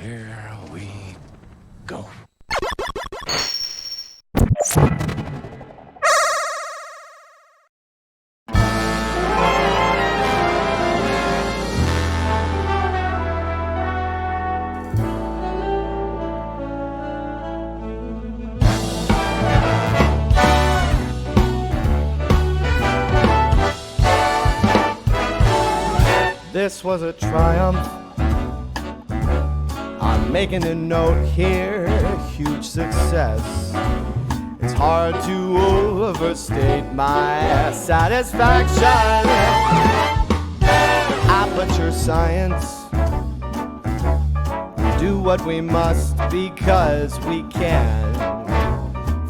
Here we go. This was a triumph. I'm making a note here, huge success. It's hard to overstate my satisfaction. Aperture science. Do what we must because we can.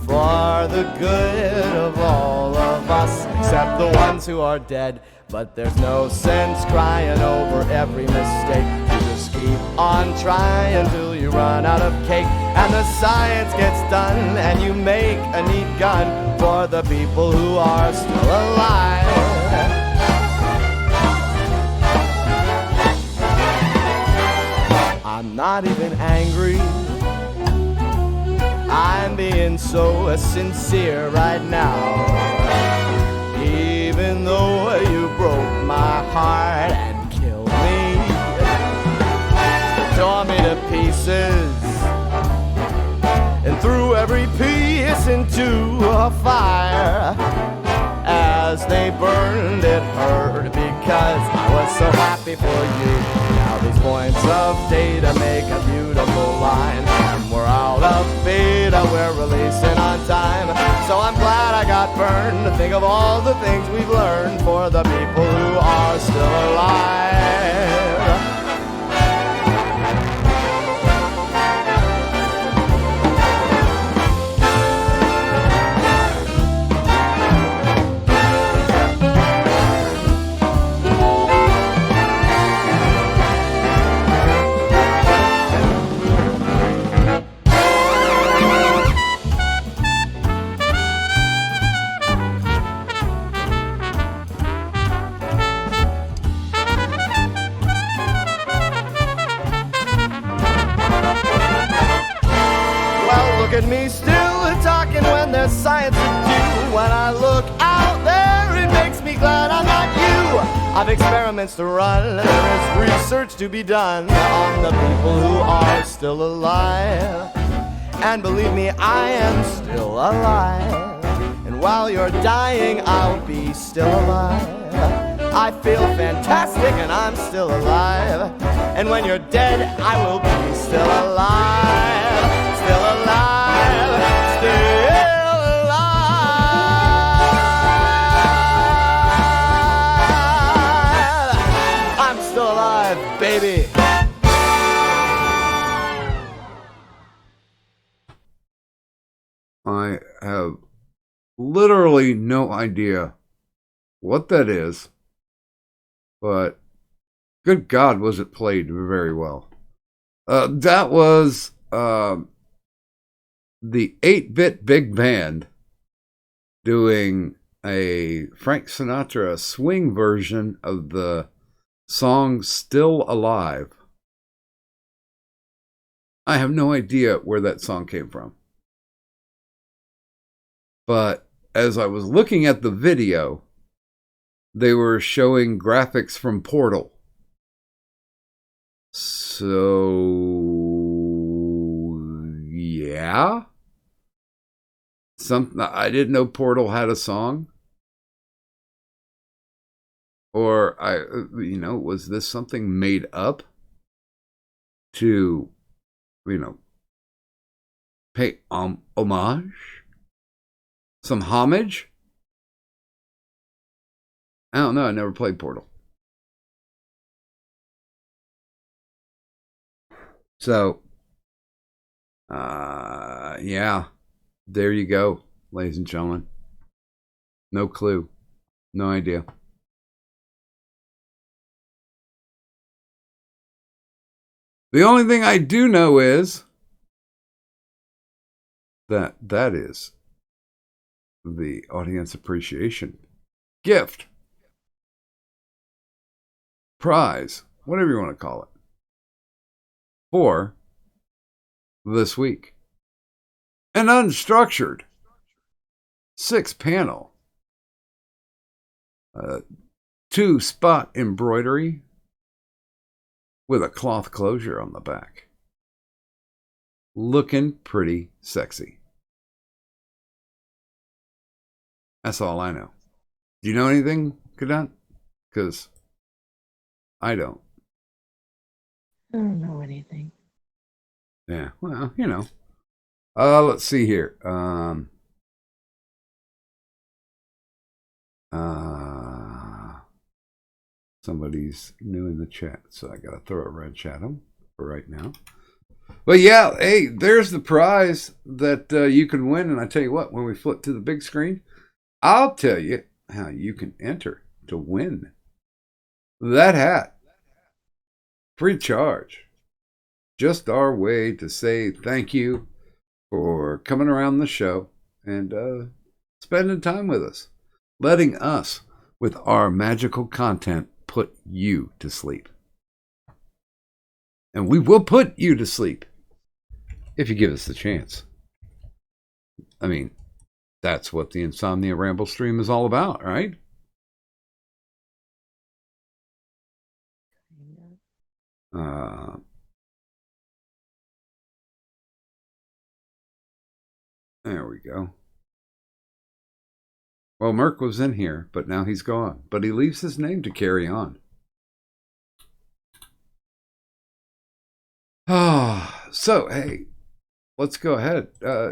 For the good of all of us, except the ones who are dead. But there's no sense crying over every mistake. You just keep on trying till you run out of cake. And the science gets done and you make a neat gun for the people who are still alive. I'm not even angry. I'm being so sincere right now. Even though you broke my heart and killed me, tore me to pieces, and threw every piece into a fire. As they burned, it hurt because I was so happy for you. Now these points of data make a beautiful line, and we're out of beta, we're releasing on time. So I'm glad I got burned to think of all the things we've learned for the people who are still alive. Look at me still talking when there's science to do. When I look out there, it makes me glad I'm not you. I've experiments to run, there is research to be done on the people who are still alive. And believe me, I am still alive. And while you're dying, I'll be still alive. I feel fantastic and I'm still alive. And when you're dead, I will be still alive. Still alive. Still alive. I'm still alive, baby. I have literally no idea what that is, but good God, was it played very well. That was the 8-bit big band doing a Frank Sinatra swing version of the song Still Alive. I have no idea where that song came from. But as I was looking at the video, they were showing graphics from Portal. So, yeah. I didn't know Portal had a song. Or, was this something made up to, pay homage? Some homage? I don't know. I never played Portal. So, yeah. There you go, ladies and gentlemen. No clue. No idea. The only thing I do know is that is the audience appreciation gift, prize, whatever you want to call it, for this week. An unstructured 6-panel, 2-spot embroidery with a cloth closure on the back. Looking pretty sexy. That's all I know. Do you know anything, Kadant? Because I don't. I don't know anything. Yeah, well, you know. Let's see here. Somebody's new in the chat, so I gotta throw a red chat them for right now. But yeah, hey, there's the prize that you can win. And I tell you what, when we flip to the big screen, I'll tell you how you can enter to win that hat. Free charge. Just our way to say thank you for coming around the show and spending time with us, letting us, with our magical content, put you to sleep. And we will put you to sleep if you give us the chance. I mean, that's what the Insomnia Ramble stream is all about, right? There we go. Well, Merc was in here, but now he's gone. But he leaves his name to carry on. So, hey, let's go ahead.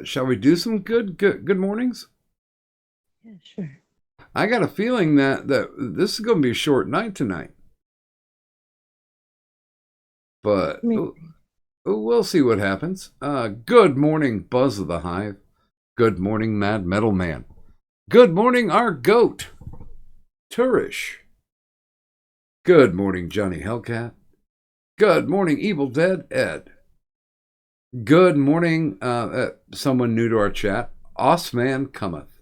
Shall we do some good mornings? Yeah, sure. I got a feeling that this is going to be a short night tonight. But we'll see what happens. Good morning, Buzz of the Hive. Good morning, Mad Metal Man. Good morning, our goat, Turish. Good morning, Johnny Hellcat. Good morning, Evil Dead Ed. Good morning, someone new to our chat, Osman Cometh.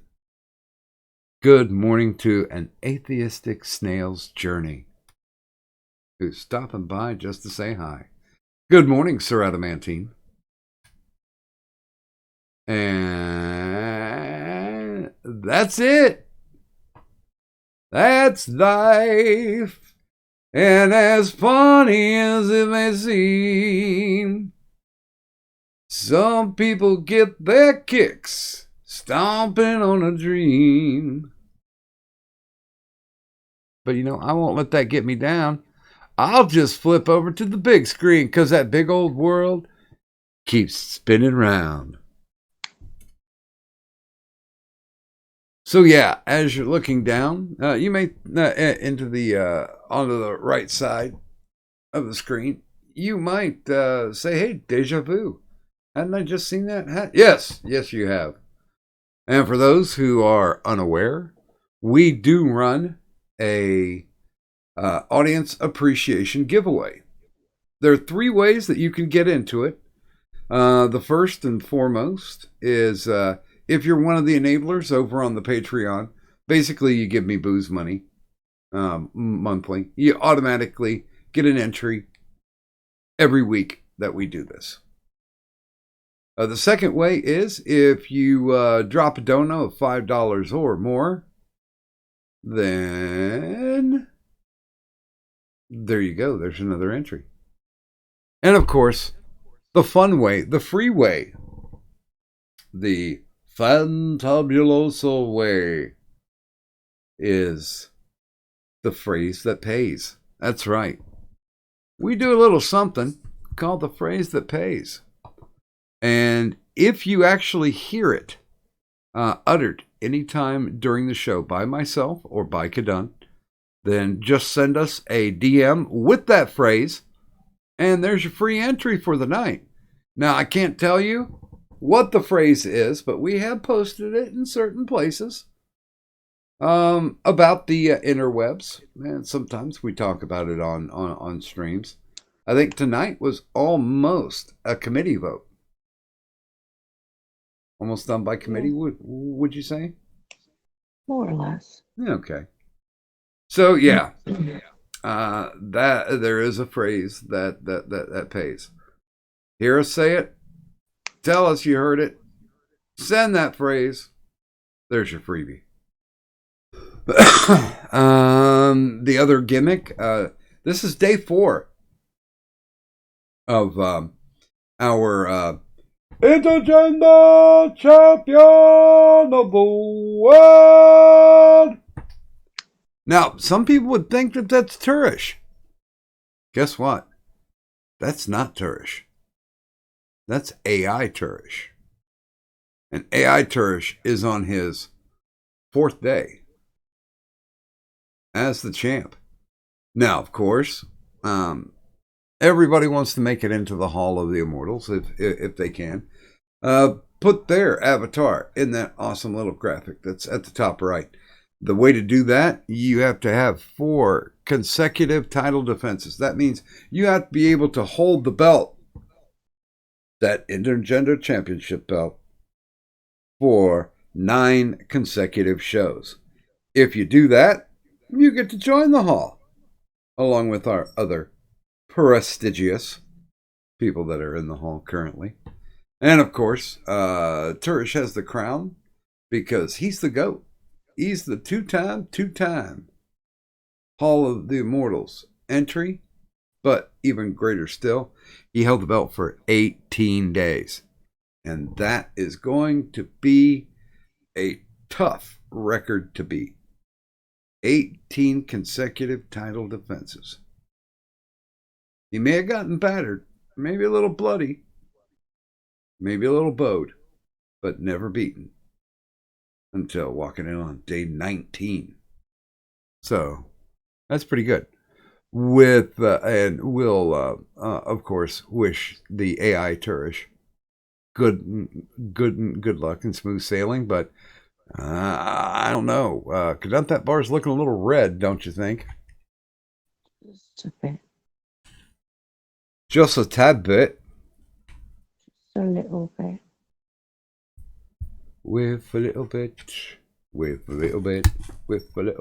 Good morning to an atheistic snail's journey, who's stopping by just to say hi. Good morning, Sir Adamantine. And that's it. That's life. And as funny as it may seem, some people get their kicks stomping on a dream. But you know, I won't let that get me down. I'll just flip over to the big screen because that big old world keeps spinning round. So yeah, as you're looking down, you may into the onto the right side of the screen, you might say, "Hey, deja vu! Hadn't I just seen that hat?" Yes, you have. And for those who are unaware, we do run a audience appreciation giveaway. There are 3 ways that you can get into it. The first and foremost is if you're one of the enablers over on the Patreon, basically you give me booze money monthly. You automatically get an entry every week that we do this. The second way is if you drop a dono of $5 or more, then there you go. There's another entry. And of course, the fun way, the free way, the fantabuloso way is the phrase that pays. That's right. We do a little something called the phrase that pays. And if you actually hear it uttered anytime during the show by myself or by Kadun, then just send us a DM with that phrase, and there's your free entry for the night. Now, I can't tell you what the phrase is, but we have posted it in certain places about the interwebs, and sometimes we talk about it on streams. I think tonight was almost a committee vote. Almost done by committee, would you say? More or less. Okay. So yeah, that there is a phrase that pays. Hear us say it, Tell us you heard it. Send that phrase. There's your freebie. The other gimmick. This is day 4 of our Intergender Champion of the World. Now, some people would think that that's Turish. Guess what? That's not Turish. That's AI Turish. And AI Turish is on his 4th day as the champ. Now, of course, everybody wants to make it into the Hall of the Immortals if they can. Put their avatar in that awesome little graphic that's at the top right. The way to do that, you have to have 4 consecutive title defenses. That means you have to be able to hold the belt, that Intergender Championship belt, for 9 consecutive shows. If you do that, you get to join the Hall, along with our other prestigious people that are in the Hall currently. And of course, Turish has the crown because he's the GOAT. He's the two-time Hall of the Immortals entry, but even greater still, he held the belt for 18 days. And that is going to be a tough record to beat. 18 consecutive title defenses. He may have gotten battered, maybe a little bloody, maybe a little bowed, but never beaten until walking in on day 19. So that's pretty good. And we'll of course wish the AI Turish good luck and smooth sailing. But I don't know. Kadunk, that bar's looking a little red, don't you think? Just a bit. Just a tad bit. Just a little bit. With a little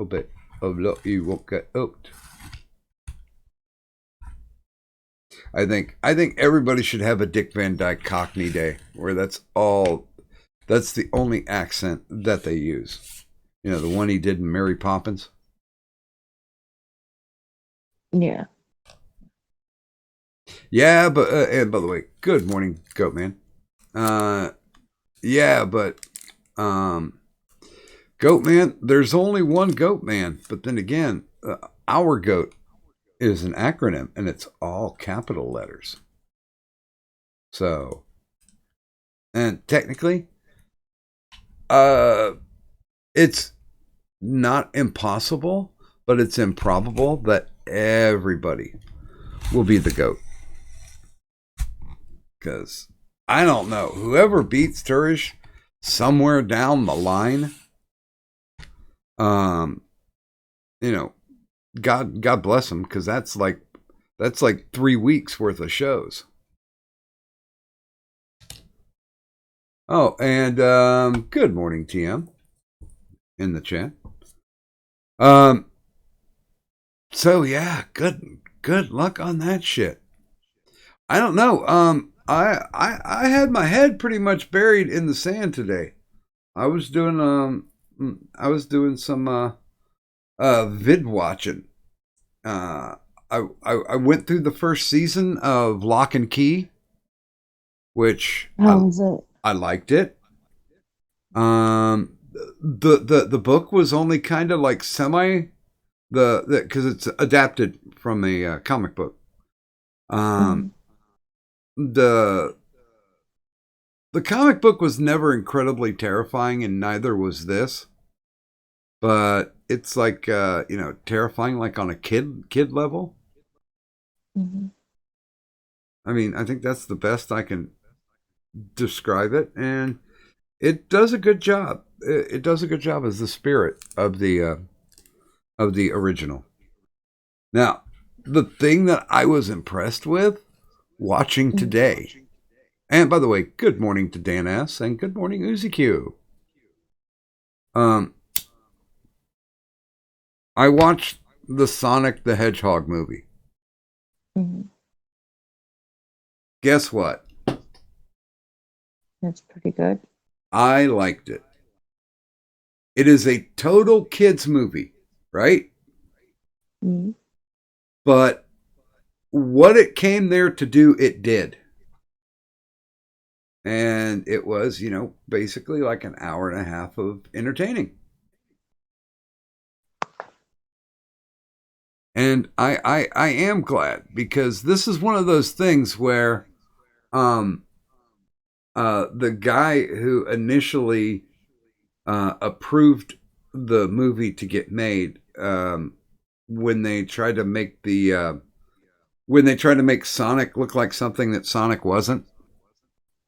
bit of luck, you won't get hooked. I think everybody should have a Dick Van Dyke Cockney Day, where that's the only accent that they use. You know, the one he did in Mary Poppins. Yeah. Yeah, but and by the way, good morning, Goat Man. Yeah, but Goat Man, there's only one Goat Man, but then again, our GOAT is an acronym, and it's all capital letters. So, and technically, it's not impossible, but it's improbable that everybody will be the GOAT. Because I don't know, whoever beats Turish somewhere down the line, you know, God bless him, because that's like 3 weeks worth of shows. Oh, and good morning, TM, in the chat. So yeah, good luck on that shit. I don't know. I had my head pretty much buried in the sand today. I was doing some vid watching. I went through the first season of Lock and Key, which How was it? I liked it. The book was only kind of like semi because it's adapted from a comic book. The comic book was never incredibly terrifying, and neither was this. But it's like terrifying, like on a kid level. Mm-hmm. I mean, I think that's the best I can describe it, and it does a good job. It does a good job as the spirit of the original. Now, the thing that I was impressed with watching today, and by the way, good morning to Dan S. and good morning Uzi Q. I watched the Sonic the Hedgehog movie. Mm-hmm. Guess what? That's pretty good. I liked it. It is a total kids movie, right? Mm-hmm. But what it came there to do, it did. And it was, basically like an hour and a half of entertaining. And I am glad, because this is one of those things where the guy who initially approved the movie to get made, when they tried to make Sonic look like something that Sonic wasn't,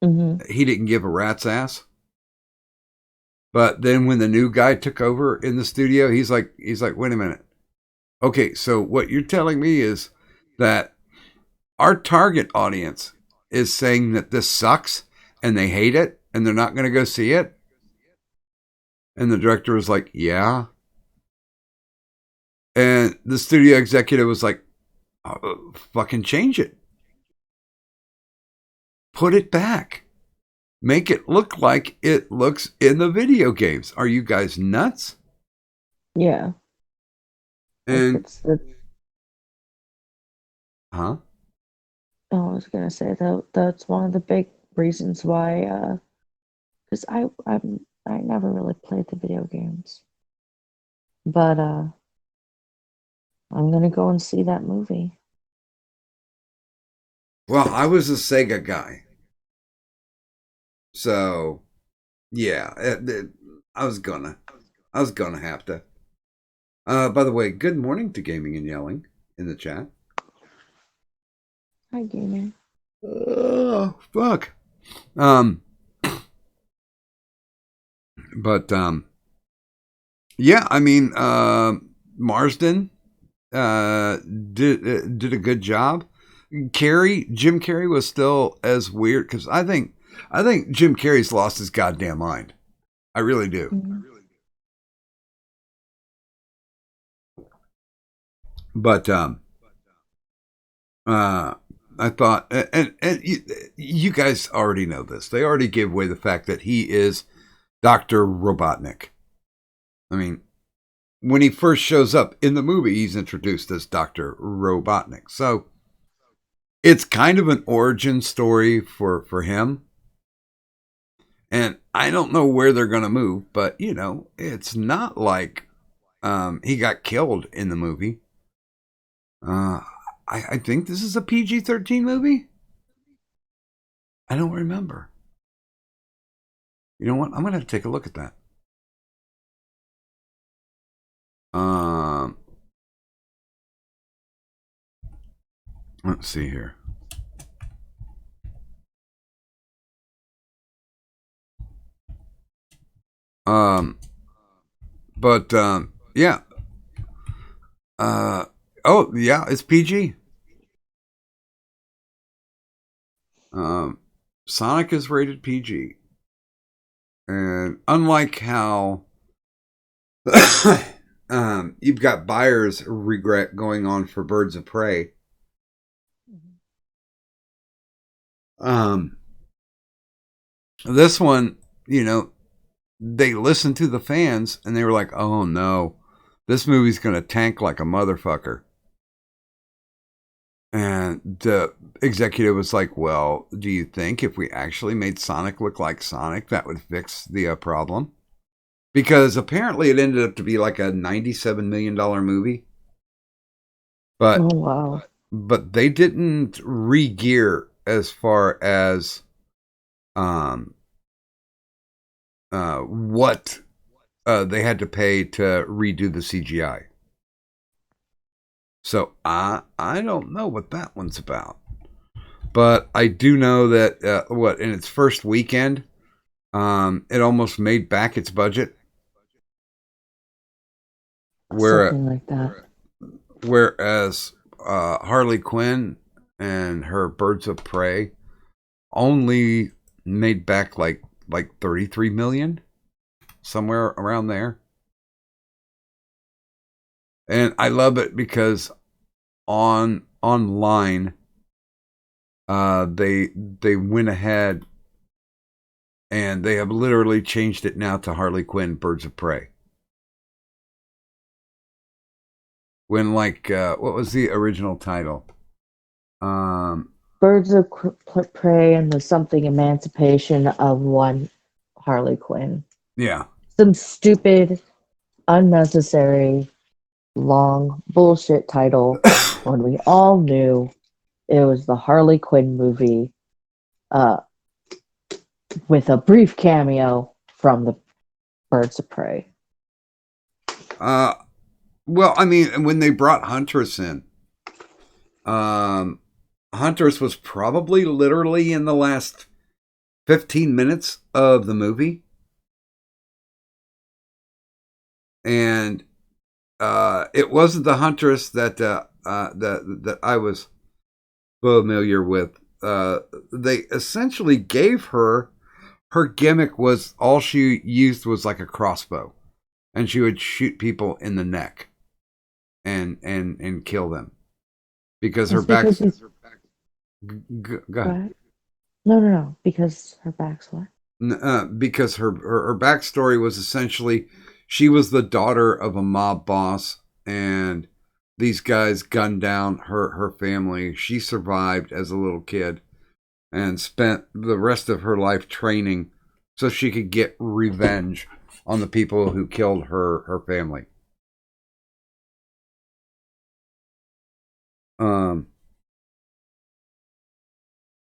Mm-hmm. he didn't give a rat's ass. But then when the new guy took over in the studio, he's like, wait a minute. Okay, so what you're telling me is that our target audience is saying that this sucks and they hate it and they're not going to go see it? And the director was like, yeah. And the studio executive was like, fucking change it. Put it back. Make it look like it looks in the video games. Are you guys nuts? Yeah. And, It's the. huh? I was gonna say that's one of the big reasons why. Because I never really played the video games, but I'm gonna go and see that movie. Well, I was a Sega guy. So, yeah, I was gonna have to. By the way, good morning to Gaming and Yelling in the chat. Hi, gamer. Oh, fuck. But yeah, I mean, Marsden did a good job. Jim Carrey was still as weird, because I think Jim Carrey's lost his goddamn mind. I really do. Mm-hmm. But I thought, and you guys already know this. They already gave away the fact that he is Dr. Robotnik. I mean, when he first shows up in the movie, he's introduced as Dr. Robotnik. So it's kind of an origin story for him. And I don't know where they're going to move, but, it's not like he got killed in the movie. I think this is a PG-13 movie. I don't remember. You know what? I'm going to have to take a look at that. Let's see here. But yeah. Oh yeah, it's PG. Sonic is rated PG, and unlike how you've got buyer's regret going on for Birds of Prey, this one, they listened to the fans and they were like, "Oh no, this movie's gonna tank like a motherfucker." And the executive was like, well, do you think if we actually made Sonic look like Sonic, that would fix the problem? Because apparently it ended up to be like a $97 million movie. But, Oh wow. but they didn't re-gear as far as what they had to pay to redo the CGI. So I don't know what that one's about, but I do know that in its first weekend, it almost made back its budget. Something like that. Whereas Harley Quinn and her Birds of Prey only made back like 33 million, somewhere around there. And I love it because online, they went ahead And they have literally changed it now to Harley Quinn Birds of Prey. When, like, what was the original title? Birds of Prey and the something emancipation of one Harley Quinn. Yeah. Some stupid, unnecessary, long bullshit title when we all knew it was the Harley Quinn movie with a brief cameo from the Birds of Prey. Well, I mean, when they brought Huntress in, Huntress was probably literally in the last 15 minutes of the movie. And it wasn't the Huntress that I was familiar with. They essentially gave her gimmick was all she used was like a crossbow, and she would shoot people in the neck and kill them because her back. Go ahead. No. Because her back's what? Because her backstory was essentially she was the daughter of a mob boss, and these guys gunned down her family. She survived as a little kid and spent the rest of her life training so she could get revenge on the people who killed her family.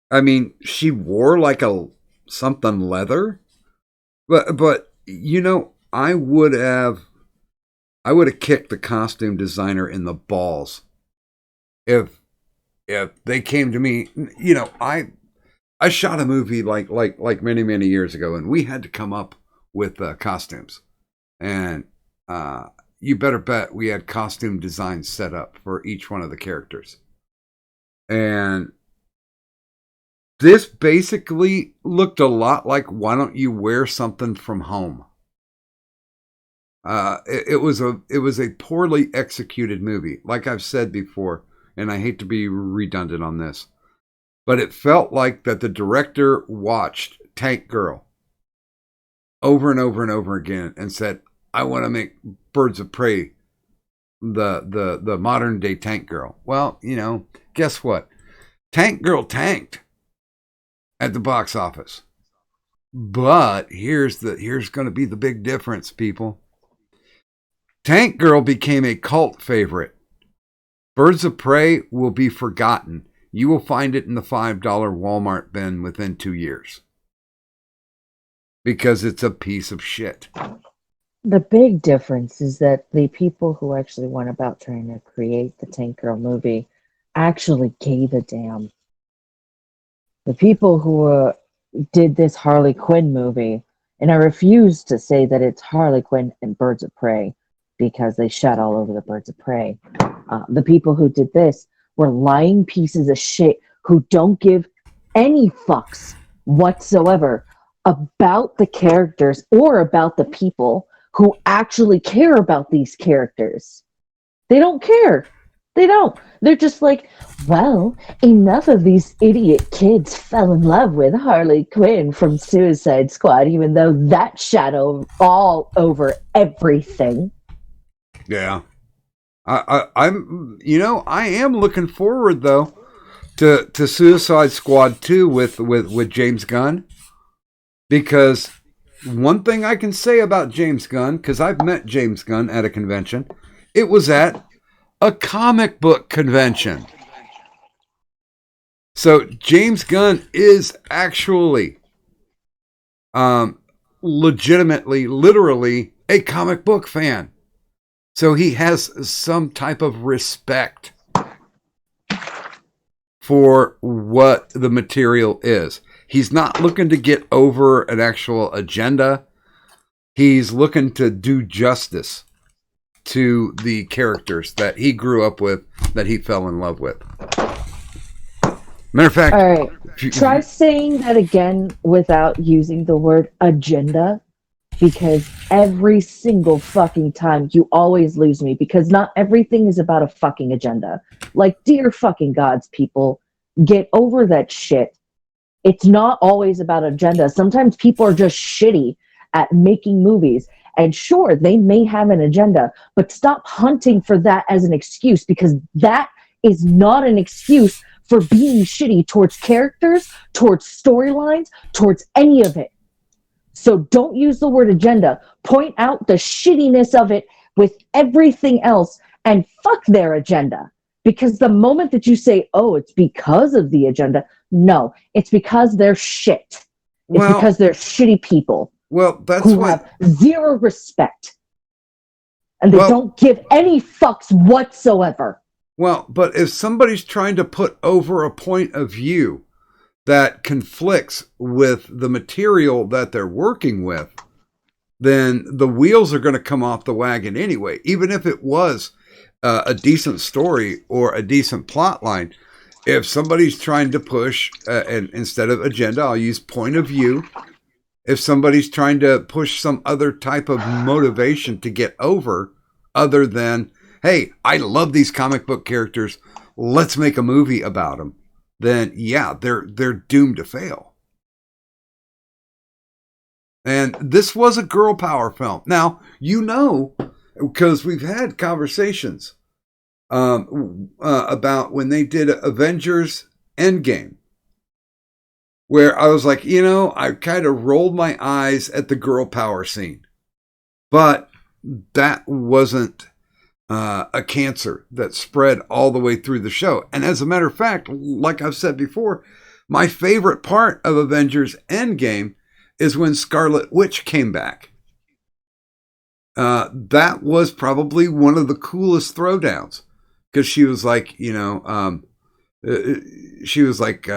I mean, she wore like a something leather, but you know, I would have kicked the costume designer in the balls if they came to me. You know, I shot a movie like many years ago, and we had to come up with costumes, and you better bet we had costume designs set up for each one of the characters, and this basically looked a lot like Why Don't You Wear Something from Home? It was a poorly executed movie, like I've said before, and I hate to be redundant on this, but it felt like that the director watched Tank Girl over and over and over again and said, I want to make Birds of Prey the modern day Tank Girl. Well, you know, guess what? Tank Girl tanked at the box office. But here's going to be the big difference, people. Tank Girl became a cult favorite. Birds of Prey will be forgotten. You will find it in the $5 Walmart bin within 2 years. Because it's a piece of shit. The big difference is that the people who actually went about trying to create the Tank Girl movie actually gave a damn. The people who did this Harley Quinn movie, and I refuse to say that it's Harley Quinn and Birds of Prey because they shat all over the Birds of Prey. The people who did this were lying pieces of shit who don't give any fucks whatsoever about the characters or about the people who actually care about these characters. They don't care. They don't. They're just like, well, enough of these idiot kids fell in love with Harley Quinn from Suicide Squad, even though that shadow all over everything. Yeah. I'm you know, I am looking forward though to Suicide Squad 2 with James Gunn, because one thing I can say about James Gunn, because I've met James Gunn at a convention, it was at a comic book convention. So James Gunn is actually legitimately, literally a comic book fan. So he has some type of respect for what the material is. He's not looking to get over an actual agenda. He's looking to do justice to the characters that he grew up with, that he fell in love with. Matter of fact, all right, try saying that again without using the word agenda, because every single fucking time you always lose me, because not everything is about a fucking agenda. Like, dear fucking gods, people, get over that shit. It's not always about agenda. Sometimes people are just shitty at making movies. And sure, they may have an agenda, but stop hunting for that as an excuse, because that is not an excuse for being shitty towards characters, towards storylines, towards any of it. So don't use the word agenda. Point out the shittiness of it with everything else and fuck their agenda. Because the moment that you say, oh, it's because of the agenda, no, it's because they're shit. It's because they're shitty people. Well, that's who have zero respect. And they don't give any fucks whatsoever. Well, but if somebody's trying to put over a point of view that conflicts with the material that they're working with, then the wheels are going to come off the wagon anyway. Even if it was a decent story or a decent plot line, if somebody's trying to push, and instead of agenda, I'll use point of view. If somebody's trying to push some other type of motivation to get over, other than, hey, I love these comic book characters, let's make a movie about them, then yeah, they're doomed to fail. And this was a girl power film. Now, you know, because we've had conversations about when they did Avengers Endgame, where I was like, you know, I kind of rolled my eyes at the girl power scene. But that wasn't a cancer that spread all the way through the show. And as a matter of fact, like I've said before, my favorite part of Avengers Endgame is when Scarlet Witch came back. That was probably one of the coolest throwdowns. Because she was like, you know, she was like,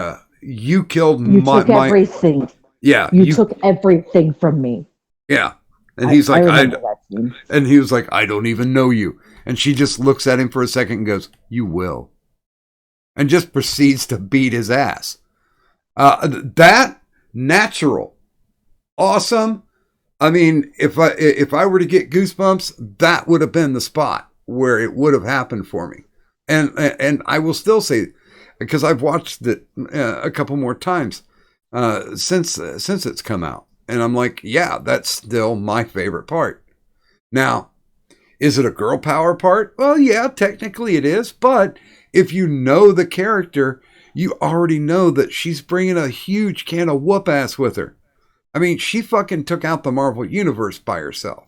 you killed you took everything. Yeah. You took everything from me. Yeah. And he's like, and he was like, I don't even know you. And she just looks at him for a second and goes, you will. And just proceeds to beat his ass. That natural. Awesome. I mean, if I were to get goosebumps, that would have been the spot where it would have happened for me. And I will still say, because I've watched it a couple more times since it's come out. And I'm like, yeah, that's still my favorite part. Now, is it a girl power part? Well, yeah, technically it is. But if you know the character, you already know that she's bringing a huge can of whoop ass with her. I mean, she fucking took out the Marvel Universe by herself.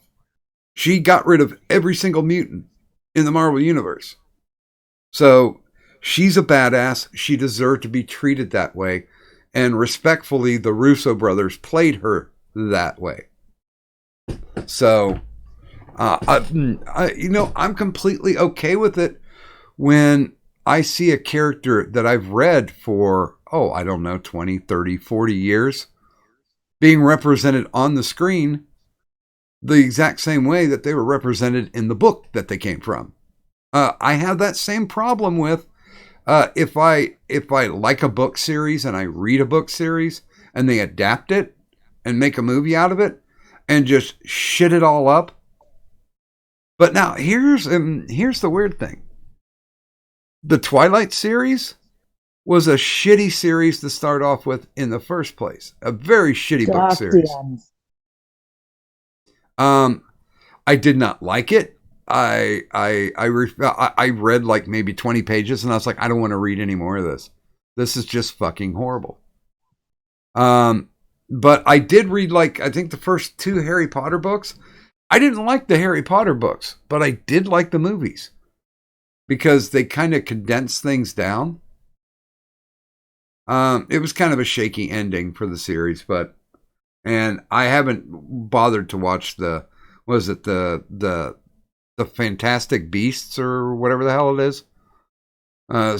She got rid of every single mutant in the Marvel Universe. So she's a badass. She deserved to be treated that way. And respectfully, the Russo brothers played her that way. So, I'm completely okay with it when I see a character that I've read for, 20, 30, 40 years being represented on the screen the exact same way that they were represented in the book that they came from. I have that same problem with if I like a book series and I read a book series and they adapt it and make a movie out of it and just shit it all up. But now here's the weird thing. The Twilight series was a shitty series to start off with in the first place. A very shitty book series. I did not like it. I read like maybe 20 pages and I was like, I don't want to read any more of this. This is just fucking horrible. But I did read I think the first 2 Harry Potter books. I didn't like the Harry Potter books, but I did like the movies because they kind of condensed things down. It was kind of a shaky ending for the series, and I haven't bothered to watch the Fantastic Beasts or whatever the hell it is.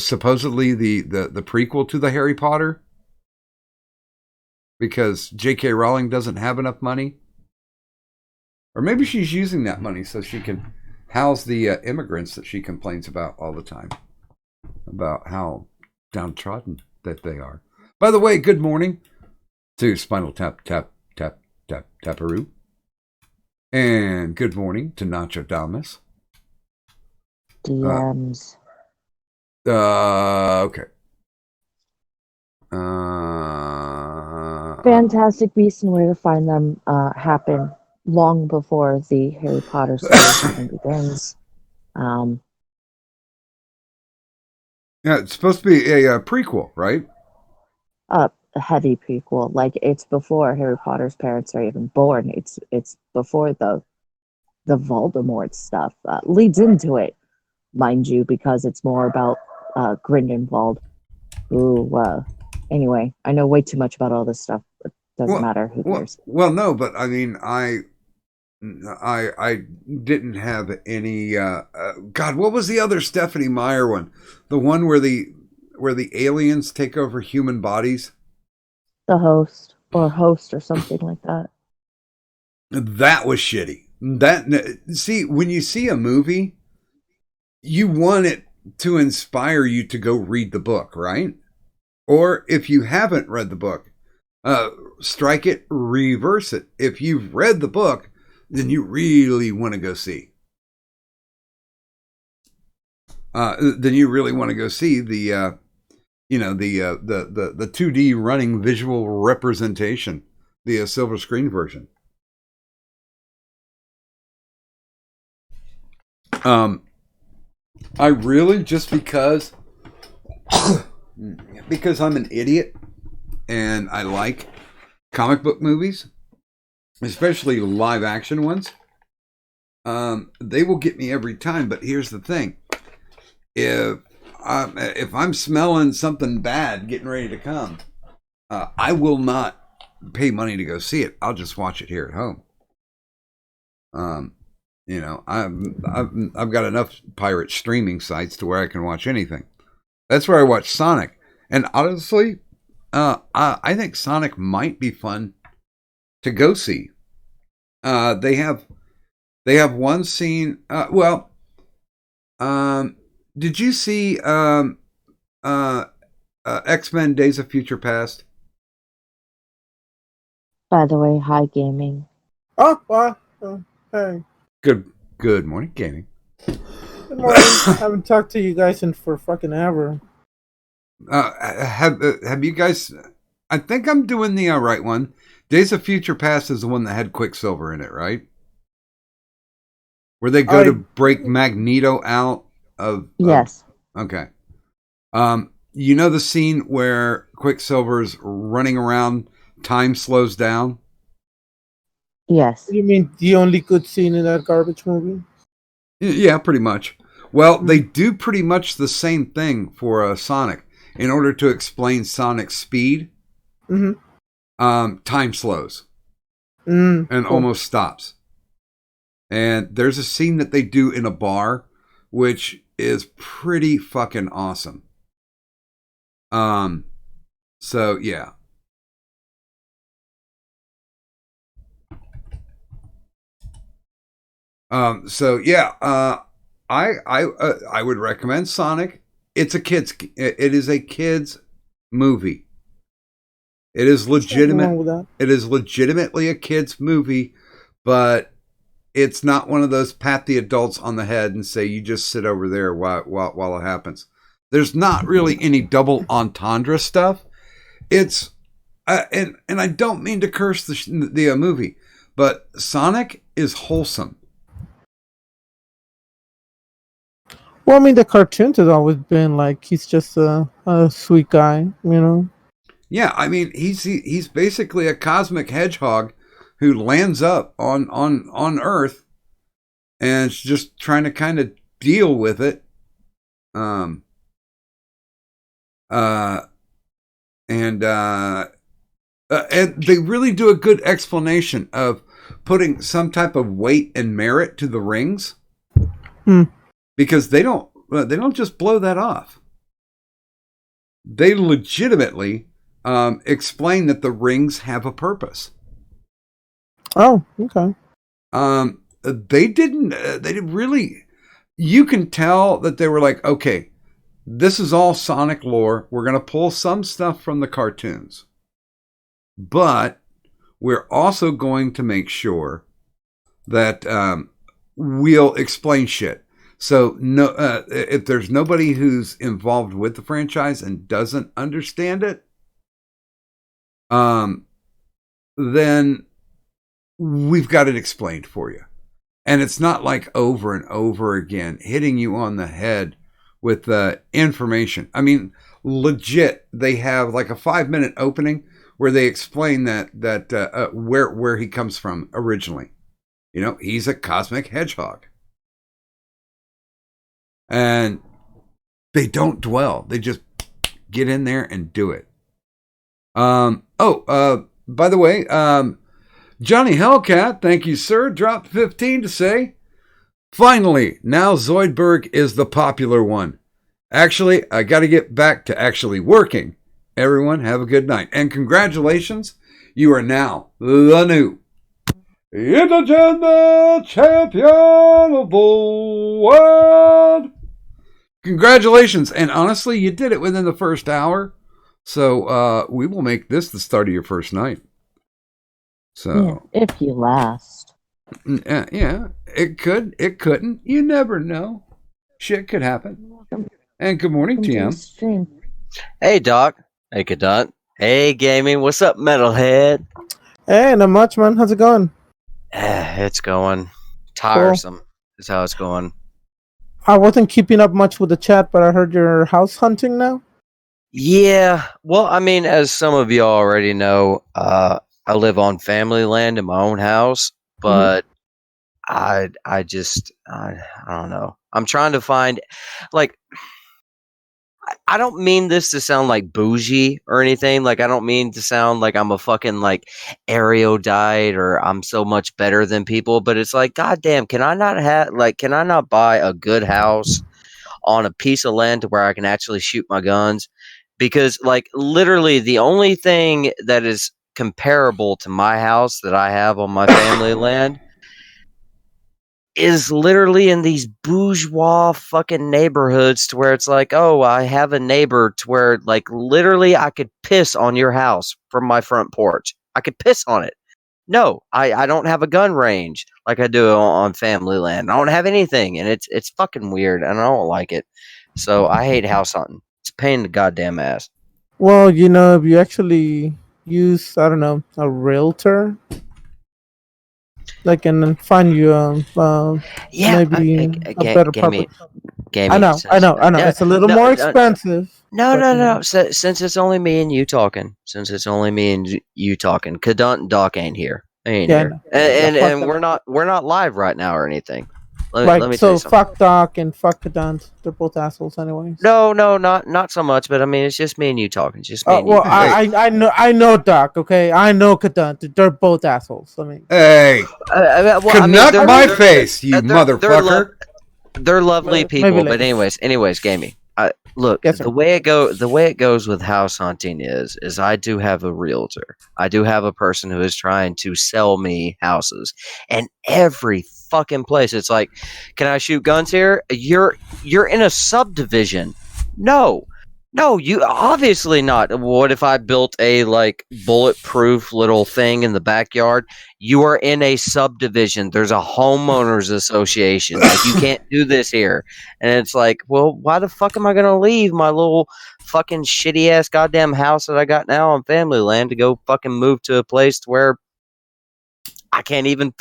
Supposedly the prequel to the Harry Potter, because J.K. Rowling doesn't have enough money, or maybe she's using that money so she can house the immigrants that she complains about all the time, about how downtrodden that they are. By the way, good morning to Spinal Tap Tap Tap Tap Taparoo. And good morning to Nacho Damas. DMs. Okay. Fantastic Beasts and Where to Find Them happen long before the Harry Potter series even begins. Um, Yeah, it's supposed to be a prequel, right? a heavy prequel, like it's before Harry Potter's parents are even born. It's before the Voldemort stuff leads into it, mind you, because it's more about Grindelwald, who anyway, I know way too much about all this stuff. It doesn't Well, matter. Who cares? no, but I mean, I didn't have any. God, what was the other Stephanie Meyer one? The one where the aliens take over human bodies. The host or something like that. That was shitty. That see, when you see a movie, you want it to inspire you to go read the book, right? Or if you haven't read the book, strike it, reverse it. If you've read the book, then you really want to go see. Then you really want to go see the 2D running visual representation, the silver screen version. I really, just because I'm an idiot and I like comic book movies, especially live action ones, they will get me every time. But here's the thing: if I'm smelling something bad getting ready to come, I will not pay money to go see it. I'll just watch it here at home. I've got enough pirate streaming sites to where I can watch anything. That's where I watch Sonic, and honestly, I think Sonic might be fun to go see. They have one scene. Did you see X-Men: Days of Future Past? By the way, hi gaming. Oh, well, hey. Good morning, gaming. Good morning. I haven't talked to you guys in for fucking ever. Have you guys? I think I'm doing the right one. Days of Future Past is the one that had Quicksilver in it, right? Where they go to break Magneto out of. Yes. Okay. You know the scene where Quicksilver's running around, time slows down? Yes. You mean the only good scene in that garbage movie? Yeah, pretty much. Well, they do pretty much the same thing for Sonic. In order to explain Sonic's speed, time slows and almost stops. And there's a scene that they do in a bar, which is pretty fucking awesome. So yeah. I would recommend Sonic. It is a kids movie. It is legitimate. It is legitimately a kids movie, but it's not one of those pat the adults on the head and say, you just sit over there while it happens. There's not really any double entendre stuff. It's and I don't mean to curse the movie, but Sonic is wholesome. Well, I mean, the cartoons has always been like he's just a sweet guy, you know. Yeah, I mean he's basically a cosmic hedgehog who lands up on Earth and is just trying to kind of deal with it. And they really do a good explanation of putting some type of weight and merit to the rings, because they don't just blow that off. They legitimately explain that the rings have a purpose. Oh, okay. They didn't really. You can tell that they were like, okay, this is all Sonic lore. We're going to pull some stuff from the cartoons, but we're also going to make sure that we'll explain shit. So no, if there's nobody who's involved with the franchise and doesn't understand it, then we've got it explained for you. And it's not like over and over again hitting you on the head with the information. I mean, legit, they have like a 5-minute opening where they explain that where he comes from originally. You know, he's a cosmic hedgehog. And they don't dwell. They just get in there and do it. By the way, Johnny Hellcat, thank you, sir, dropped 15 to say, finally, now Zoidberg is the popular one. Actually, I got to get back to actually working. Everyone, have a good night. And congratulations, you are now the new Intergender Champion of the World. Congratulations. And honestly, you did it within the first hour. So we will make this the start of your first night. So Yeah, if you last. Yeah, it could, it couldn't. You never know. Shit could happen. And good morning, TM. Hey, Doc. Hey, Kadant. Hey, Gaming. What's up, Metalhead? Hey, not much, man. How's it going? It's going. Tiresome is how it's going. I wasn't keeping up much with the chat, but I heard you're house hunting now. Yeah. Well, I mean, as some of you already know, I live on family land in my own house, but I don't know. I'm trying to find, like, I don't mean this to sound like bougie or anything. Like, I don't mean to sound like I'm a fucking like erudite or I'm so much better than people. But it's like, goddamn, can I not buy a good house on a piece of land to where I can actually shoot my guns? Because like literally the only thing that is comparable to my house that I have on my family land is literally in these bourgeois fucking neighborhoods to where it's like, oh, I have a neighbor to where like literally I could piss on your house from my front porch. I could piss on it. No, I don't have a gun range like I do on family land. I don't have anything, and it's fucking weird, and I don't like it. So I hate house hunting. It's a pain in the goddamn ass. Well, you know, if you actually use, I don't know, a realtor, like, and then find you maybe a better property. Gaming. I know. Yeah, it's a little more expensive. No. Since it's only me and you talking, Kadant and Doc ain't here. They ain't here, and we're not live right now or anything. Let me so fuck Doc and fuck Kadant. They're both assholes, anyways. No, not so much. But I mean, it's just me and you talking. It's just me. And well, you. I know Doc. Okay, I know Kadant. They're both assholes. I mean, hey, knock my face, you motherfucker. They're lovely people, but anyways, gaming. Look, yes, the way it goes with house hunting is I do have a realtor. I do have a person who is trying to sell me houses, and every fucking place it's like, can I shoot guns here? You're in a subdivision. No, you obviously not. What if I built a like bulletproof little thing in the backyard? You are in a subdivision. There's a homeowners association. Like, you can't do this here. And it's like, well, why the fuck am I gonna leave my little fucking shitty ass goddamn house that I got now on family land to go fucking move to a place where I can't even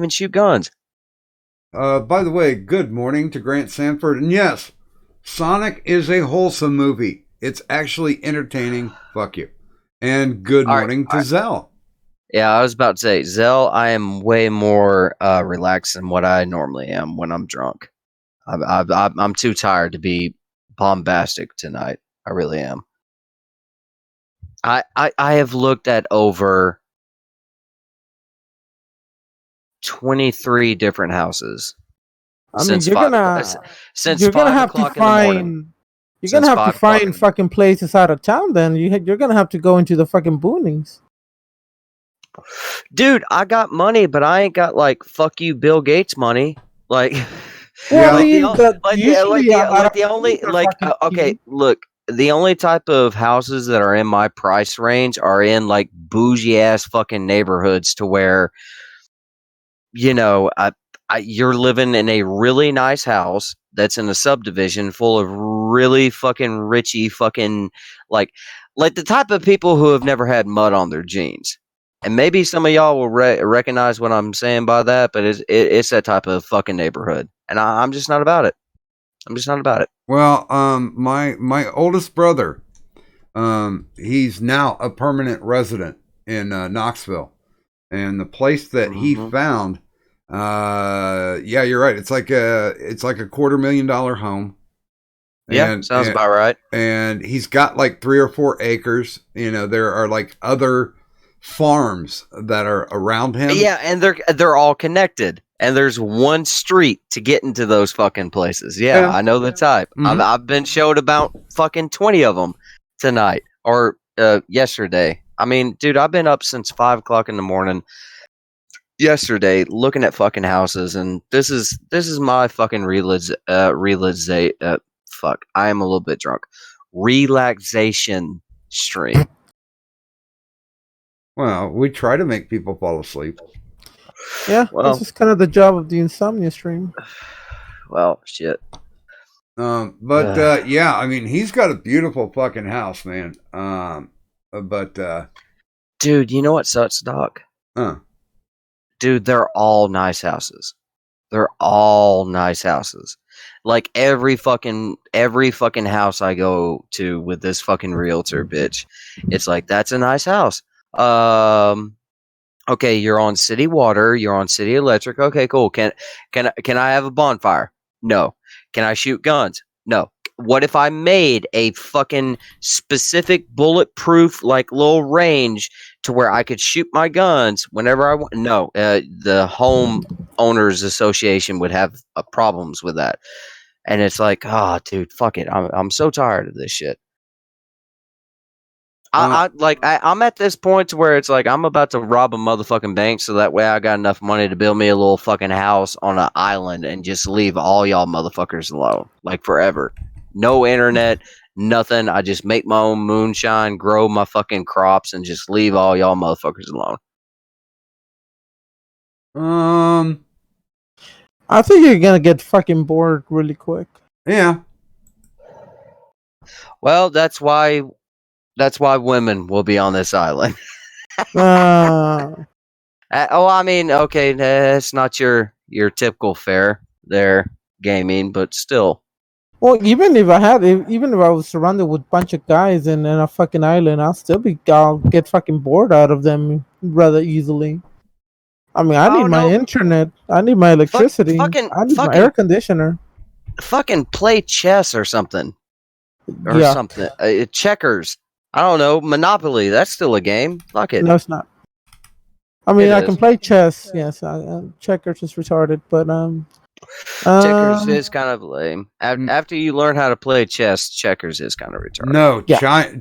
shoot guns. By the way, good morning to Grant Sanford. And yes, Sonic is a wholesome movie. It's actually entertaining. Fuck you. And good morning to Zell. Yeah, I was about to say, Zell, I am way more relaxed than what I normally am when I'm drunk. I'm too tired to be bombastic tonight. I really am. I have looked at over 23 different houses. I mean, you're gonna have to find fucking places out of town. Then you're gonna have to go into the fucking boonies. Dude, I got money, but I ain't got like fuck you, Bill Gates money. Like, the only type of houses that are in my price range are in like bougie ass fucking neighborhoods to where, you know, you're living in a really nice house that's in a subdivision full of really fucking richy fucking like like the type of people who have never had mud on their jeans. And maybe some of y'all will recognize what I'm saying by that, but it's that type of fucking neighborhood, and I'm just not about it. I'm just not about it. Well, my oldest brother, he's now a permanent resident in Knoxville, and the place that he found, yeah, you're right. It's like a $250,000 home. Yeah, sounds about right. And he's got like 3 or 4 acres. You know, there are like other farms that are around him. Yeah, and they're all connected. And there's one street to get into those fucking places. Yeah. I know the type. I've been showed about fucking 20 of them tonight or yesterday. I mean, dude, I've been up since 5 o'clock in the morning yesterday looking at fucking houses, and this is my fucking fuck. I am a little bit drunk. Relaxation stream. Well, we try to make people fall asleep. Yeah, Well, this is kind of the job of the insomnia stream. Well, shit. But yeah, I mean, he's got a beautiful fucking house, man. Dude, you know what sucks, Doc? Dude, they're all nice houses. They're all nice houses. Like every fucking house I go to with this fucking realtor bitch, it's like, that's a nice house. Okay, you're on city water, you're on city electric. Okay, cool. Can I have a bonfire? No. Can I shoot guns? No. What if I made a fucking specific bulletproof like little range to where I could shoot my guns whenever I want? No, the home owners association would have problems with that. And it's like, oh, dude, fuck it. I'm so tired of this shit. I'm at this point to where it's like I'm about to rob a motherfucking bank so that way I got enough money to build me a little fucking house on an island and just leave all y'all motherfuckers alone, like forever. No internet, nothing. I just make my own moonshine, grow my fucking crops, and just leave all y'all motherfuckers alone. I think you're gonna get fucking bored really quick. Yeah. Well, that's why women will be on this island. Uh, I mean, okay, it's not your typical fare there, gaming, but still. well, even if I was surrounded with a bunch of guys in a fucking island, I'll get fucking bored out of them rather easily. I mean, I need my internet. I need my electricity. I need my air conditioner. Fucking play chess or something. Or something. Checkers. I don't know. Monopoly. That's still a game. Fuck it. No, it's not. I mean, I can play chess. Yes, checkers is retarded, but checkers is kind of lame. After you learn how to play chess, checkers is kind of retarded. No,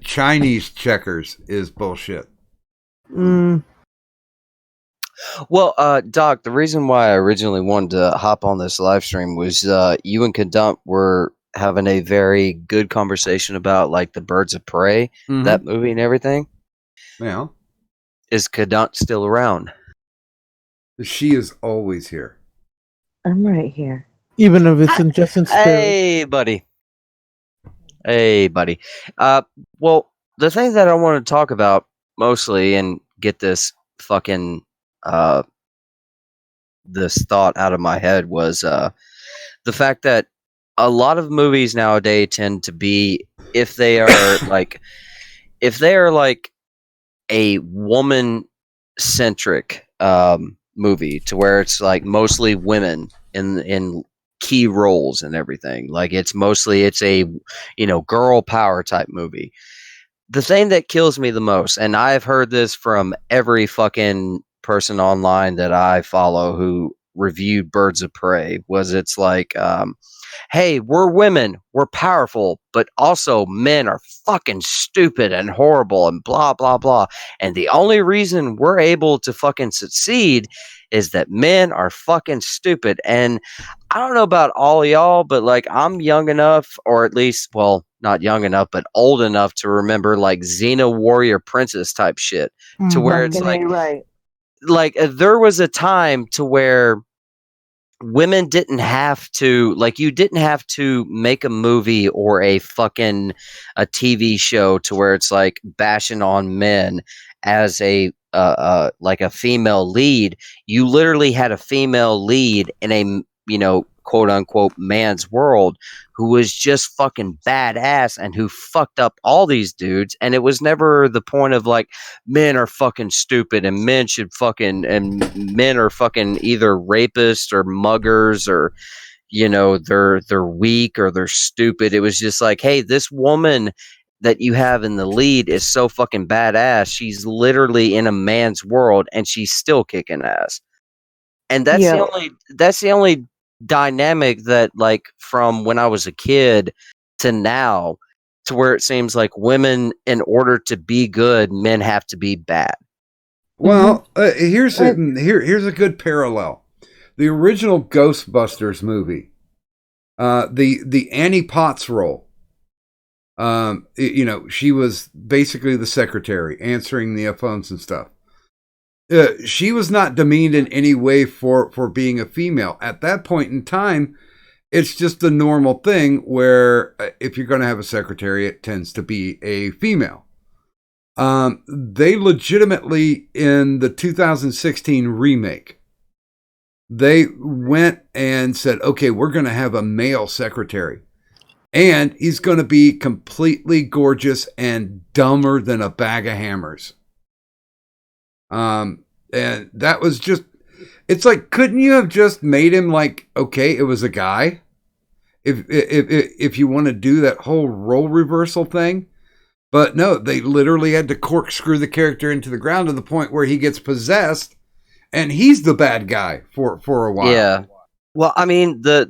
Chinese checkers is bullshit. Well, Doc, the reason why I originally wanted to hop on this live stream was you and Kadump were having a very good conversation about like the Birds of Prey, that movie and everything. Yeah. Is Kadump still around? She is always here. I'm right here. Even if it's just in spirit. Hey, buddy. Hey, buddy. Well, the thing that I want to talk about mostly and get this fucking this thought out of my head was the fact that a lot of movies nowadays tend to be, if they are like a woman centric movie, to where it's like mostly women in key roles and everything. Like it's a girl power type movie. The thing that kills me the most, and I've heard this from every fucking person online that I follow who reviewed Birds of Prey, was it's like, hey, we're women, we're powerful, but also men are fucking stupid and horrible and blah, blah, blah. And the only reason we're able to fucking succeed is that men are fucking stupid. And I don't know about all of y'all, but like I'm young enough, or at least, well, not young enough, but old enough to remember like Xena Warrior Princess type shit, to where it's like, right. like there was a time to where women didn't have to, like, you didn't have to make a movie or a TV show to where it's like bashing on men as a like a female lead. You literally had a female lead in a, quote unquote man's world, who was just fucking badass and who fucked up all these dudes. And it was never the point of like, men are fucking stupid and men should fucking, and men are fucking either rapists or muggers, or they're weak or they're stupid. It was just like, hey, this woman that you have in the lead is so fucking badass. She's literally in a man's world and she's still kicking ass. And that's Yeah. the only dynamic that, like, from when I was a kid to now, to where it seems like women, in order to be good, men have to be bad. Well, here's a good parallel. The original Ghostbusters movie, the Annie Potts role. She was basically the secretary answering the phones and stuff. She was not demeaned in any way for being a female. At that point in time, it's just the normal thing where if you're going to have a secretary, it tends to be a female. They legitimately, in the 2016 remake, they went and said, okay, we're going to have a male secretary. And he's going to be completely gorgeous and dumber than a bag of hammers. And that was just, it's like, couldn't you have just made him like, okay, it was a guy? If you want to do that whole role reversal thing. But no, they literally had to corkscrew the character into the ground to the point where he gets possessed and he's the bad guy for a while. Yeah. Well, I mean, the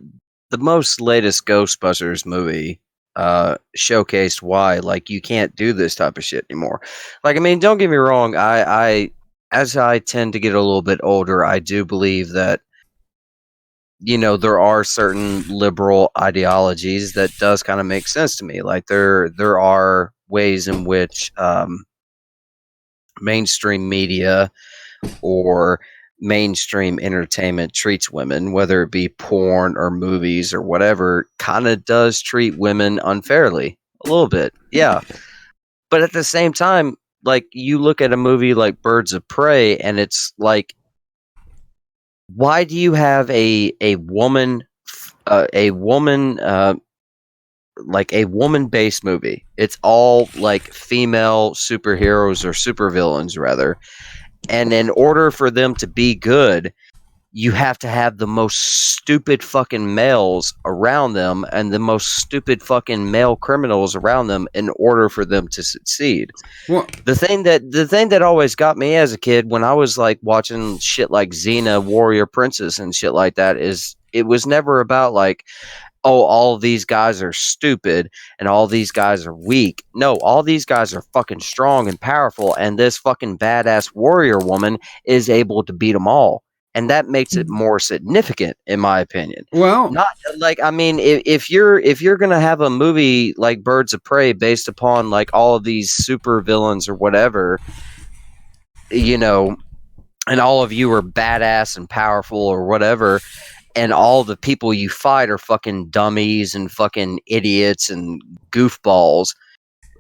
most latest Ghostbusters movie showcased why, like, you can't do this type of shit anymore. Like, I mean, don't get me wrong, I as I tend to get a little bit older, I do believe that, there are certain liberal ideologies that does kind of make sense to me. Like, there are ways in which mainstream media or mainstream entertainment treats women, whether it be porn or movies or whatever, kind of does treat women unfairly a little bit. Yeah. But at the same time, like, you look at a movie like Birds of Prey and it's like, why do you have a woman like a woman-based movie? It's all like female superheroes or supervillains rather. And in order for them to be good, you have to have the most stupid fucking males around them and the most stupid fucking male criminals around them in order for them to succeed. Well, The thing that always got me as a kid when I was like watching shit like Xena, Warrior Princess and shit like that, is it was never about like, oh, all these guys are stupid and all these guys are weak. No, all these guys are fucking strong and powerful, and this fucking badass warrior woman is able to beat them all. And that makes it more significant, in my opinion. well, Not like, I mean, if you're gonna have a movie like Birds of Prey based upon like all of these super villains or whatever, and all of you are badass and powerful or whatever, and all the people you fight are fucking dummies and fucking idiots and goofballs,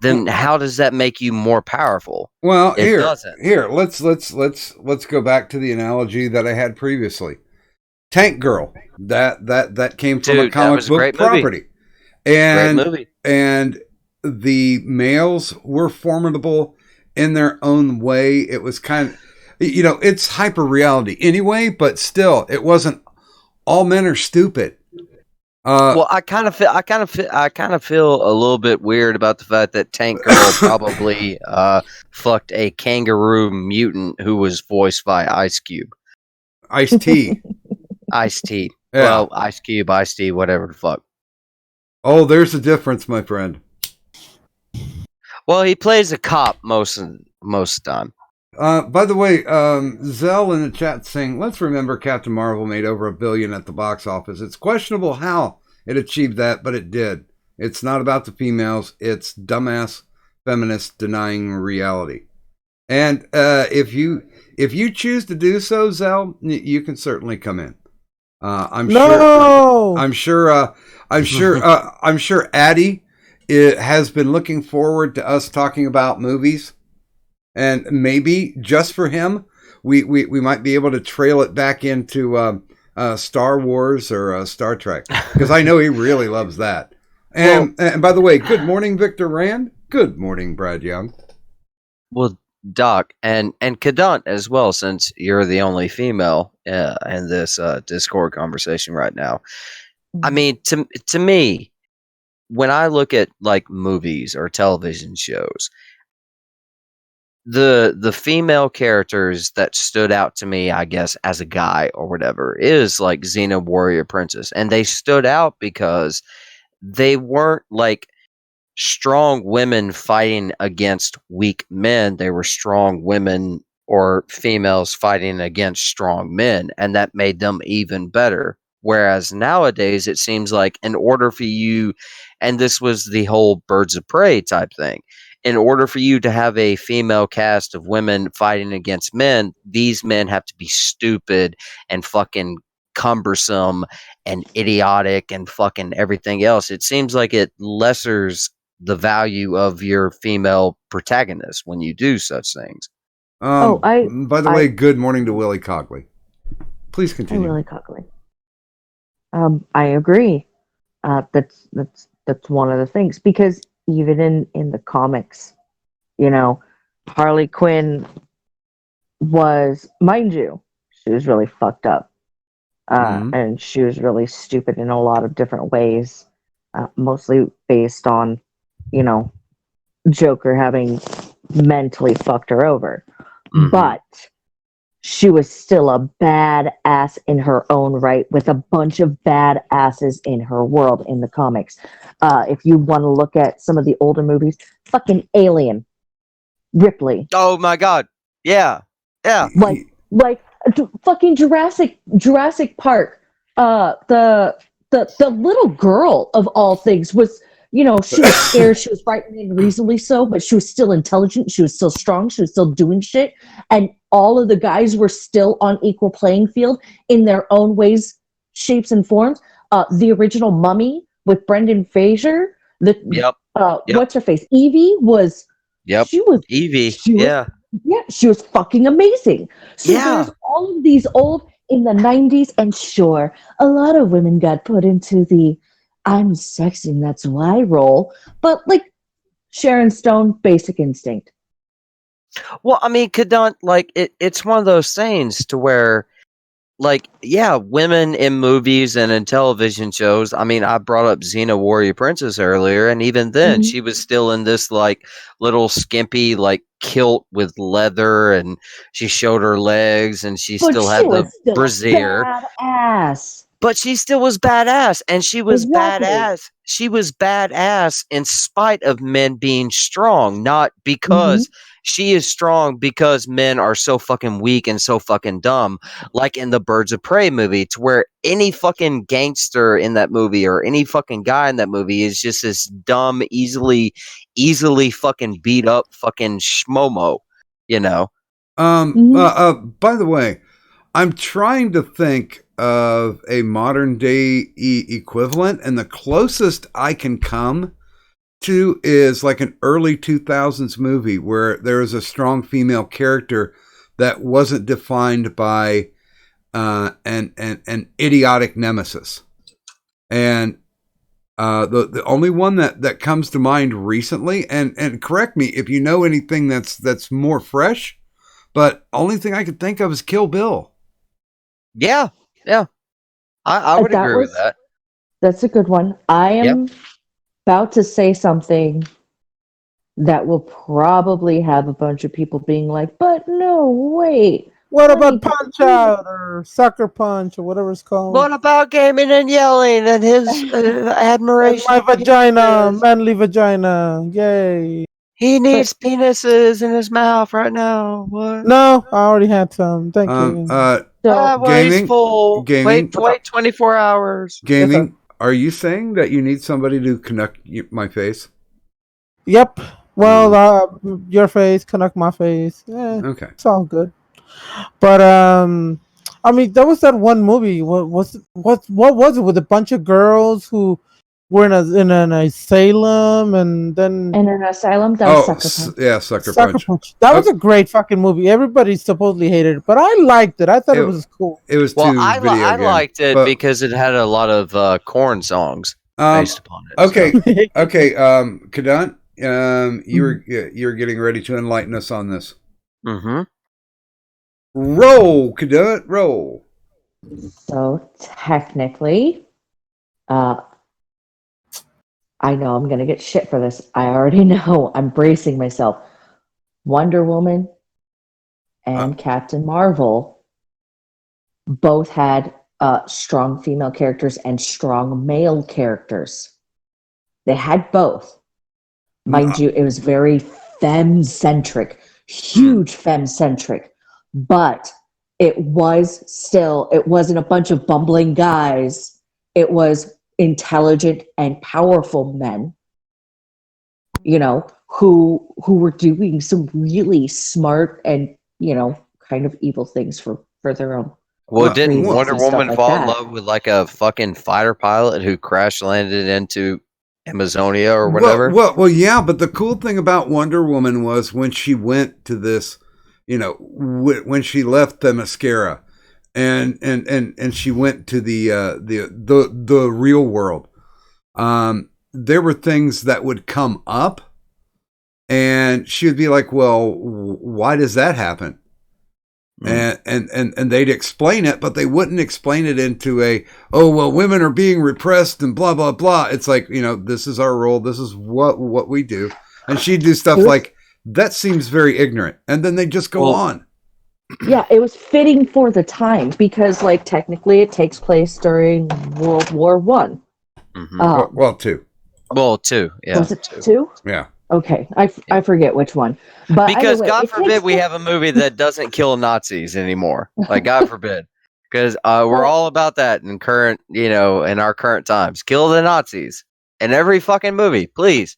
then how does that make you more powerful? well, It doesn't. let's go back to the analogy that I had previously. Tank Girl, that came from a Dude, that comic was a book great movie. property. Great And movie. and the males were formidable in their own way. It was kind of, it's hyper reality anyway, but still, it wasn't all men are stupid. Well, I kind of feel a little bit weird about the fact that Tank Girl probably fucked a kangaroo mutant who was voiced by Ice Cube. Ice-T. Ice-T. Yeah. Well, Ice Cube, Ice-T, whatever the fuck. Oh, there's a difference, my friend. Well, he plays a cop most of the time. By the way, Zell in the chat saying, let's remember Captain Marvel made over $1 billion at the box office. It's questionable how it achieved that, but it did. It's not about the females. It's dumbass feminists denying reality. And if you choose to do so, Zell, you can certainly come in. I'm No. I'm sure Addie has been looking forward to us talking about movies, and maybe just for him, we might be able to trail it back into Star Wars or Star Trek, because I know he really loves that. And by the way, good morning, Victor Rand. Good morning, Brad Young. Well, Doc and Kadant as well, since you're the only female in this Discord conversation right now. I mean, to me, when I look at like movies or television shows, the female characters that stood out to me, I guess, as a guy or whatever, is like Xena Warrior Princess, and they stood out because they weren't like strong women fighting against weak men. They were strong women or females fighting against strong men, and that made them even better. Whereas nowadays, it seems like in order for you, and this was the whole birds of prey type thing, in order for you to have a female cast of women fighting against men, these men have to be stupid and fucking cumbersome and idiotic and fucking everything else. It seems like it lessers the value of your female protagonist when you do such things. By the way, good morning to Willie Cogley. Please continue. Really Cogley. I agree. That's one of the things, because even in the comics, you know, Harley Quinn was, mind you, she was really fucked up, and she was really stupid in a lot of different ways, mostly based on, you know, Joker having mentally fucked her over. But she was still a badass in her own right, with a bunch of badasses in her world in the comics. If you want to look at some of the older movies, fucking Alien, Ripley. Oh my god. Yeah. Like fucking Jurassic Park. The little girl of all things was, you know, she was scared, she was frightened, and reasonably so, but she was still intelligent, she was still strong, she was still doing shit, and all of the guys were still on equal playing field in their own ways, shapes, and forms. The original Mummy with Brendan Fraser, what's her face? Evie was. Yep. She was Evie. she was fucking amazing. So there's all of these old in the 90s, and sure, a lot of women got put into the I'm sexy and that's why role, but like Sharon Stone, Basic Instinct. Well, I mean, Kadant, like it's one of those things to where, like, yeah, women in movies and in television shows. I mean, I brought up Xena Warrior Princess earlier, and even then, she was still in this like little skimpy like kilt with leather, and she showed her legs, and she still had the brassiere. Badass. But she still was badass, and she was badass. She was badass in spite of men being strong, not because she is strong because men are so fucking weak and so fucking dumb, like in the Birds of Prey movie, to where any fucking gangster in that movie or any fucking guy in that movie is just this dumb, easily fucking beat up fucking schmomo, you know? By the way, I'm trying to think of a modern day equivalent, and the closest I can come to is like an early 2000s movie where there was a strong female character that wasn't defined by an idiotic nemesis. And the only one that comes to mind recently, and correct me if you know anything that's more fresh, but only thing I could think of is Kill Bill. Yeah. I would agree with that. That's a good one. I am about to say something that will probably have a bunch of people being like, but no, wait. What about Punch Out or Sucker Punch or whatever it's called? What about gaming and yelling and his admiration? And my vagina, manly vagina. Yay. He needs penises in his mouth right now. What? No, I already had some. Thank you. Gaming, full. Wait 24 hours. Gaming, yes, are you saying that you need somebody to connect my face? Yep. Well, your face, connect my face. Yeah, okay. It's all good. But I mean, there was that one movie. What was it? What was it with a bunch of girls who were in an asylum and then In an asylum, that was Sucker Punch. Yeah, Sucker Sucker Punch. Punch. That was a great fucking movie. Everybody supposedly hated it, but I liked it. I thought it was cool. It was Well, too video I game, liked it but, because it had a lot of corn songs based upon it. Okay, okay, Kadant, you were Mm-hmm. you're getting ready to enlighten us on this. Mm-hmm. Roll, Kadant, roll. So technically, I know I'm gonna get shit for this. I already know. I'm bracing myself. Wonder Woman and Captain Marvel both had strong female characters and strong male characters. They had both. Mind you, it was very femme-centric, huge femme-centric, but it wasn't a bunch of bumbling guys. It was intelligent and powerful men, who were doing some really smart and, kind of evil things for their own. Well, didn't reasons Wonder and stuff Woman like fall in that. love with like a fucking fighter pilot who crash landed into Amazonia or whatever? Well, yeah, but the cool thing about Wonder Woman was when she went to this, when she left the mascara, and she went to the real world. There were things that would come up, and she would be like, "Well, why does that happen?" And they'd explain it, but they wouldn't explain it into oh, well, women are being repressed and blah blah blah. It's like, this is our role, this is what we do, and she'd do stuff like that. Seems very ignorant, and then they just go on. Yeah, it was fitting for the time because, like, technically, it takes place during World War One. Well, two. Well, two. Yeah, was it two? Yeah. Okay, I forget which one. But because anyway, God forbid we have a movie that doesn't kill Nazis anymore. Like, God forbid, because we're all about that in current, in our current times. Kill the Nazis in every fucking movie, please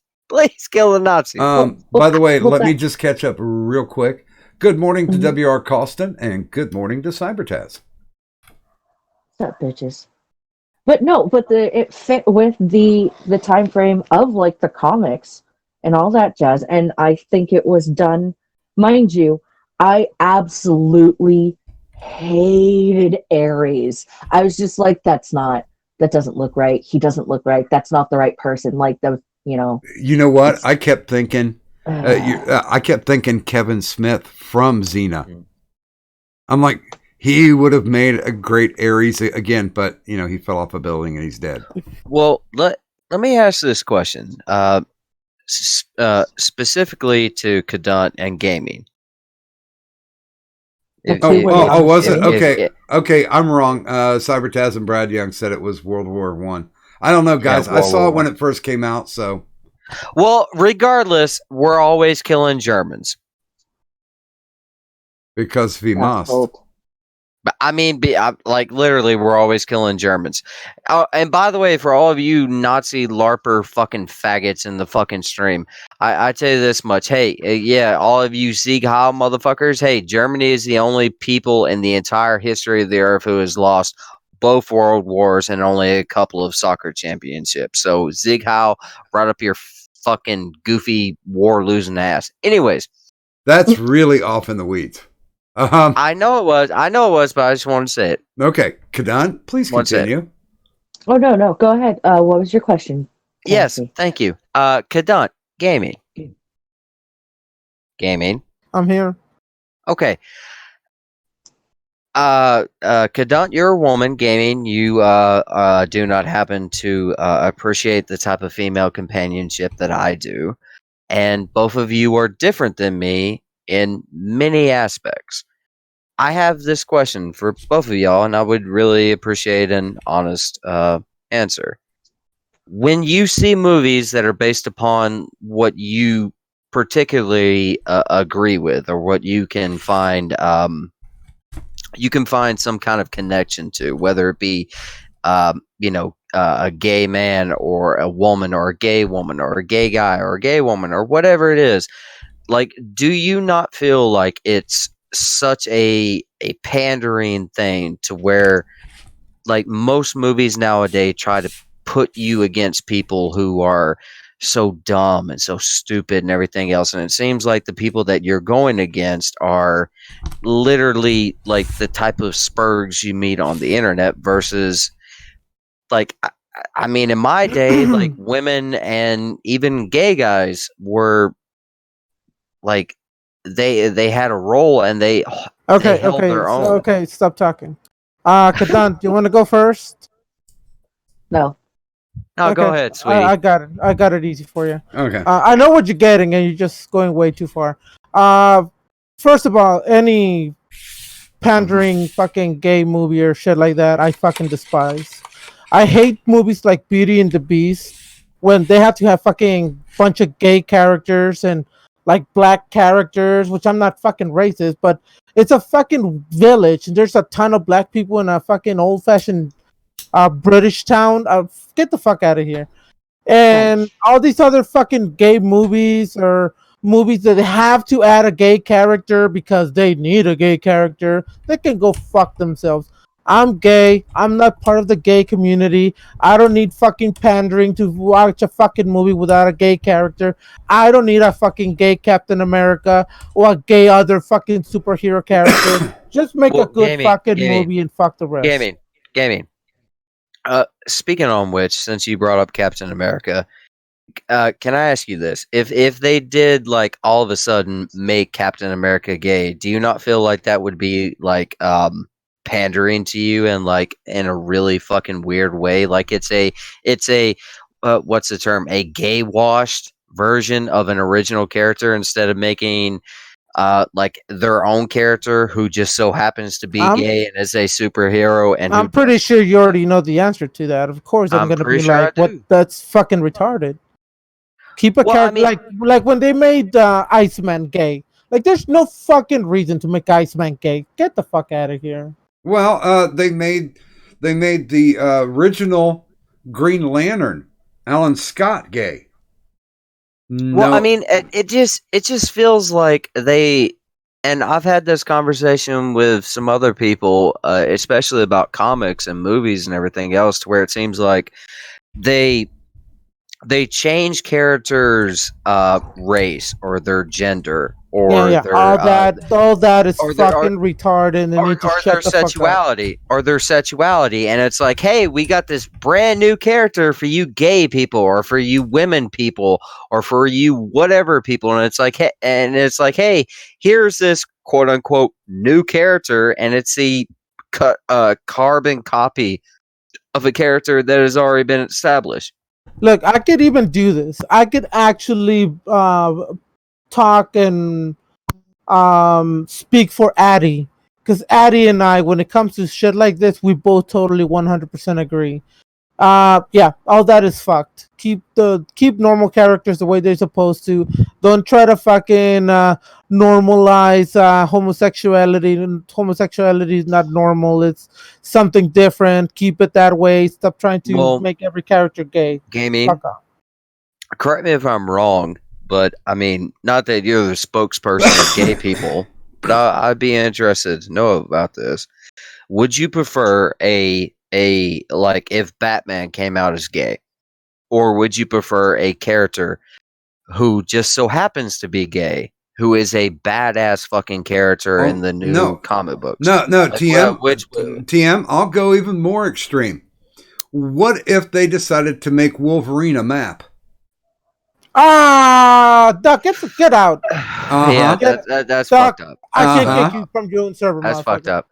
kill the Nazis. By the way, let me just catch up real quick. Good morning to W.R. Colston, and good morning to Cybertaz. What's up, bitches? But no, it fit with the time frame of, like, the comics and all that jazz, and I think it was done. Mind you, I absolutely hated Ares. I was just like, that doesn't look right. He doesn't look right. That's not the right person. Like, You know what? I kept thinking, Kevin Smith from Xena. I'm like, he would have made a great Ares again, but he fell off a building and he's dead. Well, let me ask this question, specifically to Kadant and gaming. Was it? Okay, I'm wrong. Cybertaz and Brad Young said it was World War One. I don't know, guys. I saw it when it first came out, so. Well, regardless, we're always killing Germans. Because we must. I mean, like, literally, we're always killing Germans. And by the way, for all of you Nazi LARPer fucking faggots in the fucking stream, I tell you this much. Hey, yeah, all of you Sieg Heil motherfuckers, hey, Germany is the only people in the entire history of the earth who has lost both world wars and only a couple of soccer championships. So, Sieg Heil, right up your fucking goofy war losing ass. Anyways. That's really off in the weeds. I know it was, but I just wanted to say it. Okay, Kadant, please continue. Oh, no, go ahead. What was your question? Yes, thank you. Kadant, gaming. I'm here. Okay. Kadant, you're a woman. Gaming, you do not happen to appreciate the type of female companionship that I do, and both of you are different than me in many aspects. I have this question for both of y'all, and I would really appreciate an honest answer. When you see movies that are based upon what you particularly agree with, or what you can find some kind of connection to, whether it be a gay man or a woman or a gay woman or a gay guy or a gay woman or whatever it is, like, do you not feel like it's such a pandering thing to where like most movies nowadays try to put you against people who are so dumb and so stupid and everything else, and it seems like the people that you're going against are literally like the type of spurgs you meet on the internet versus like I mean in my day like women and even gay guys were like they had a role and they held their own. Okay, stop talking. Kadan, do you want to go first? No. No, go Okay, ahead, sweetie. I got it. I got it easy for you. Okay. I know what you're getting, and you're just going way too far. First of all, any pandering fucking gay movie or shit like that, I fucking despise. I hate movies like Beauty and the Beast when they have to have fucking bunch of gay characters and like black characters, which I'm not fucking racist, but it's a fucking village and there's a ton of black people in a fucking old fashioned British town. Get the fuck out of here. And all these other fucking gay movies or movies that have to add a gay character because they need a gay character, they can go fuck themselves. I'm gay. I'm not part of the gay community. I don't need fucking pandering to watch a fucking movie without a gay character. I don't need a fucking gay Captain America or a gay other fucking superhero character. Just make a good fucking movie and fuck the rest. Gaming. Speaking on which, since you brought up Captain America, can I ask you this? If they did like all of a sudden make Captain America gay, do you not feel like that would be like pandering to you and like in a really fucking weird way? Like it's a what's the term? A gay washed version of an original character instead of making like their own character who just so happens to be gay and is a superhero. And I'm pretty sure you already know the answer to that. Of course, I'm gonna be sure like, "What? That's fucking retarded." Keep a character like when they made Iceman gay. Like, there's no fucking reason to make Iceman gay. Get the fuck out of here. Well, they made the original Green Lantern, Alan Scott, gay. No. Well, I mean, it just feels like they, and I've had this conversation with some other people, especially about comics and movies and everything else, to where it seems like they change characters' race or their gender or their, all that is fucking retarded, and they need to shut the sexuality or their sexuality, and it's like, hey, we got this brand new character for you gay people, or for you women people, or for you whatever people, and it's like, hey, here's this quote unquote new character, and it's the carbon copy of a character that has already been established. Look, I could even do this. I could actually talk and speak for Addie, because Addie and I, when it comes to shit like this, we both totally 100% agree. Yeah, all that is fucked. Keep normal characters the way they're supposed to. Don't try to fucking normalize homosexuality. Homosexuality is not normal. It's something different. Keep it that way. Stop trying to make every character gay. Gaming. Correct me if I'm wrong, but I mean, not that you're the spokesperson of gay people, but I'd be interested to know about this. Would you prefer a like if Batman came out as gay, or would you prefer a character who just so happens to be gay, who is a badass fucking character in the new comic books? No, TM, I'll go even more extreme. What if they decided to make Wolverine a map? Duck, get out. Yeah, that's Duck, fucked up. I can't kick you from your own server. That's fucked up.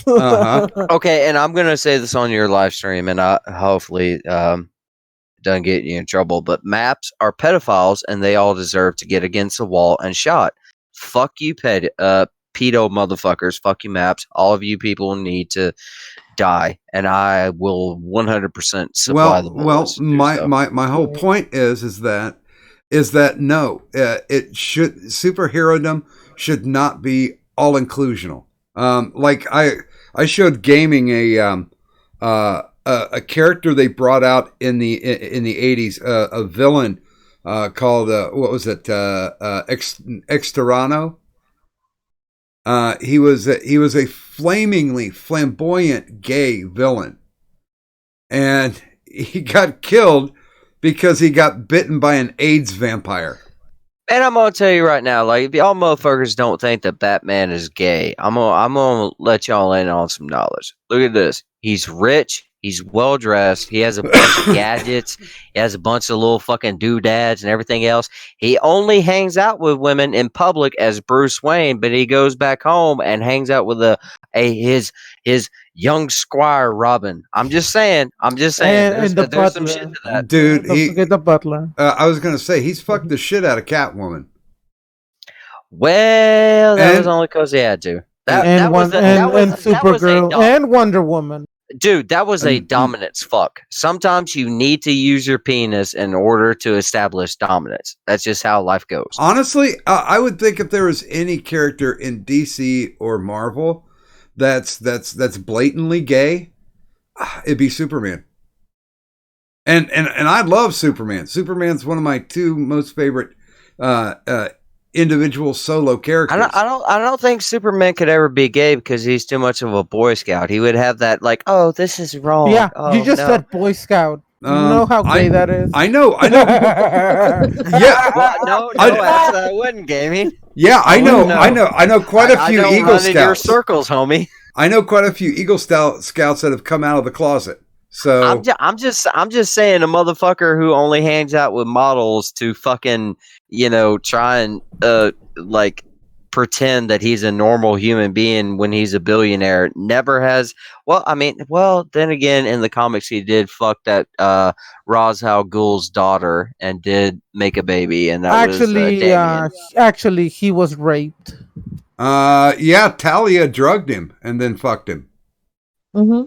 Okay, and I'm gonna say this on your live stream, and hopefully doesn't get you in trouble. But maps are pedophiles, and they all deserve to get against the wall and shot. Fuck you, pedo motherfuckers. Fuck you, maps. All of you people need to die, and I will 100% supply the bullets. Well, my whole point is that no, it should superherodom should not be all inclusional. Like I showed gaming a character they brought out in the 80s, a villain called what was it, Exterrano? He was a flamingly flamboyant gay villain, and he got killed because he got bitten by an AIDS vampire. And I'm gonna tell you right now, like if y'all motherfuckers don't think that Batman is gay, I'm gonna let y'all in on some knowledge. Look at this. He's rich. He's well dressed. He has a bunch of gadgets. He has a bunch of little fucking doodads and everything else. He only hangs out with women in public as Bruce Wayne, but he goes back home and hangs out with his young squire Robin. I'm just saying. And There's some shit to that. Dude, Don't forget the butler. I was gonna say he's fucked the shit out of Catwoman. Well, that was only because he had to. And Supergirl and Wonder Woman. Dude, that was a dominance fuck. Sometimes you need to use your penis in order to establish dominance. That's just how life goes. Honestly, I would think if there was any character in DC or Marvel that's blatantly gay, it'd be Superman. And I love Superman. Superman's one of my two most favorite individual solo characters. I don't think Superman could ever be gay because he's too much of a Boy Scout. He would have that like, oh, this is wrong. Yeah, oh, you just said Boy Scout. You know how gay that is. I know. Yeah. Well, I wouldn't, gaming. Yeah, I know quite a few Eagle Scouts. Your circles, homie. I know quite a few Eagle Scouts that have come out of the closet. So I'm just saying, a motherfucker who only hangs out with models to fucking, try and like pretend that he's a normal human being when he's a billionaire never has. Then again, in the comics, he did fuck that Ra's al Ghul's daughter and did make a baby, and that actually he was raped. Yeah, Talia drugged him and then fucked him. Mm-hmm.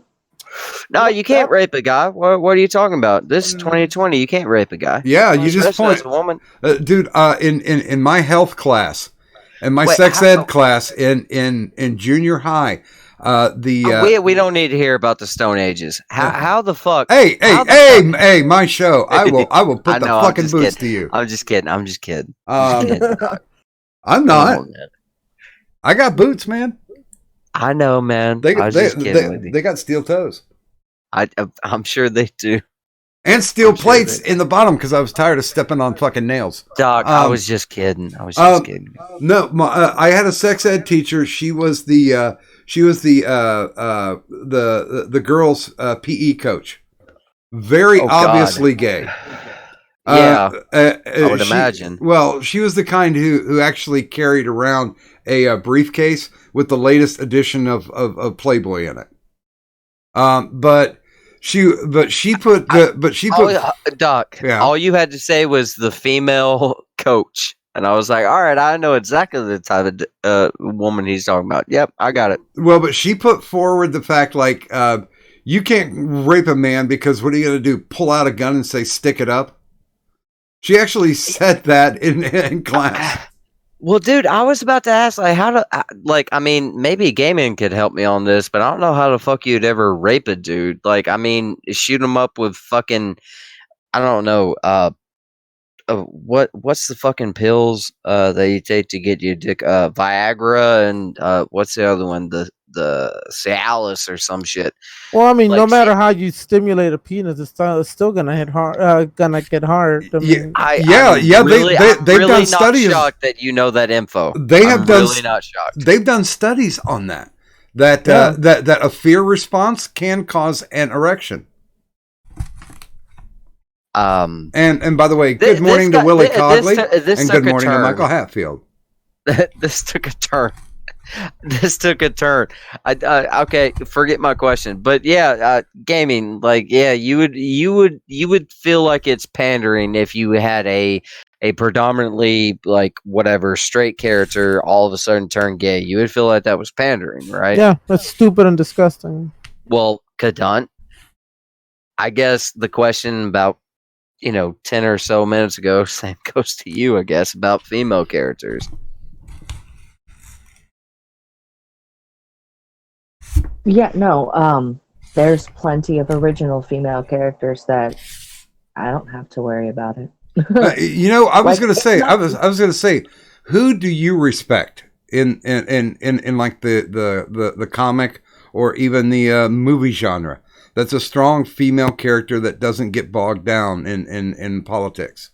No, you can't rape a guy. What are you talking about? This is 2020. You can't rape a guy. Yeah, you just point. As a woman. Dude, in my health class, in my sex ed class in junior high, we don't need to hear about the Stone Ages. How the fuck? Hey, my show. I will put the fucking boots to you. I'm just kidding. I'm not. I got boots, man. I know, man. They got steel toes. I'm sure they do. And steel plates in the bottom because I was tired of stepping on fucking nails. Doc, I was just kidding. Kidding. No, I had a sex ed teacher. She was the girls' PE coach. Very obviously gay. Yeah, I would imagine. Well, she was the kind who actually carried around a briefcase with the latest edition of Playboy in it. But she put Doc. Yeah. All you had to say was the female coach, and I was like, all right, I know exactly the type of woman he's talking about. Yep, I got it. Well, but she put forward the fact like you can't rape a man because what are you going to do? Pull out a gun and say stick it up? She actually said that in class. Well, dude, I was about to ask, maybe gaming could help me on this, but I don't know how the fuck you'd ever rape a dude. Shoot him up with fucking, I don't know, what's the fucking pills that you take to get your dick? Viagra and what's the other one? The Cialis or some shit. Well, no matter how you stimulate a penis, it's still gonna hit hard. Gonna get hard. They've really done studies. Not shocked that you know that info. Not shocked. They've done studies on that. That a fear response can cause an erection. And by the way, good morning to Willie Cogley, and good morning to Michael Hatfield. This took a turn. Okay, forget my question. But yeah, gaming, you would feel like it's pandering if you had a predominantly straight character all of a sudden turn gay. You would feel like that was pandering, right? Yeah, that's stupid and disgusting. Well, Kadant, I guess the question about 10 or so minutes ago, same goes to you, I guess, about female characters. Yeah, no, there's plenty of original female characters that I don't have to worry about it. I was going to say, who do you respect in like the comic or even the movie genre. That's a strong female character that doesn't get bogged down in politics.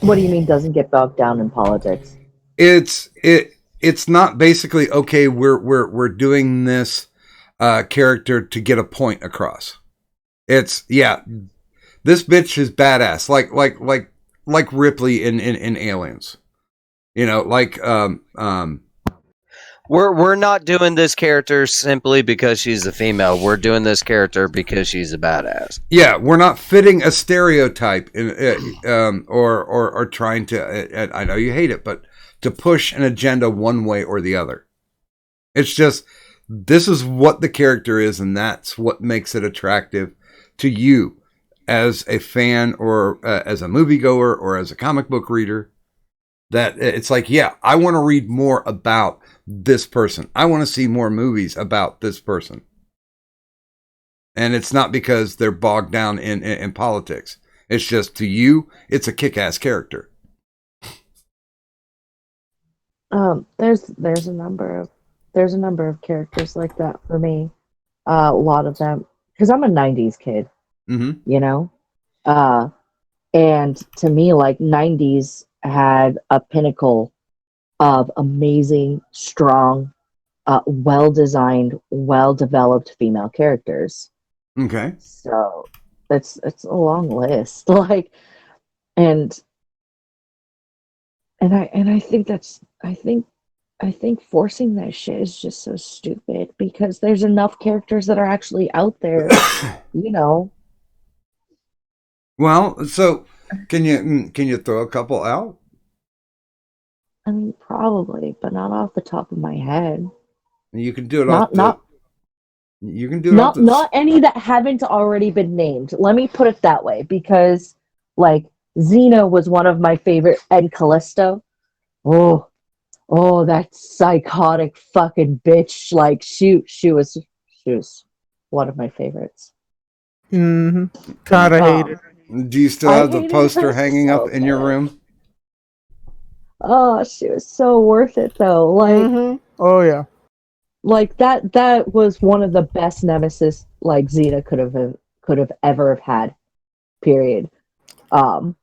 What do you mean doesn't get bogged down in politics? It's not basically okay. We're doing this character to get a point across. It's this bitch is badass, like Ripley in Aliens. You know, We're not doing this character simply because she's a female. We're doing this character because she's a badass. Yeah, we're not fitting a stereotype or trying to. I know you hate it, but to push an agenda one way or the other. It's just this is what the character is, and that's what makes it attractive to you as a fan or as a moviegoer or as a comic book reader. That it's like, yeah, I want to read more about this person. I want to see more movies about this person. And it's not because they're bogged down in politics. It's just, to you, it's a kick-ass character. There's a number of characters like that for me. A lot of them, because I'm a '90s kid, you know, and to me, like, '90s had a pinnacle of amazing, strong, well-designed, well-developed female characters. Okay. So it's a long list, like, and I think I think forcing that shit is just so stupid because there's enough characters that are actually out there, you know. Well, so can you throw a couple out? I mean, probably, but not off the top of my head. You can do it Not any that haven't already been named. Let me put it that way, because like Xena was one of my favorite, and Callisto. Oh, that psychotic fucking bitch! Like she was one of my favorites. Mm-hmm. God, I hate it. Do you still have the poster hanging up in your room? Oh, she was so worth it though. Like, oh yeah, like that was one of the best nemesis like Xena could have ever have had. Period. But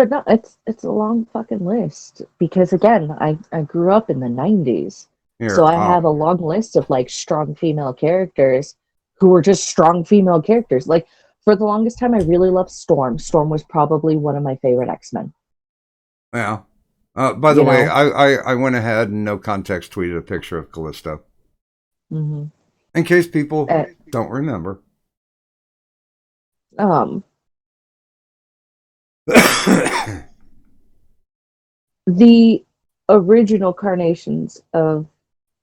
no, it's a long fucking list because again, I grew up in the '90s, so I have a long list of like strong female characters who were just strong female characters. Like for the longest time, I really loved Storm. Storm was probably one of my favorite X-Men. Yeah. By the way, I went ahead and no context tweeted a picture of Callisto. Mm-hmm. In case people don't remember. The original carnations of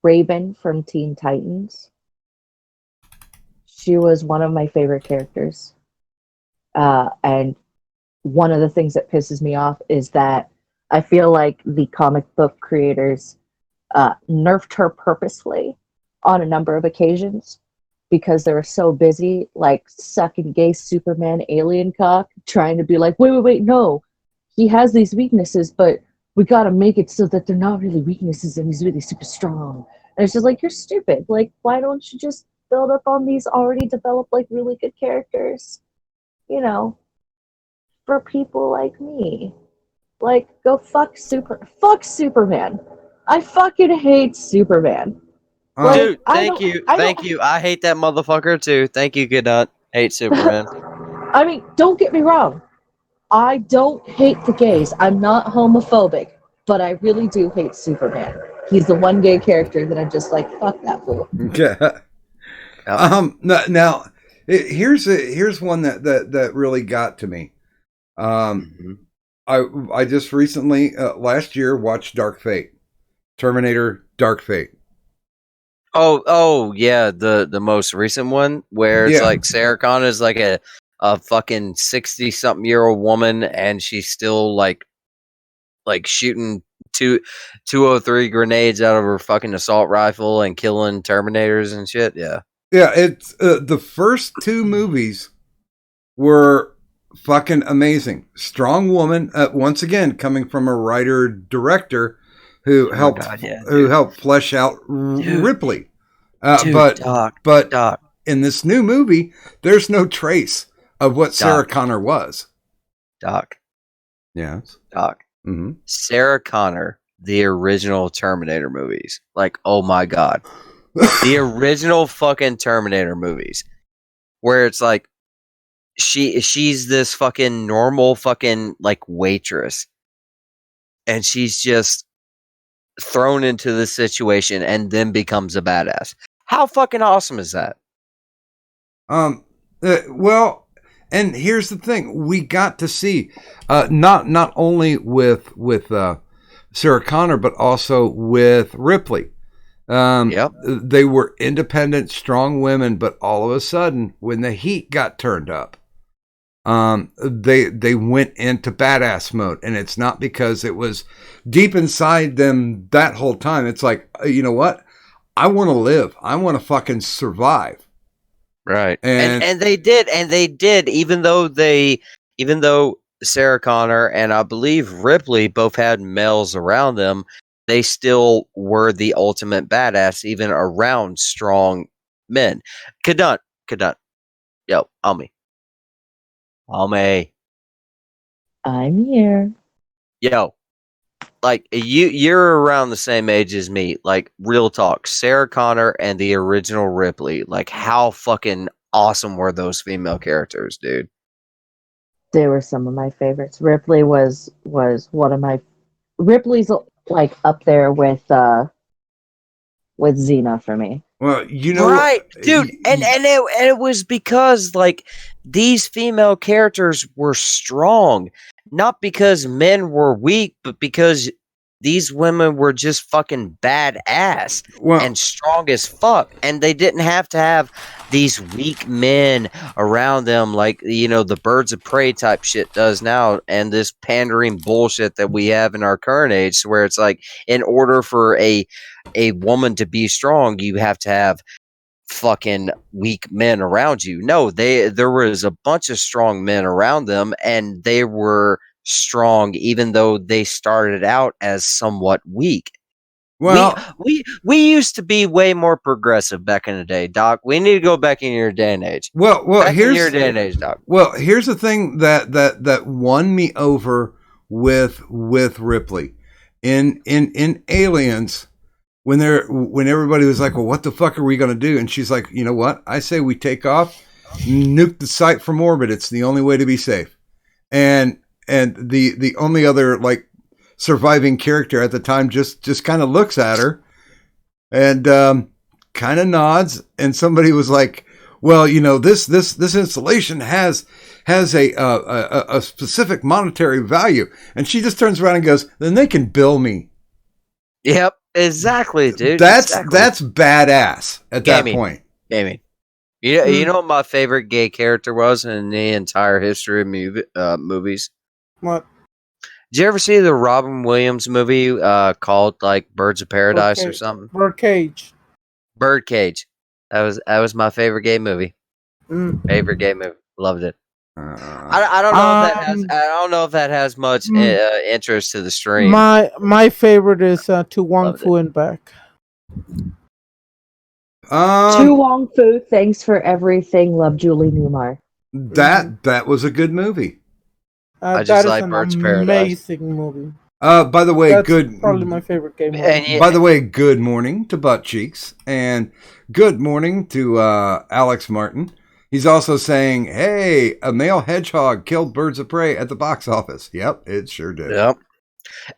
Raven from Teen Titans. She was one of my favorite characters. And one of the things that pisses me off is that I feel like the comic book creators nerfed her purposefully on a number of occasions because they were so busy, like, sucking gay Superman alien cock, trying to be like, wait, no. He has these weaknesses, but we gotta make it so that they're not really weaknesses and he's really super strong. And it's just like, you're stupid. Like, why don't you just build up on these already developed, like, really good characters? You know, for people like me. Like, go fuck Superman. I fucking hate Superman. Like, dude, thank you. I hate that motherfucker too. Thank you, good nut. Hate Superman. I mean, don't get me wrong. I don't hate the gays. I'm not homophobic, but I really do hate Superman. He's the one gay character that I'm just like, fuck that fool. Yeah. Now, here's one that really got to me. I just recently last year watched Dark Fate, Terminator Dark Fate. Oh yeah, the most recent one where it's like Sarah Connor is like a fucking 60-something-year-old woman, and she's still like shooting 203 grenades out of her fucking assault rifle and killing Terminators and shit. Yeah. Yeah, it's the first two movies were fucking amazing. Strong woman. Once again, coming from a writer director who helped flesh out Ripley. But Doc, in this new movie, there's no trace of what Sarah Connor was. Doc. Yes. Doc. Mm-hmm. Sarah Connor, the original Terminator movies. Like, oh my God. The original fucking Terminator movies. Where it's like, she's this fucking normal fucking, like, waitress. And she's just thrown into this situation and then becomes a badass. How fucking awesome is that? Well, and here's the thing: we got to see not only with Sarah Connor, but also with Ripley. Yep. They were independent, strong women, but all of a sudden, when the heat got turned up, they went into badass mode, and it's not because it was deep inside them that whole time. It's like, you know what? I want to live. I want to fucking survive. Right. And they did, even though Sarah Connor and I believe Ripley both had males around them, they still were the ultimate badass, even around strong men. Kadun. Yo, Ami. I'm here. Yo. Like, you're around the same age as me. Like, real talk. Sarah Connor and the original Ripley. Like, how fucking awesome were those female characters, dude? They were some of my favorites. Ripley was one of my. Ripley's like up there with Xena for me. Well, you know, right, dude, and it was because, like, these female characters were strong, not because men were weak, but because these women were just fucking badass and strong as fuck, and they didn't have to have these weak men around them like, you know, the Birds of Prey type shit does now, and this pandering bullshit that we have in our current age, where it's like, in order for a woman to be strong, you have to have fucking weak men around you. No, there was a bunch of strong men around them, and they were strong even though they started out as somewhat weak. Well, we used to be way more progressive back in the day, Doc. We need to go back in your day and age. Well, here's your day and age, Doc. Well, here's the thing that won me over with Ripley in Aliens. When everybody was like, well, what the fuck are we going to do? And she's like, you know what? I say we take off, nuke the site from orbit. It's the only way to be safe. And the only other, like, surviving character at the time just kind of looks at her and kind of nods. And somebody was like, well, you know, this installation has a specific monetary value. And she just turns around and goes, then they can bill me. Yep. Exactly, dude. That's badass at that point. Gaming. You know what my favorite gay character was in the entire history of movies? What? Did you ever see the Robin Williams movie called, like, Birds of Paradise or something? Birdcage. That was my favorite gay movie. Favorite gay movie. Loved it. I don't know if that has. I don't know if that has much interest to the stream. My favorite is To Wong Fu and Back. To Wong Fu, thanks for everything. Love, Julie Newmar. That was a good movie. I just like Birds of Paradise. Amazing movie. By the way, That's probably my favorite gay movie. By the way, good morning to Butt Cheeks and good morning to Alex Martin. He's also saying, hey, a male hedgehog killed Birds of Prey at the box office. Yep, it sure did. Yep.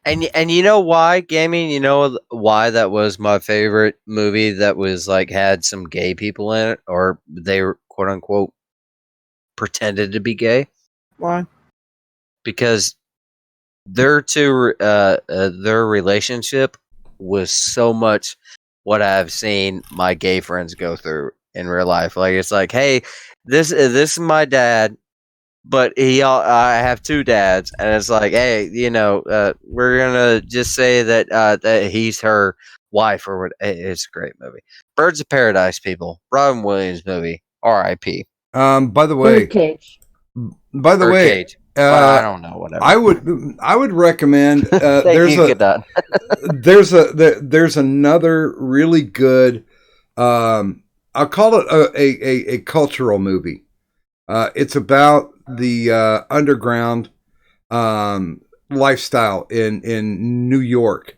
And you know why, Gaming? You know why that was my favorite movie that was, like, had some gay people in it, or they were, quote unquote, pretended to be gay? Why? Because their relationship was so much what I've seen my gay friends go through in real life. Like, it's like, hey, this is my dad, but I have two dads, and it's like, hey, you know, we're gonna just say that he's her wife or what. It's a great movie. Birds of Paradise, people. Robin Williams movie. R.I.P. By the way, Birdcage. By the Or way, Cage. Well, I don't know. Whatever. I would recommend. Thank There's you, a Godot. there's another really good. I'll call it a cultural movie. It's about the underground lifestyle in New York,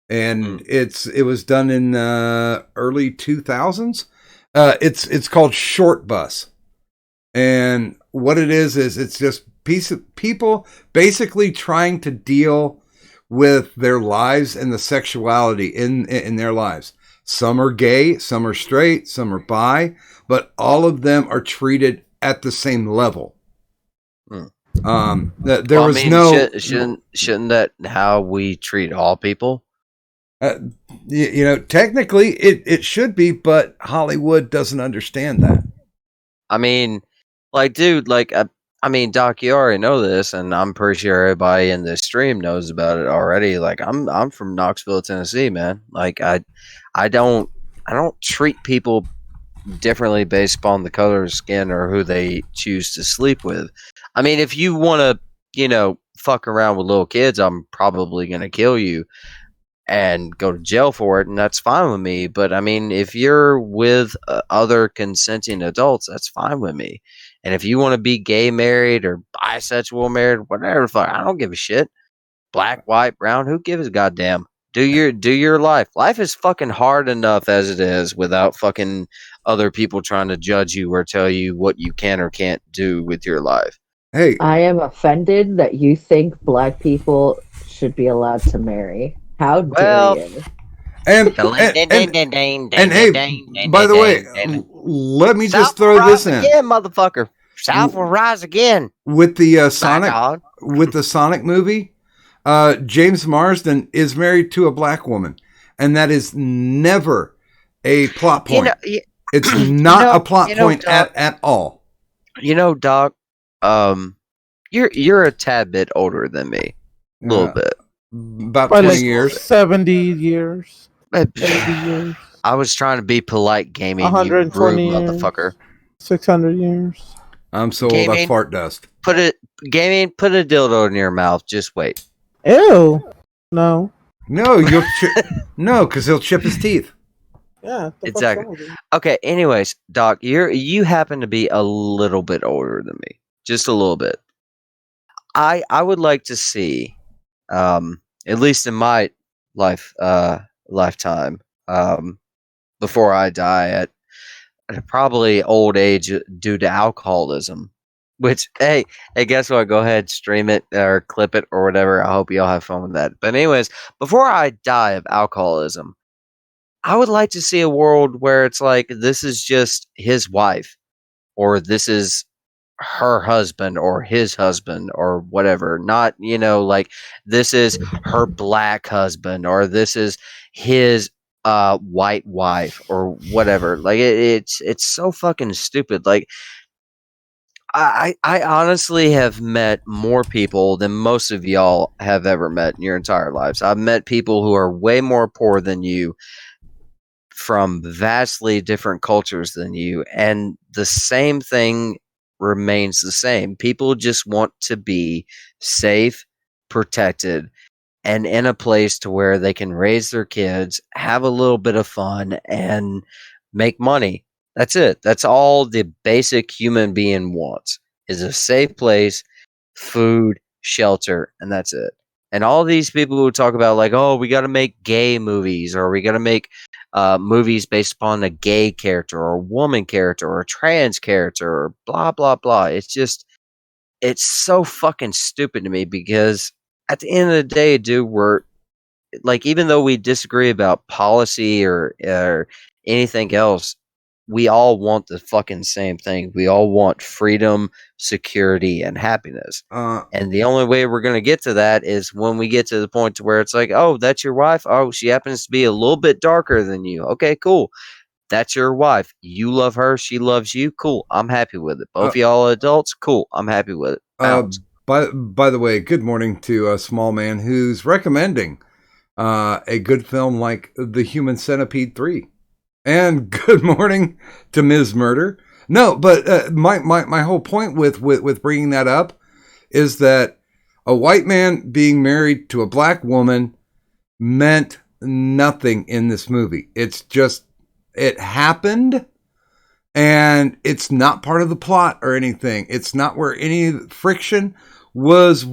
and it was done in early 2000s. It's called Short Bus, and what it is it's just people basically trying to deal with their lives and the sexuality in their lives. Some are gay, some are straight, some are bi, but all of them are treated at the same level. There was no shouldn't that how we treat all people? Technically it should be, but Hollywood doesn't understand that. I mean, like, dude, like, I mean, Doc, you already know this, and I'm pretty sure everybody in this stream knows about it already. Like, I'm from Knoxville, Tennessee, man. Like, I don't treat people differently based upon the color of skin or who they choose to sleep with. I mean, if you want to, fuck around with little kids, I'm probably gonna kill you and go to jail for it, and that's fine with me. But I mean, if you're with other consenting adults, that's fine with me. And if you want to be gay married or bisexual married, whatever the fuck, I don't give a shit. Black, white, brown, who gives a goddamn? Do your life. Life is fucking hard enough as it is without fucking other people trying to judge you or tell you what you can or can't do with your life. Hey, I am offended that you think black people should be allowed to marry. How dare you? and hey, by the way, let me just throw this in again, motherfucker. South will rise again with the Sonic movie. James Marsden is married to a black woman, and that is never a plot point. It's not a plot point Doc, at all. Doc, you're a tad bit older than me, a little bit, about 20 years, 70 years, 80 years. I was trying to be polite, gaming. 120 you rude motherfucker. 600 years. I'm so old I fart dust. Put a dildo in your mouth. Just wait. Ew. No, you'll no, because he'll chip his teeth. Yeah, exactly. Okay. Anyways, Doc, you happen to be a little bit older than me, just a little bit. I would like to see, at least in my lifetime, before I die at probably old age due to alcoholism. Which, hey, guess what? Go ahead, stream it or clip it or whatever. I hope you all have fun with that. But anyways, before I die of alcoholism, I would like to see a world where it's like this is just his wife, or this is her husband or his husband or whatever. Not, like this is her black husband or this is his white wife or whatever. Like it's so fucking stupid. Like I honestly have met more people than most of y'all have ever met in your entire lives. I've met people who are way more poor than you, from vastly different cultures than you, and the same thing remains the same. People just want to be safe, protected, and in a place to where they can raise their kids, have a little bit of fun, and make money. That's it. That's all the basic human being wants, is a safe place, food, shelter, and that's it. And all these people who talk about like, oh, we got to make gay movies, or we got to make movies based upon a gay character or a woman character or a trans character or blah, blah, blah. It's so fucking stupid to me, because at the end of the day, dude, we're like, even though we disagree about policy or anything else, we all want the fucking same thing. We all want freedom, security, and happiness. And the only way we're going to get to that is when we get to the point to where it's like, oh, that's your wife? Oh, she happens to be a little bit darker than you. Okay, cool. That's your wife. You love her. She loves you. Cool. I'm happy with it. Both y'all adults. Cool. I'm happy with it. By the way, good morning to a small man who's recommending a good film like The Human Centipede 3. And good morning to Ms. Murder. No, but my whole point with bringing that up is that a white man being married to a black woman meant nothing in this movie. It's just, it happened, and it's not part of the plot or anything. It's not where any friction was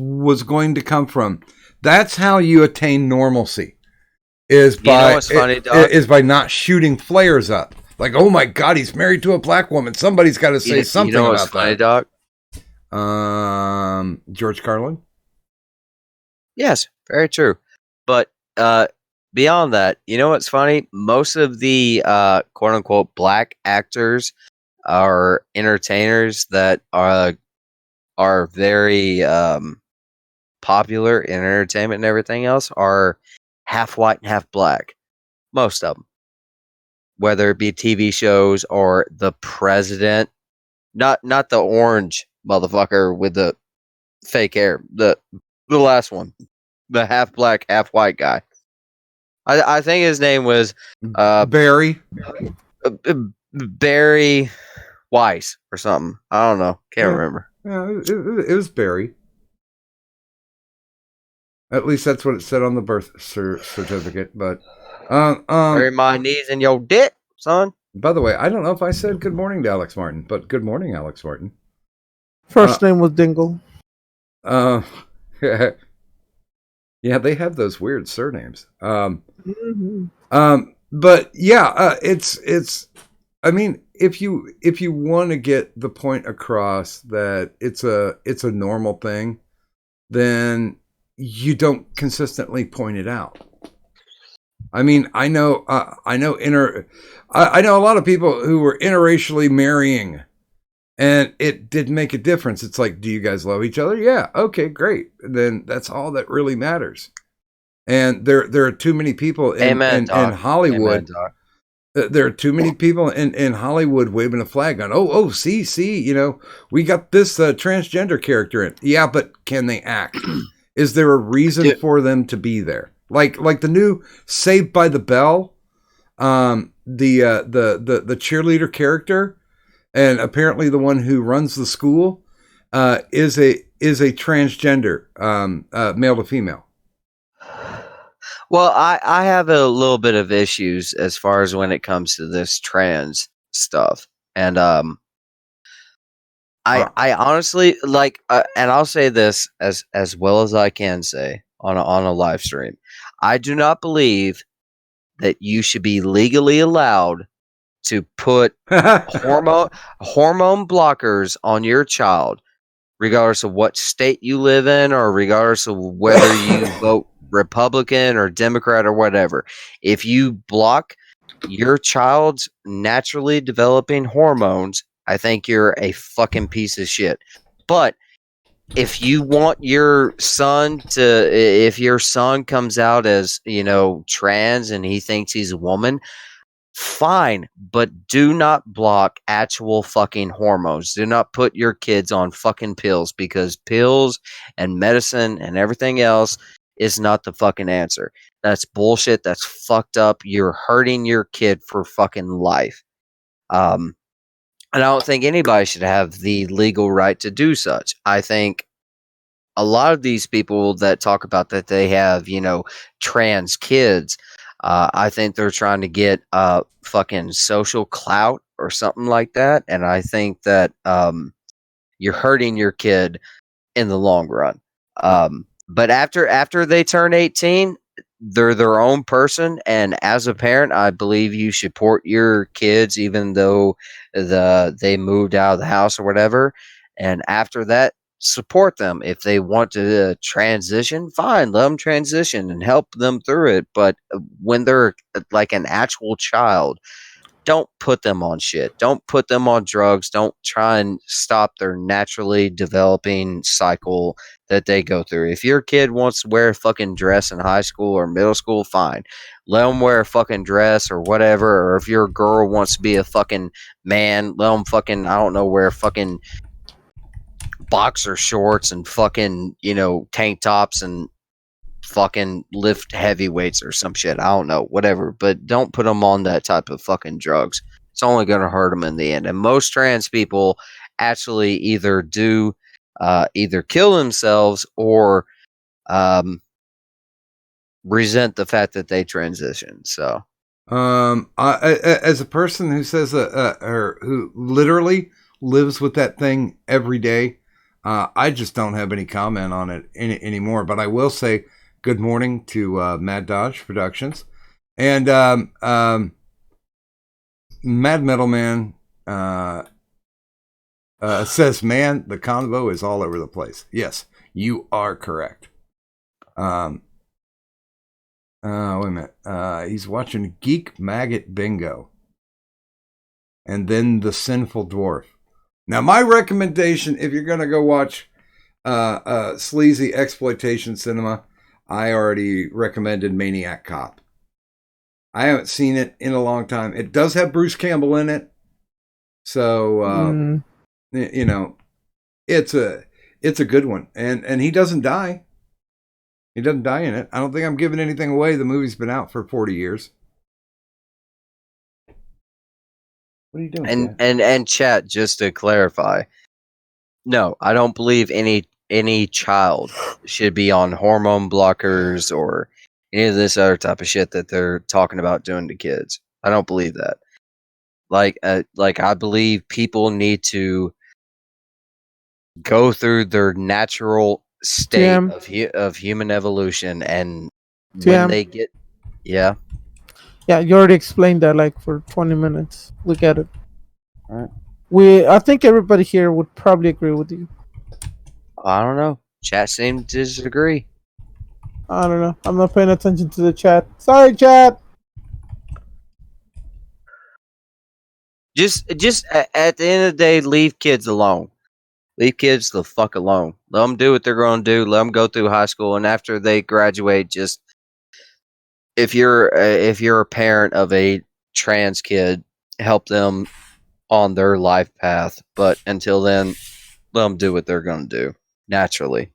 going to come from. That's how you attain normalcy. Is by what's funny, Doc? is by not shooting flares up. Like, oh my God, he's married to a black woman. Somebody's got to say something about what's funny, that. Doc? George Carlin. Yes, very true. But beyond that, you know what's funny? Most of the quote unquote black actors are entertainers that are very popular in entertainment and everything else are half white and half black. Most of them, whether it be TV shows or the president, not the orange motherfucker with the fake hair, the last one, the half black, half white guy. I think his name was Barry Weiss or something. I don't know. Can't remember. Yeah, it was Barry. At least that's what it said on the birth certificate. But bury my knees in your dick, son. By the way, I don't know if I said good morning to Alex Martin, but good morning, Alex Martin. First name was Dingle. Yeah, they have those weird surnames. Mm-hmm. But yeah, it's. I mean, if you want to get the point across that it's a normal thing, then you don't consistently point it out. I mean, I know a lot of people who were interracially marrying, and it didn't make a difference. It's like, do you guys love each other? Yeah, okay, great. Then that's all that really matters. And there are too many people in Hollywood. Amen, There are too many people in Hollywood waving a flag on. Oh, see, we got this transgender character in. Yeah, but can they act? Is there a reason for them to be there? Like the new Saved by the Bell, the cheerleader character, and apparently the one who runs the school, is a transgender, male to female. Well, I have a little bit of issues as far as when it comes to this trans stuff, and I honestly like, and I'll say this as well as I can say on a live stream. I do not believe that you should be legally allowed to put hormone blockers on your child, regardless of what state you live in, or regardless of whether you vote Republican or Democrat or whatever. If you block your child's naturally developing hormones, I think you're a fucking piece of shit. But if you want your son if your son comes out as, trans and he thinks he's a woman, fine, but do not block actual fucking hormones. Do not put your kids on fucking pills, because pills and medicine and everything else is not the fucking answer. That's bullshit. That's fucked up. You're hurting your kid for fucking life. And I don't think anybody should have the legal right to do such. I think a lot of these people that talk about that they have, trans kids, I think they're trying to get fucking social clout or something like that. And I think that you're hurting your kid in the long run. But after they turn 18, they're their own person, and as a parent, I believe you support your kids even though they moved out of the house or whatever. And after that, support them. If they want to transition, fine, let them transition and help them through it. But when they're like an actual child, don't put them on shit. Don't put them on drugs. Don't try and stop their naturally developing cycle that they go through. If your kid wants to wear a fucking dress in high school or middle school, fine. Let them wear a fucking dress or whatever. Or if your girl wants to be a fucking man, let them fucking, I don't know, wear fucking boxer shorts and fucking, tank tops and fucking lift heavy weights or some shit. I don't know, whatever. But don't put them on that type of fucking drugs. it's only going to hurt them in the end. And most trans people actually either kill themselves or resent the fact that they transition. So, as a person who says or who literally lives with that thing every day, I just don't have any comment on it anymore. But I will say good morning to Mad Dodge Productions and Mad Metal Man says, "Man, the convo is all over the place." Yes, you are correct. Wait a minute. He's watching Geek Maggot Bingo. And then The Sinful Dwarf. Now, my recommendation, if you're going to go watch sleazy exploitation cinema, I already recommended Maniac Cop. I haven't seen it in a long time. It does have Bruce Campbell in it. So, you know, it's a good one. And he doesn't die. He doesn't die in it. I don't think I'm giving anything away. The movie's been out for 40 years. What are you doing? And chat, just to clarify, no, I don't believe any child should be on hormone blockers or any of this other type of shit that they're talking about doing to kids. I don't believe that. Like I believe people need to go through their natural state of human evolution, and when they get yeah, you already explained that like for 20 minutes. Look at it. all right. I think everybody here would probably agree with you. I don't know. Chat seemed to disagree. I don't know. I'm not paying attention to the chat. Sorry, chat. Just at the end of the day, leave kids alone. Leave kids the fuck alone. Let them do what they're going to do. Let them go through high school, and after they graduate, just if you're a parent of a trans kid, help them on their life path. But until then, let them do what they're going to do naturally.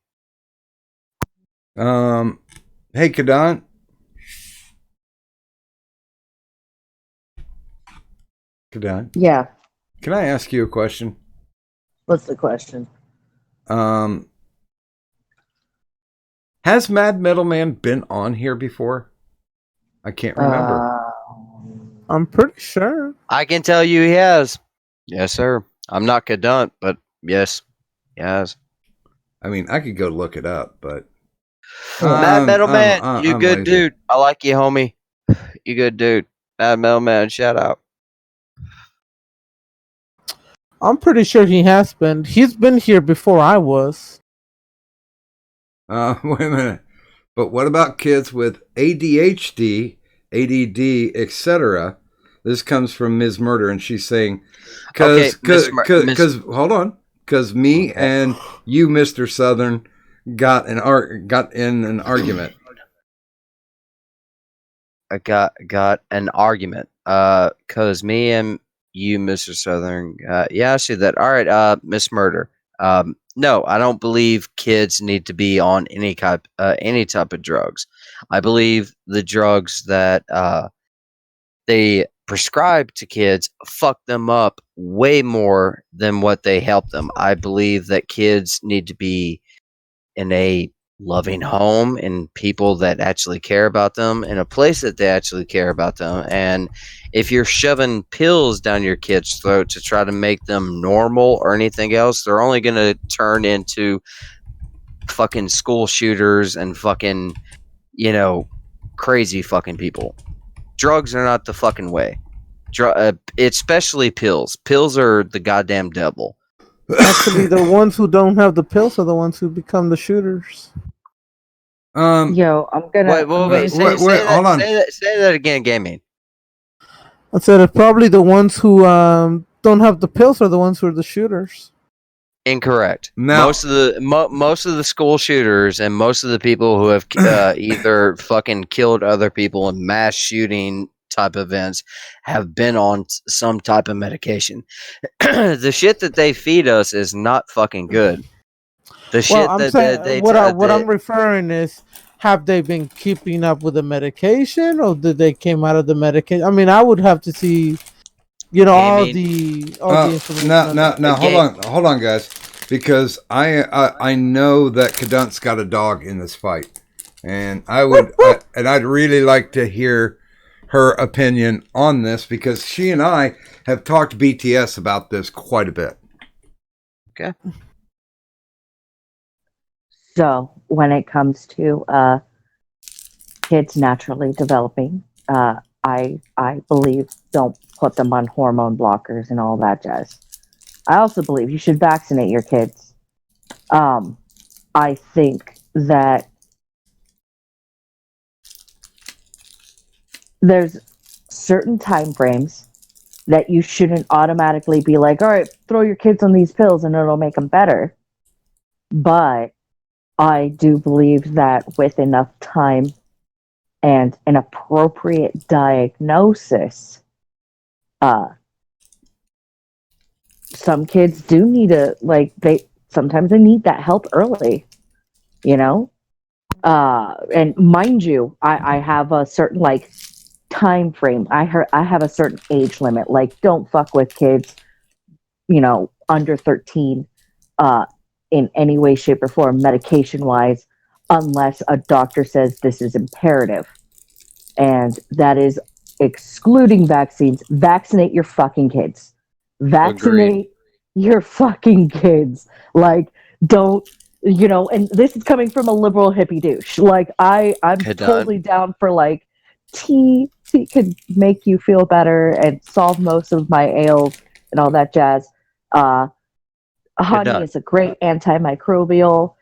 Hey, Kadan. Kadan. Yeah. Can I ask you a question? What's the question? Has Mad Metal Man been on here before? I can't remember. I'm pretty sure. I can tell you he has. Yes, sir. I'm not Kadant, but yes, he has. I mean, I could go look it up, but Mad Metal Man, you I'm good lazy. dude. I like you, homie. You good dude. Mad Metal Man, shout out. I'm pretty sure he has been. He's been here before I was. Wait a minute. But what about kids with ADHD, ADD, etc.? This comes from Ms. Murder, and she's saying, because hold on, because me and you, Mr. Southern, got in an argument. I got an argument. Cause me and you, Mr. Southern, yeah, I see that. All right, Miss Murder. No, I don't believe kids need to be on any type of drugs. I believe the drugs that they prescribe to kids fuck them up way more than what they help them. I believe that kids need to be in a loving home and people that actually care about them in a place that they actually care about them. And if you're shoving pills down your kid's throat to try to make them normal or anything else, they're only going to turn into fucking school shooters and fucking, crazy fucking people. Drugs are not the fucking way. Especially pills. Pills are the goddamn devil. Actually, the ones who don't have the pills are the ones who become the shooters. Yo, I'm gonna. Wait, hold on. Say that again, gaming. I said probably the ones who don't have the pills are the ones who are the shooters. Incorrect. No. Most of the school shooters and most of the people who have either fucking killed other people in mass shooting type events have been on some type of medication. The shit that they feed us is not fucking good. What I'm referring is, have they been keeping up with the medication, or did they came out of the medication? I mean, I would have to see You know, Gaming. all the information. Now, Game. hold on, guys, because I know that Cadunt's got a dog in this fight, and I'd really like to hear her opinion on this because she and I have talked BTS about this quite a bit. Okay. So when it comes to kids naturally developing, I believe don't put them on hormone blockers and all that jazz. I also believe you should vaccinate your kids. I think that there's certain time frames that you shouldn't automatically be like, all right, throw your kids on these pills and it'll make them better. But I do believe that with enough time and an appropriate diagnosis, some kids do need sometimes they need that help early, you know? And mind you, I have a certain time frame. I have a certain age limit. Like, don't fuck with kids, under 13, in any way, shape, or form, medication wise, unless a doctor says this is imperative. And that is excluding vaccines. Vaccinate your fucking kids. Vaccinate your fucking kids. Like, don't, and this is coming from a liberal hippie douche. Like, I'm totally down for tea can make you feel better and solve most of my ails and all that jazz. Honey is a great antimicrobial.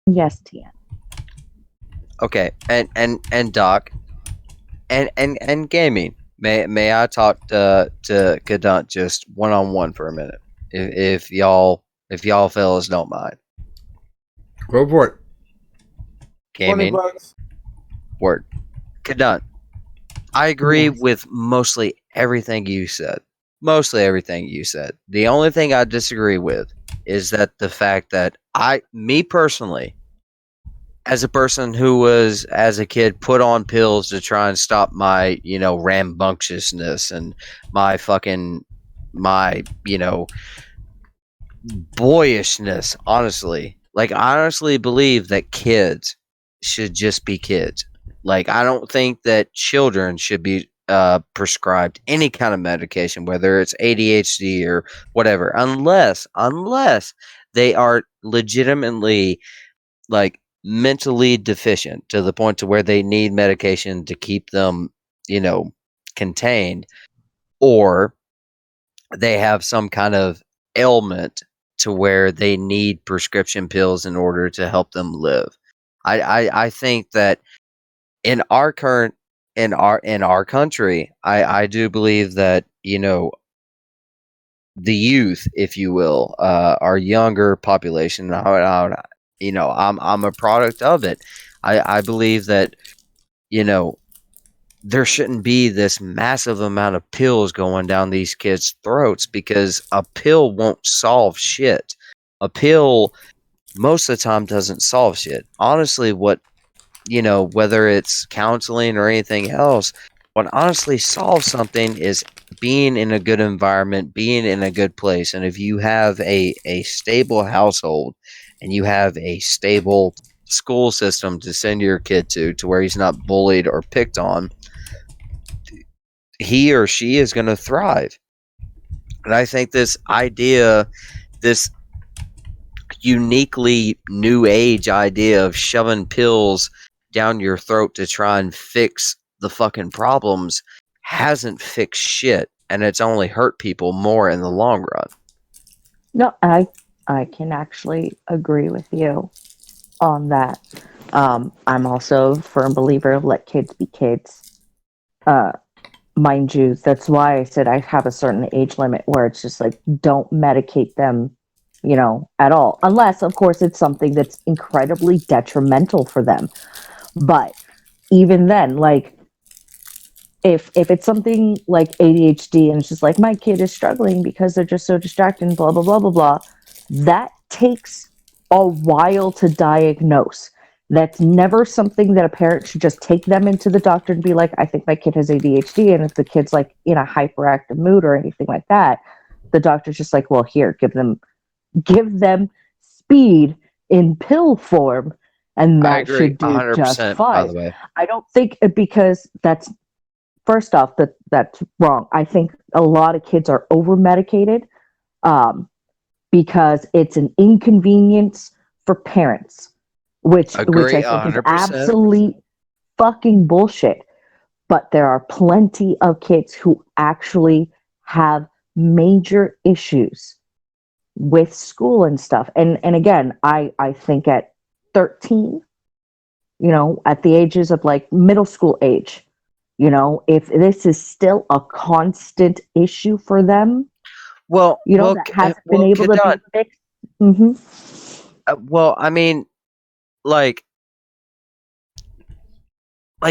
Yes, Tian. Okay, and Doc, and gaming. May I talk to Cadunt just one-on-one for a minute, if y'all fellas don't mind. Go for it. Gaming. Word. Cadunt. I agree with mostly everything you said. The only thing I disagree with is that the fact that me personally, as a person who was, as a kid, put on pills to try and stop my, rambunctiousness and my boyishness, honestly. Like, I honestly believe that kids should just be kids. Like, I don't think that children should be prescribed any kind of medication, whether it's ADHD or whatever, unless they are legitimately mentally deficient to the point to where they need medication to keep them, contained, or they have some kind of ailment to where they need prescription pills in order to help them live. I think that in our country, I do believe that, the youth, if you will, our younger population, I'm a product of it. I believe that, there shouldn't be this massive amount of pills going down these kids' throats, because a pill won't solve shit. A pill most of the time doesn't solve shit. Honestly, whether it's counseling or anything else, what honestly solves something is being in a good environment, being in a good place. And if you have a stable household and you have a stable school system to send your kid to where he's not bullied or picked on, he or she is going to thrive. And I think this idea, this uniquely new age idea of shoving pills down your throat to try and fix the fucking problems, hasn't fixed shit, and it's only hurt people more in the long run. No, I can actually agree with you on that. I'm also a firm believer of let kids be kids. Mind you, that's why I said I have a certain age limit where it's just don't medicate them, at all. Unless, of course, it's something that's incredibly detrimental for them. But even then, if it's something like ADHD and it's just my kid is struggling because they're just so distracted and blah, blah, blah, blah, blah, that takes a while to diagnose. That's never something that a parent should just take them into the doctor and be like, I think my kid has ADHD. And if the kid's like in a hyperactive mood or anything like that, the doctor's just like, well, here, give them speed in pill form, and I that agree should do just 100%, by the fine. way. I don't think because that's first off that's wrong. I think a lot of kids are over medicated because it's an inconvenience for parents, which Agree I think is 100%. absolute fucking bullshit. But there are plenty of kids who actually have major issues with school and stuff. And again, I think at 13, at the ages of like middle school age, if this is still a constant issue for them, Well, that hasn't been able to be Kadot, fixed. Mm-hmm. well, I mean, like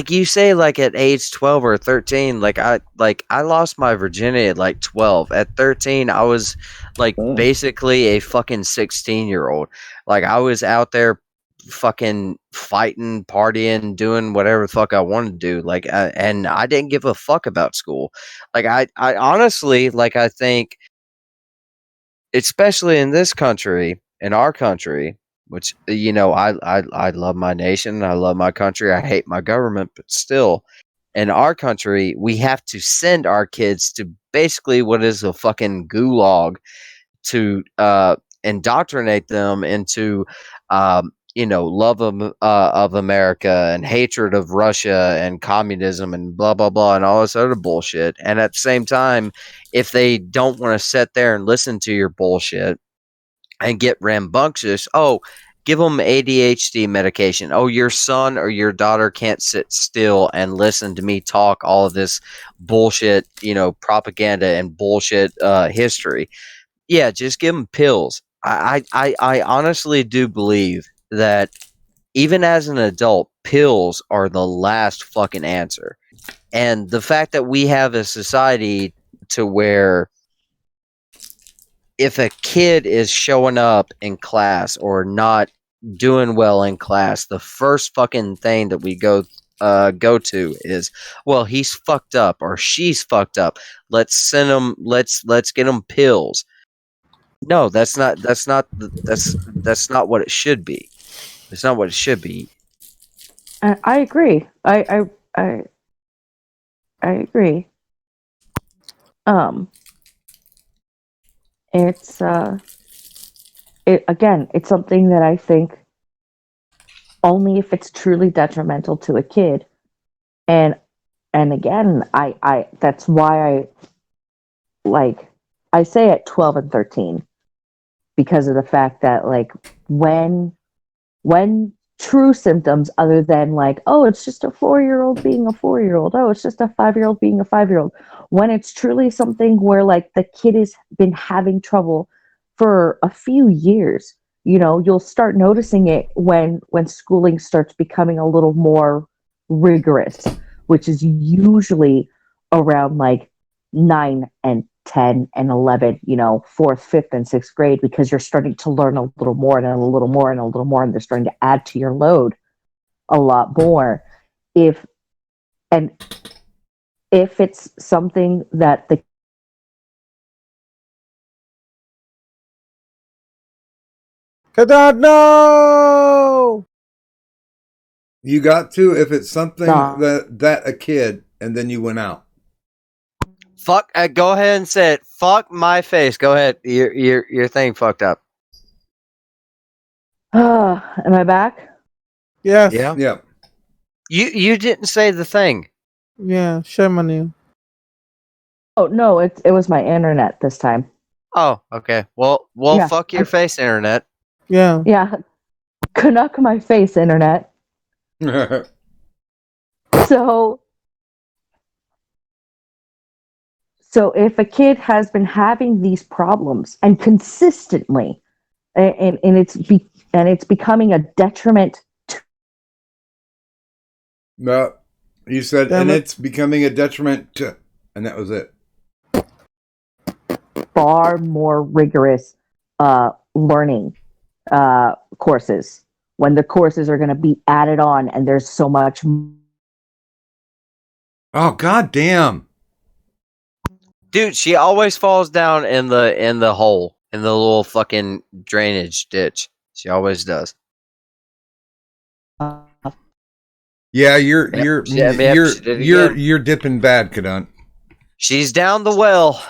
you say, like at age 12 or 13, I lost my virginity at like 12. At 13, I was like basically a fucking 16-year-old. Like I was out there fucking fighting, partying, doing whatever the fuck I wanted to do. And I didn't give a fuck about school. I honestly, I think, especially in this country, in our country, which I love my nation, I love my country, I hate my government, but still, in our country, we have to send our kids to basically what is a fucking gulag to indoctrinate them into love of America and hatred of Russia and communism and blah blah blah and all this other bullshit. And at the same time, if they don't want to sit there and listen to your bullshit and get rambunctious, give them ADHD medication. Oh, your son or your daughter can't sit still and listen to me talk all of this bullshit, propaganda and bullshit history. Yeah, just give them pills. I honestly do believe that even as an adult, pills are the last fucking answer. And the fact that we have a society to where if a kid is showing up in class or not doing well in class, the first fucking thing that we go to is, well, he's fucked up or she's fucked up. Let's send him. Let's get him pills. No, that's not what it should be. It's not what it should be. I agree. I agree. Um, it's it's something that I think only if it's truly detrimental to a kid, and again, I that's why I say at 12 and 13, because of the fact that like when true symptoms other than like, oh, it's just a 4-year-old being a 4-year-old, oh, it's just a 5-year-old being a 5-year-old, when it's truly something where like the kid has been having trouble for a few years, you'll start noticing it when schooling starts becoming a little more rigorous, which is usually around like 9 and 10 and 11, fourth, fifth, and sixth grade, because you're starting to learn a little more and a little more and a little more, and they're starting to add to your load a lot more. If it's something that the Kadad, no! You got to if it's something that a kid, and then you went out. Fuck. Go ahead and say it. Fuck my face. Go ahead. Your thing fucked up. am I back? Yes. Yeah. Yeah. You didn't say the thing. Yeah, shame on you. Oh no, it was my internet this time. Oh, okay. Well, Yeah, fuck your face, internet. Yeah. Canuck my face, internet. So if a kid has been having these problems and consistently, and it's becoming a detriment. No, you said, and it's becoming a detriment to, and that was it. Far more rigorous learning courses when the courses are going to be added on and there's so much. Oh, god damn. Dude, she always falls down in the hole, in the little fucking drainage ditch. She always does. Yeah, you're she did it again. you're dipping bad, Cadunt. She's down the well.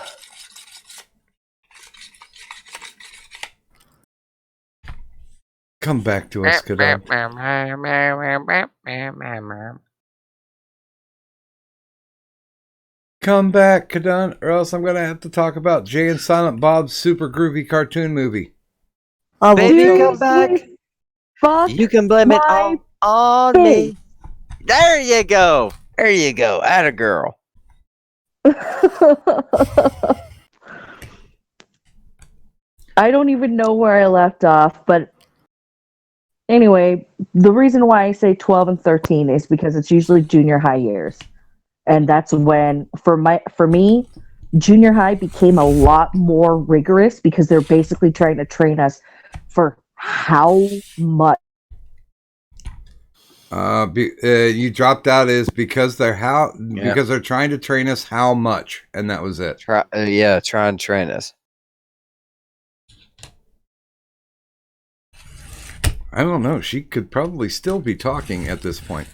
Come back to us, Cadunt. Come back, Cadunt, or else I'm gonna have to talk about Jay and Silent Bob's super groovy cartoon movie. I will Baby, tell come you. back. Fuck You can blame it my all on me. There you go. There you go. Atta girl. I don't even know where I left off, but anyway, the reason why I say 12 and 13 is because it's usually junior high years. And that's when for me, junior high became a lot more rigorous because they're basically trying to train us for how much. You dropped out is because because they're trying to train us how much, and that was it. Try and train us. I don't know. She could probably still be talking at this point.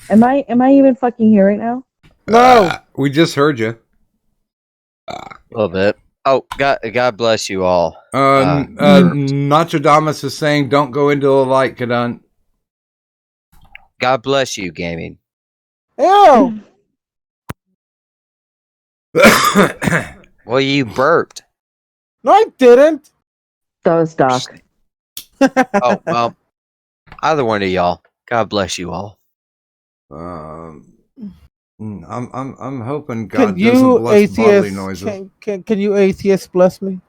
Am I even fucking here right now? No. We just heard you. A little bit. Oh, God bless you all. Nostradamus is saying, "Don't go into the light, Cadunt." God bless you, gaming. Ew. Well, you burped. No, I didn't. That was Doc. Oh, well, either one of y'all. God bless you all. I'm hoping God Can you doesn't bless bodily atheist? noises. Can you atheist bless me?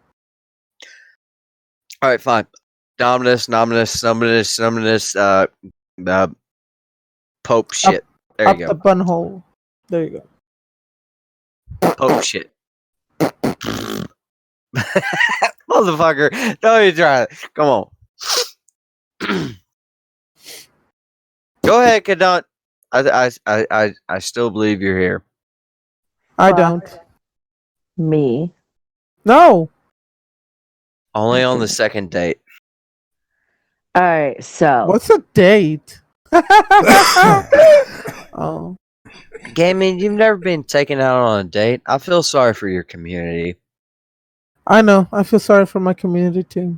All right, fine. Dominus, Pope shit. There Up you the go. bunhole. There you go. Pope shit. Motherfucker. Don't you try it. Come on. Go ahead, Cadunt. I still believe you're here. I Fuck don't. Me. No. Only on the second date. All right, so What's a date? Oh. Gaming, you've never been taken out on a date. I feel sorry for your community. I know. I feel sorry for my community too.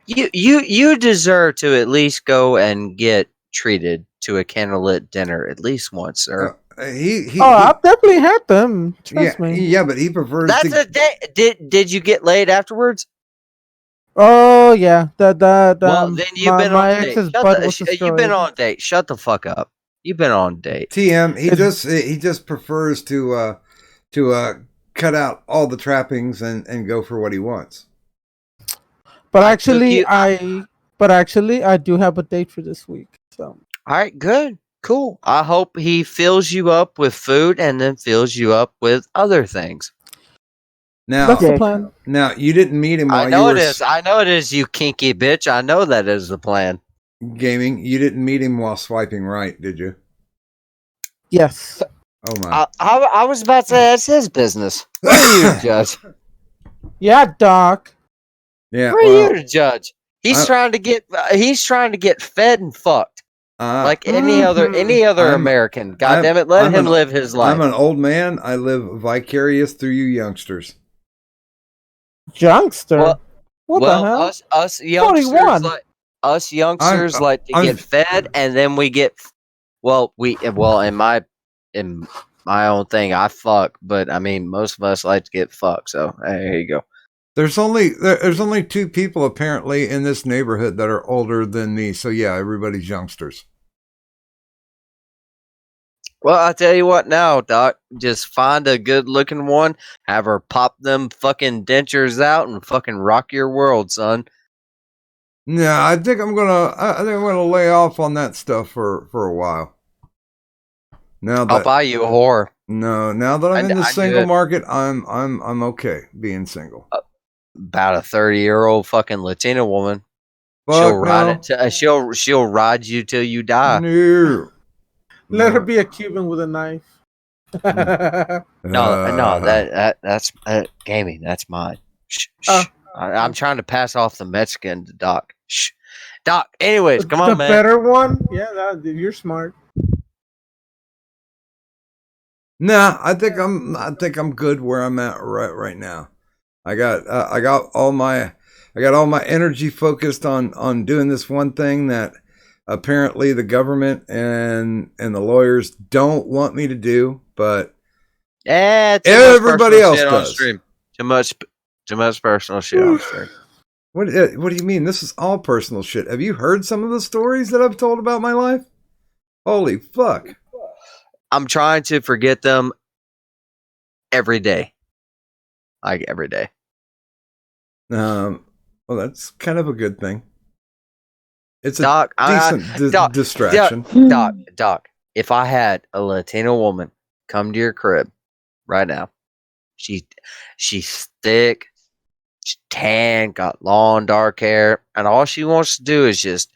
You deserve to at least go and get treated to a candlelit dinner at least once, sir. I've definitely had them. Trust me. Yeah, but he prefers. That's a date. Did you get laid afterwards? Oh yeah, that Well, then you've been my on a date. ex's butt was You've destroyed. been on a date. Shut the fuck up. You've been on a date. TM. He just prefers to cut out all the trappings and go for what he wants. But actually, I do have a date for this week. So. All right, good, cool. I hope he fills you up with food and then fills you up with other things. Now, That's the plan. Now, you didn't meet him while I know you were it is. I know it is, you kinky bitch. I know that is the plan. gaming. You didn't meet him while swiping right, did you? Yes. Oh my! I was about to say that's his business. What are you to judge? Yeah, Doc. Yeah. What are you to judge? He's trying to get fed and fucked like any other American. God damn it, let him live his life. I'm an old man. I live vicarious through you youngsters. Youngster. What the hell? Us youngsters 41. Us youngsters like to get fed, and then we get in my own thing, I fuck, but I mean most of us like to get fucked. So there you go. There's only two people apparently in this neighborhood that are older than me. So yeah, everybody's youngsters. Well, I tell you what now, Doc. Just find a good looking one, have her pop them fucking dentures out, and fucking rock your world, son. Yeah, I think I'm gonna lay off on that stuff for a while. Now that I'll buy you a whore. No, now that I'm in the single market, I'm okay being single. About a 30-year-old fucking Latina woman. She'll Fuck ride no. it. She'll ride you till you die. No. Let her be a Cuban with a knife. No, that's gaming. That's mine. Shh, Oh. shh. I'm trying to pass off the Mexican to Doc. Shh. Doc. Anyways, come The on, man. better one? Yeah, you're smart. Nah, I think I'm good where I'm at right now. I got all my energy focused on doing this one thing that apparently the government and the lawyers don't want me to do, but everybody else does. Stream. Too much personal shit on stream. What do you mean? This is all personal shit. Have you heard some of the stories that I've told about my life? Holy fuck. I'm trying to forget them every day. Like every day. Well, that's kind of a good thing. It's a Doc, decent distraction. Doc, if I had a Latino woman come to your crib right now, she's thick, she's tan, got long dark hair, and all she wants to do is just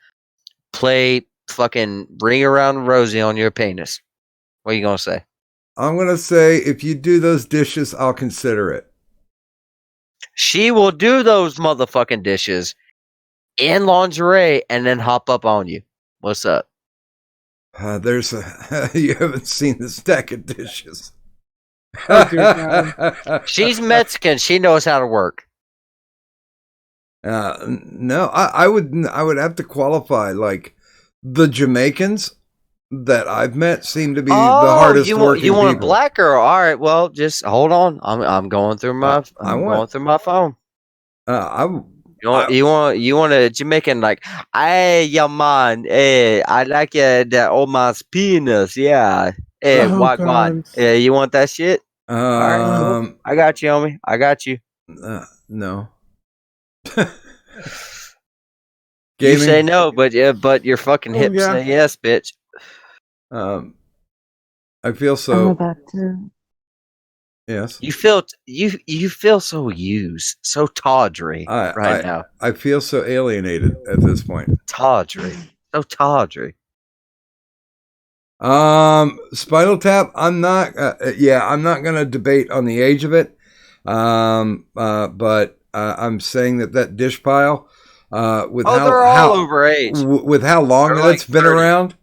play fucking ring around Rosie on your penis. What are you gonna say? I'm gonna say if you do those dishes, I'll consider it. She will do those motherfucking dishes in lingerie and then hop up on you. What's up? There's you haven't seen the stack of dishes. Oh, dear God. She's Mexican. She knows how to work. No, I would have to qualify. Like the Jamaicans that I've met seem to be the hardest working you want people. a black girl? All right, well, just hold on. I'm going through my going through my phone. You want a Jamaican like, hey, your man, hey, I like the Omar's penis, yeah. Hey, Oh, wagwan. Yeah, you want that shit? All right, cool. I got you, homie. I got you. No. You say no, but your fucking hips say yes, bitch. I feel I'm so. about to. Yes. You feel so used, so tawdry now. I feel so alienated at this point. Tawdry, so tawdry. Spinal Tap. I'm not. I'm not going to debate on the age of it. But I'm saying that dish pile. They're all over age. With how long it's been 30. around.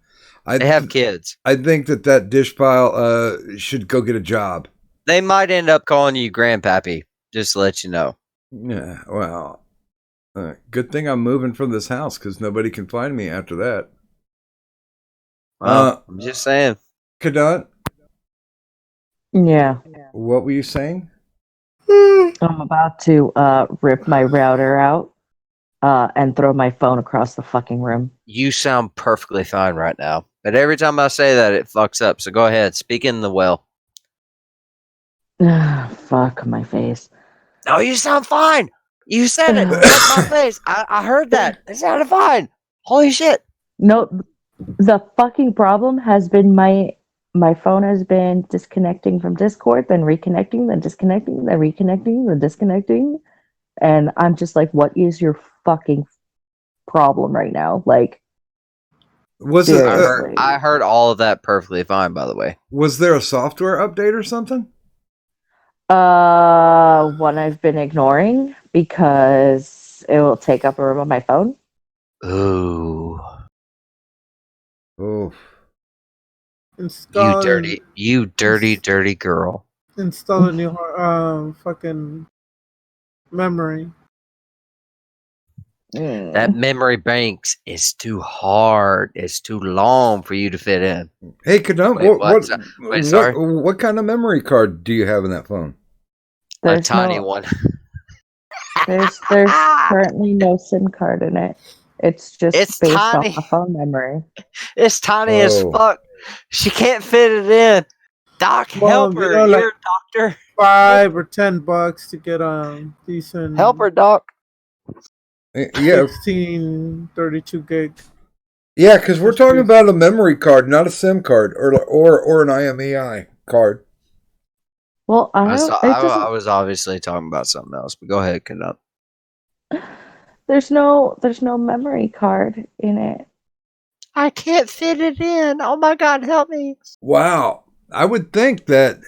They have kids. I think that dish pile should go get a job. They might end up calling you Grandpappy, just to let you know. Yeah, well, good thing I'm moving from this house because nobody can find me after that. Well, I'm just saying. Kadant? Yeah. What were you saying? I'm about to rip my router out and throw my phone across the fucking room. You sound perfectly fine right now. But every time I say that, it fucks up. So go ahead. Speak in the well. Fuck my face. No, you sound fine. You said it. Fuck my face. I heard that. It sounded fine. Holy shit. No, the fucking problem has been my phone has been disconnecting from Discord, then reconnecting, then disconnecting, then reconnecting, then disconnecting. And I'm just like, what is your fucking problem right now? Like, was it? I heard all of that perfectly fine, by the way. Was there a software update or something? One I've been ignoring because it will take up a room on my phone. Ooh. Oh. You dirty girl. Install a new fucking memory. That memory banks is too hard. It's too long for you to fit in. Hey, Kadam, sorry? What kind of memory card do you have in that phone? A tiny one. There's currently no SIM card in it. It's just based tiny. off the phone memory. It's tiny as fuck. She can't fit it in. Doc, help her. You're a doctor. $5 or $10 to get a decent. Help her, Doc. Yeah, 16, 32 gig. Yeah, because we're talking about a memory card, not a SIM card or an IMEI card. Well, I was obviously talking about something else, but go ahead, Canup. there's no memory card in it. I can't fit it in. Oh my god, help me. Wow. I would think that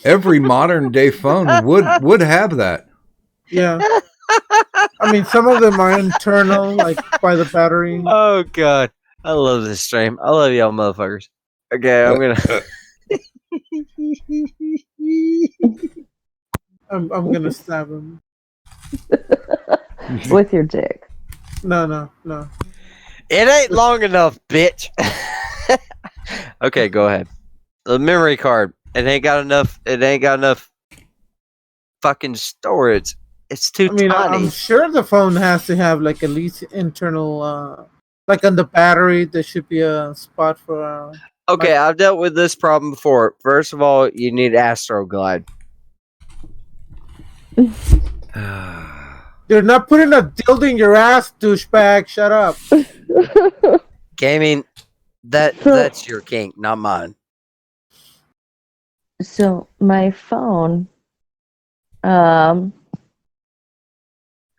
every modern day phone would have that. Yeah. I mean, some of them are internal, like by the battery. Oh god. I love this stream. I love y'all motherfuckers. Okay, I'm gonna I'm gonna stab him. With your dick. No. It ain't long enough, bitch. Okay, go ahead. The memory card. It ain't got enough fucking storage. It's too I mean, tiny. I'm sure the phone has to have like at least internal, like on the battery. There should be a spot for. Okay, I've dealt with this problem before. First of all, you need Astroglide. You're not putting a dildo in your ass, douchebag. Shut up. Gaming, that's your kink, not mine. So my phone, I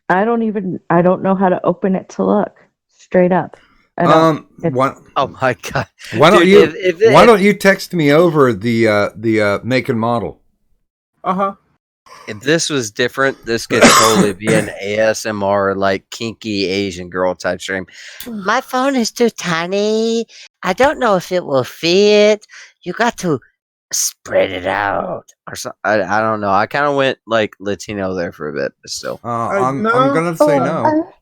don't know how to open it to look straight up. Why Oh my god! don't Dude, you why don't you text me over the make and model? If this was different, this could totally be an ASMR like kinky Asian girl type stream. My phone is too tiny. I don't know if it will fit. You got to spread it out or something. I don't know. I kind of went like Latino there for a bit, but still. I'm no. gonna say no.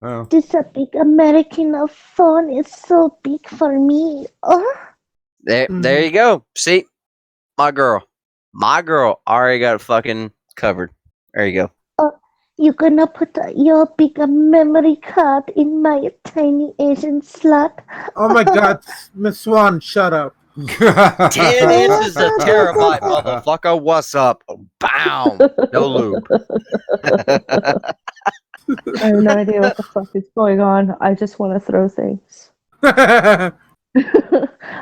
Oh. This a big American phone is so big for me. Oh. There you go. See, my girl already got it fucking covered. There you go. You gonna put your big memory card in my tiny Asian slot? Oh my god, Miss Swan, shut up. 10 inches a terabyte, motherfucker. What's up? Bow. No lube. I have no idea what the fuck is going on. I just want to throw things.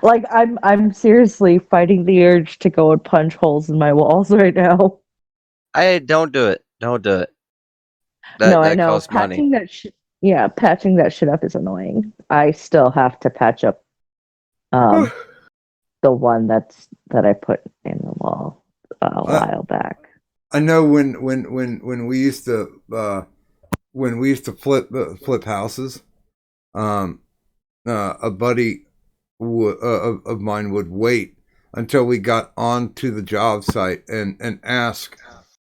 Like I'm seriously fighting the urge to go and punch holes in my walls right now. Hey, don't do it. Don't do it. No, I That know. costs money. Patching that shit up is annoying. I still have to patch up the one that I put in the wall a while back. I know when we used to flip houses, a buddy of mine would wait until we got onto the job site and ask,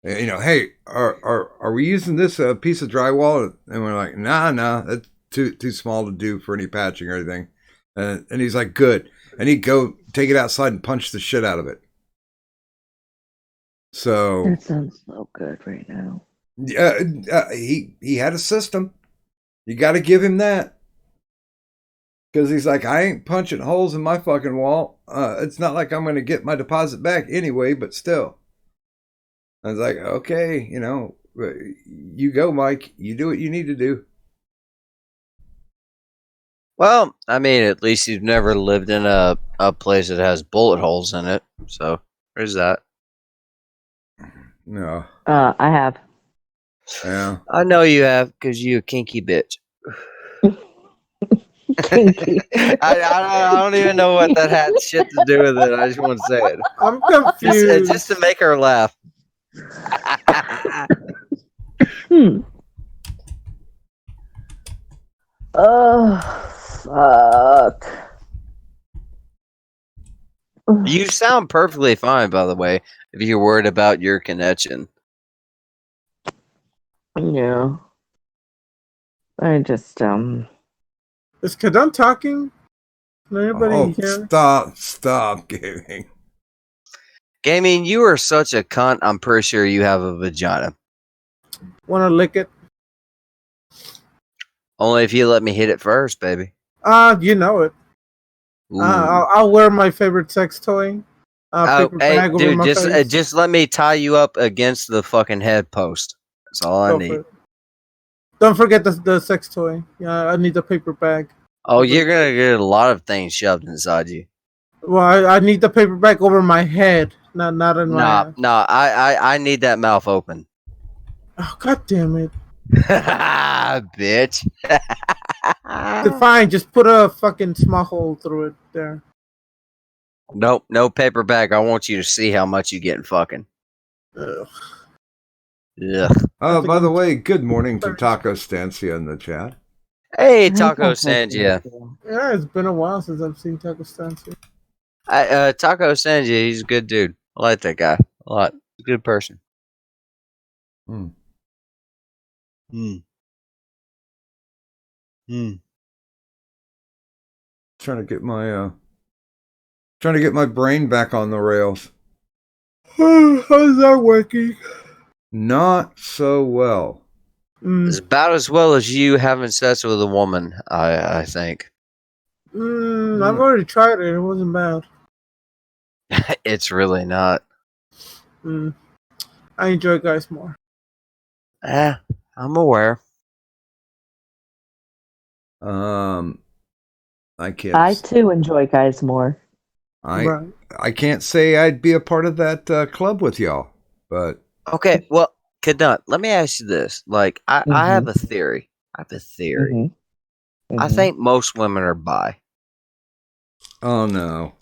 hey, are we using this piece of drywall? And we're like, nah, that's too small to do for any patching or anything. And he's like, good. And he'd go take it outside and punch the shit out of it. So That sounds so good right now. He had a system. You got to give him that. Because he's like, I ain't punching holes in my fucking wall. It's not like I'm going to get my deposit back anyway, but still. I was like, okay, you go, Mike. You do what you need to do. Well, I mean, at least you've never lived in a place that has bullet holes in it. So, there's that. No. I have. Yeah. I know you have, because you a kinky bitch. Kinky. I don't even know what that had shit to do with it. I just want to say it. I'm confused. Just to make her laugh. Oh, fuck. You sound perfectly fine, by the way, if you're worried about your connection. Yeah. I just, Is Kadam talking? Can anybody hear? Stop gaming. Gaming, you are such a cunt. I'm pretty sure you have a vagina. Wanna lick it? Only if you let me hit it first, baby. You know it. Ooh. I'll wear my favorite sex toy. Paper bag over dude, my face. just let me tie you up against the fucking head post. That's all I Go need. for it. Don't forget the sex toy. Yeah, I need the paper bag. Oh, you're gonna get a lot of things shoved inside you. Well, I need the paper bag over my head, not in my. I need that mouth open. Oh, god damn it! Bitch. Fine, just put a fucking small hole through it there. Nope, no paper bag. I want you to see how much you getting fucking. Ugh. Ugh. By the way, good morning to Taco Stancia in the chat. Hey, Hi, Taco Taco Sanjia. Sanjia. Yeah, it's been a while since I've seen Taco Stancy. Taco Sanjia, he's a good dude. I like that guy a lot. He's a good person. Hmm. Hmm. Hmm. Trying to get my brain back on the rails. How's that working? Not so well. It's about as well as you having sex with a woman, I think. I've already tried it. It wasn't bad. It's really not. I enjoy guys more. I'm aware. I can't. I too enjoy guys more. Right. I can't say I'd be a part of that club with y'all, but Okay, well, Canuck, let me ask you this. Like, I have Mhm. a theory. I Mhm. think most women are bi. oh no.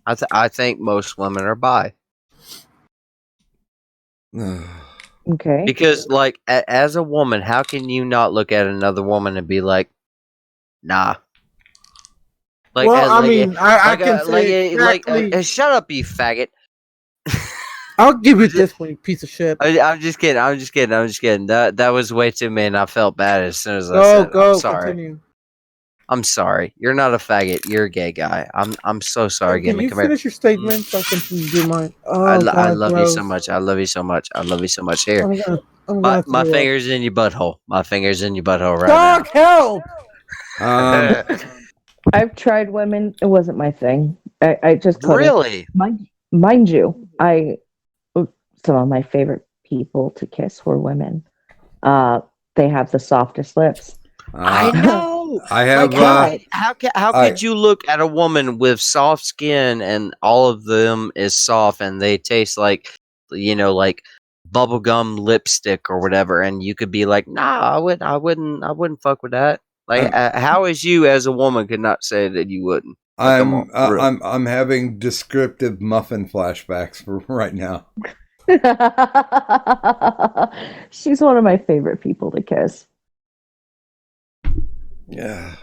I think most women are bi. Okay. Because, like, as a woman, how can you not look at another woman and be like, nah? Like, Well, I mean, I can say exactly. shut up, you faggot. I'll give you this one, you piece of shit. I'm just kidding. That was way too mean. I felt bad as soon as I said it. I'm Go, sorry. continue. I'm sorry. You're not a faggot. You're a gay guy. I'm so sorry. Can you Come here. finish your statement so I can do mine? I Oh, God, love you gross. so much. I love you so much. I love you so much. Here, I'm my gonna throw up. fingers in your butthole. My fingers in your butthole right Doc, help! now. I've tried women. It wasn't my thing. I just couldn't. Really? Mind you, some of my favorite people to kiss were women. They have the softest lips. I know. I have. Like, how could you look at a woman with soft skin and all of them is soft and they taste like, like bubblegum lipstick or whatever, and you could be like, nah, I wouldn't fuck with that. Like, how is you as a woman could not say that you wouldn't? Like, come on, really. I'm having descriptive muffin flashbacks for right now. She's one of my favorite people to kiss. Yeah.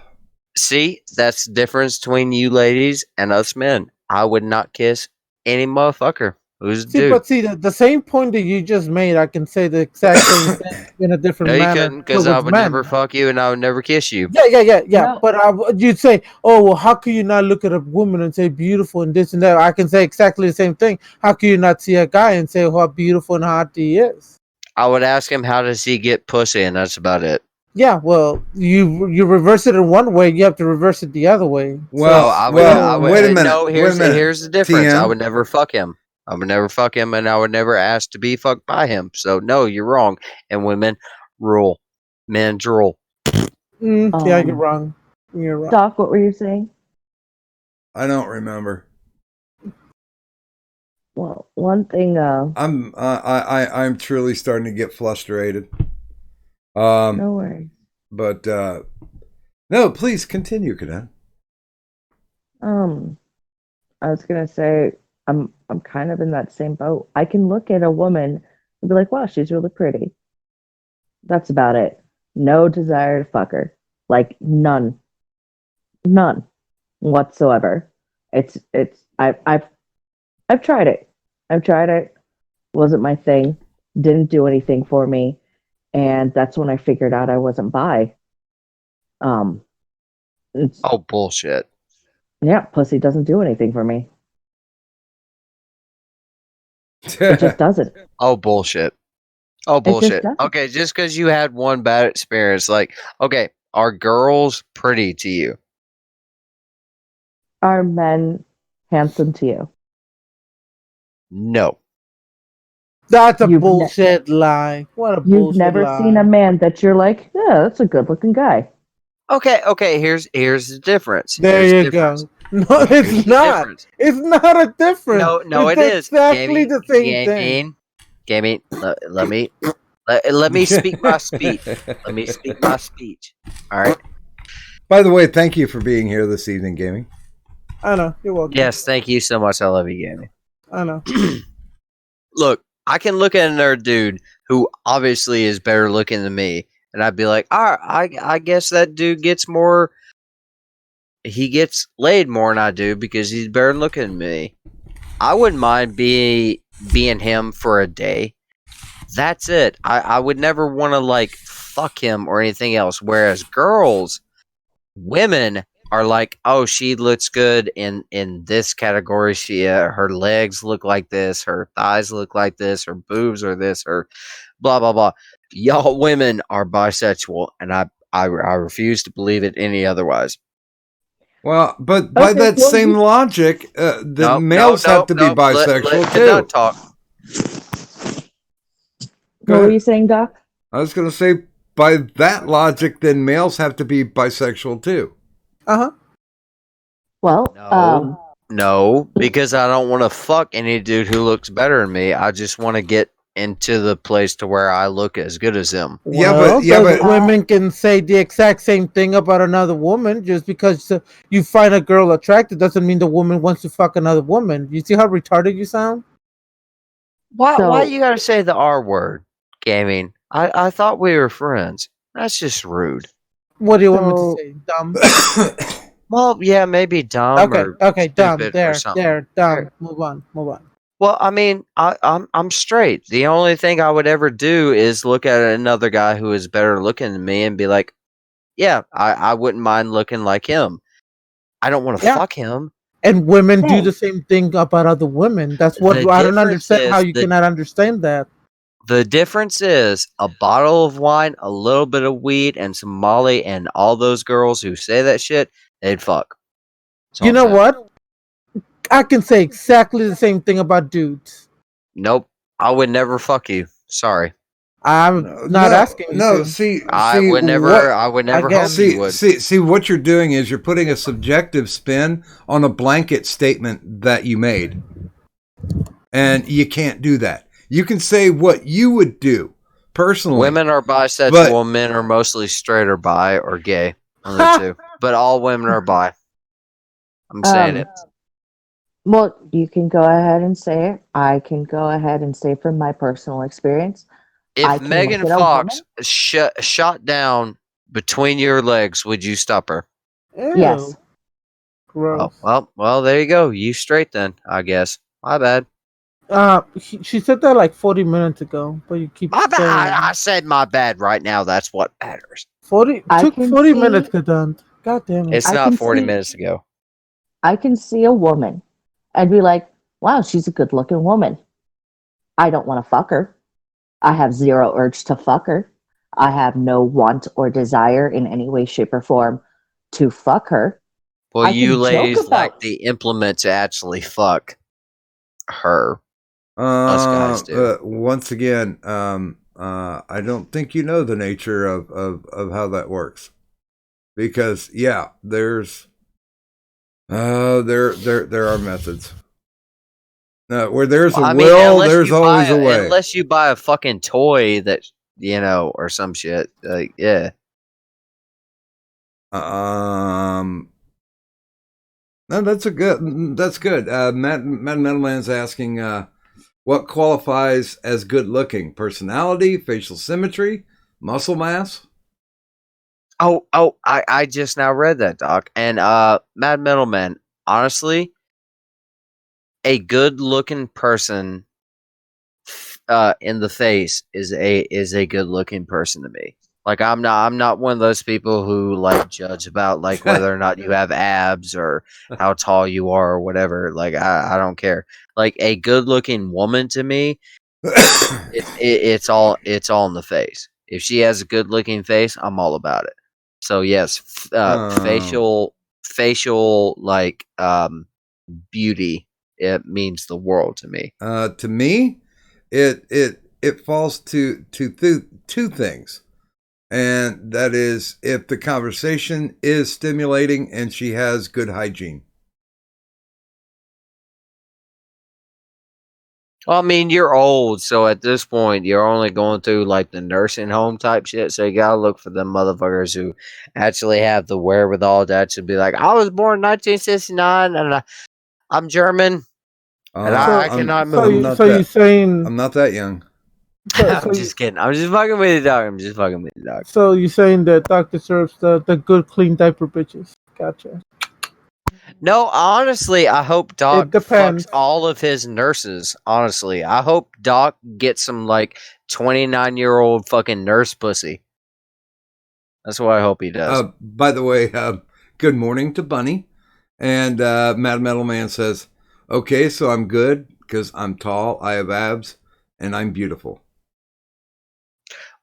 See, that's the difference between you ladies and us men. I would not kiss any motherfucker who's a dude. But the same point that you just made, I can say the exact same thing in a different No, you manner. couldn't, because I would never fuck you and I would never kiss you. Yeah. No. But you'd say, oh, well, how can you not look at a woman and say beautiful and this and that? I can say exactly the same thing. How can you not see a guy and say how beautiful and hot he is? I would ask him, how does he get pussy, and that's about it. Yeah, well, you reverse it in one way, you have to reverse it the other way. Well, I would, wait a minute. No, here's the difference. TM? I would never fuck him. I would never fuck him, and I would never ask to be fucked by him. So no, you're wrong. And women rule, men drool. Yeah, you're wrong. You're wrong. Doc, what were you saying? I don't remember. Well, one thing. I'm truly starting to get frustrated. No worries. But no, please continue, Cadet. I was gonna say I'm kind of in that same boat. I can look at a woman and be like, wow, she's really pretty. That's about it. No desire to fuck her. Like none whatsoever. I've tried it. Wasn't my thing. Didn't do anything for me. And that's when I figured out I wasn't bi. Oh, bullshit. Yeah, pussy doesn't do anything for me. It just doesn't. Oh, bullshit. Okay, just because you had one bad experience, like, okay, are girls pretty to you? Are men handsome to you? No. That's a bullshit lie. What a bullshit lie. You've never seen a man that you're like, yeah, that's a good looking guy. Okay, here's the difference. There you go. No, it's not. It's not a difference. No, it's it is. Exactly the same thing. Gaming, let me Let me speak my speech. Let me speak my speech. All right. By the way, thank you for being here this evening, Gaming. I know. You're welcome. Yes, thank you so much. I love you, Gammy. I know. Look, I can look at another dude who obviously is better looking than me, and I'd be like, all right, I guess that dude gets more. He gets laid more than I do because he's better looking than me. I wouldn't mind being him for a day. That's it. I would never want to like fuck him or anything else. Whereas women are like, oh, she looks good in this category. She her legs look like this, her thighs look like this, her boobs are this, her blah blah blah. Y'all women are bisexual, and I refuse to believe it any otherwise. Well, but by that same logic, the males have to be bisexual let too. Doc talk. Go What were ahead. you saying, Doc? I was going to say, by that logic, then males have to be bisexual too. Uh-huh. Well, No, because I don't want to fuck any dude who looks better than me. I just want to get into the place to where I look as good as them. Well, women can say the exact same thing about another woman. Just because you find a girl attractive doesn't mean the woman wants to fuck another woman. You see how retarded you sound? Why you gotta say the R word, Gaming? I thought we were friends. That's just rude. What do you want me to say? Dumb. Well, yeah, maybe dumb or Okay, dumb. stupid or There, something. dumb. Move on. Well, I mean, I'm straight. The only thing I would ever do is look at another guy who is better looking than me and be like, yeah, I wouldn't mind looking like him. I don't want to fuck him. And women do the same thing about other women. That's what I don't understand. How you cannot understand that? The difference is a bottle of wine, a little bit of weed, and some Molly, and all those girls who say that shit, they'd fuck. You know what? I can say exactly the same thing about dudes. Nope. I would never fuck you. Sorry. I'm not asking you to. See, I would never hope you would. See, what you're doing is you're putting a subjective spin on a blanket statement that you made. And you can't do that. You can say what you would do personally. Women are bisexual, men are mostly straight or bi or gay. One of the two. But all women are bi. I'm saying it. Well, you can go ahead and say it. I can go ahead and say from my personal experience. If Megan Fox shot down between your legs, would you stop her? Ew. Yes. Gross. Well, there you go. You straight then, I guess. My bad. She said that like 40 minutes ago, but you keep My bad. saying I said my bad right now. That's what matters. 40 took 40 minutes to done. God damn it. It's not 40 minutes ago. I can see a woman and be like, wow, she's a good looking woman. I don't want to fuck her. I have zero urge to fuck her. I have no want or desire in any way, shape, or form to fuck her. Well, you ladies like the implement to actually fuck her. Us guys do. Once again, I don't think you know the nature of how that works. Because there's there are methods. Where there's a will, there's always a way. Unless you buy a fucking toy that or some shit. Yeah. No, that's good. Matt Metalman's asking, what qualifies as good looking? Personality, facial symmetry, muscle mass? Oh, I just now read that, Doc. And Mad Metalman, honestly, a good looking person in the face is a good looking person to me. Like I'm not one of those people who like judge about like whether or not you have abs or how tall you are or whatever. Like I don't care. Like a good looking woman to me, it's all in the face. If she has a good looking face, I'm all about it. So yes, facial like beauty, it means the world to me. To me, it falls to two things. And that is if the conversation is stimulating and she has good hygiene. Well, I mean, you're old, so at this point, you're only going through like the nursing home type shit. So you gotta look for the motherfuckers who actually have the wherewithal to actually be like, I was born in 1969, and I'm German, and I So, cannot so move. you, so you saying, I'm not that young. so, I'm just kidding. I'm just fucking with you, dog. I'm just fucking with you, dog. so you saying that Doc deserves the good, clean diaper bitches? Gotcha. No, honestly, I hope Doc It fucks depends. all of his nurses. Honestly, I hope Doc gets some like 29-year-old fucking nurse pussy. That's what I hope he does. By the way, good morning to Bunny. And Mad Metal Man says, okay, so I'm good because I'm tall, I have abs, and I'm beautiful.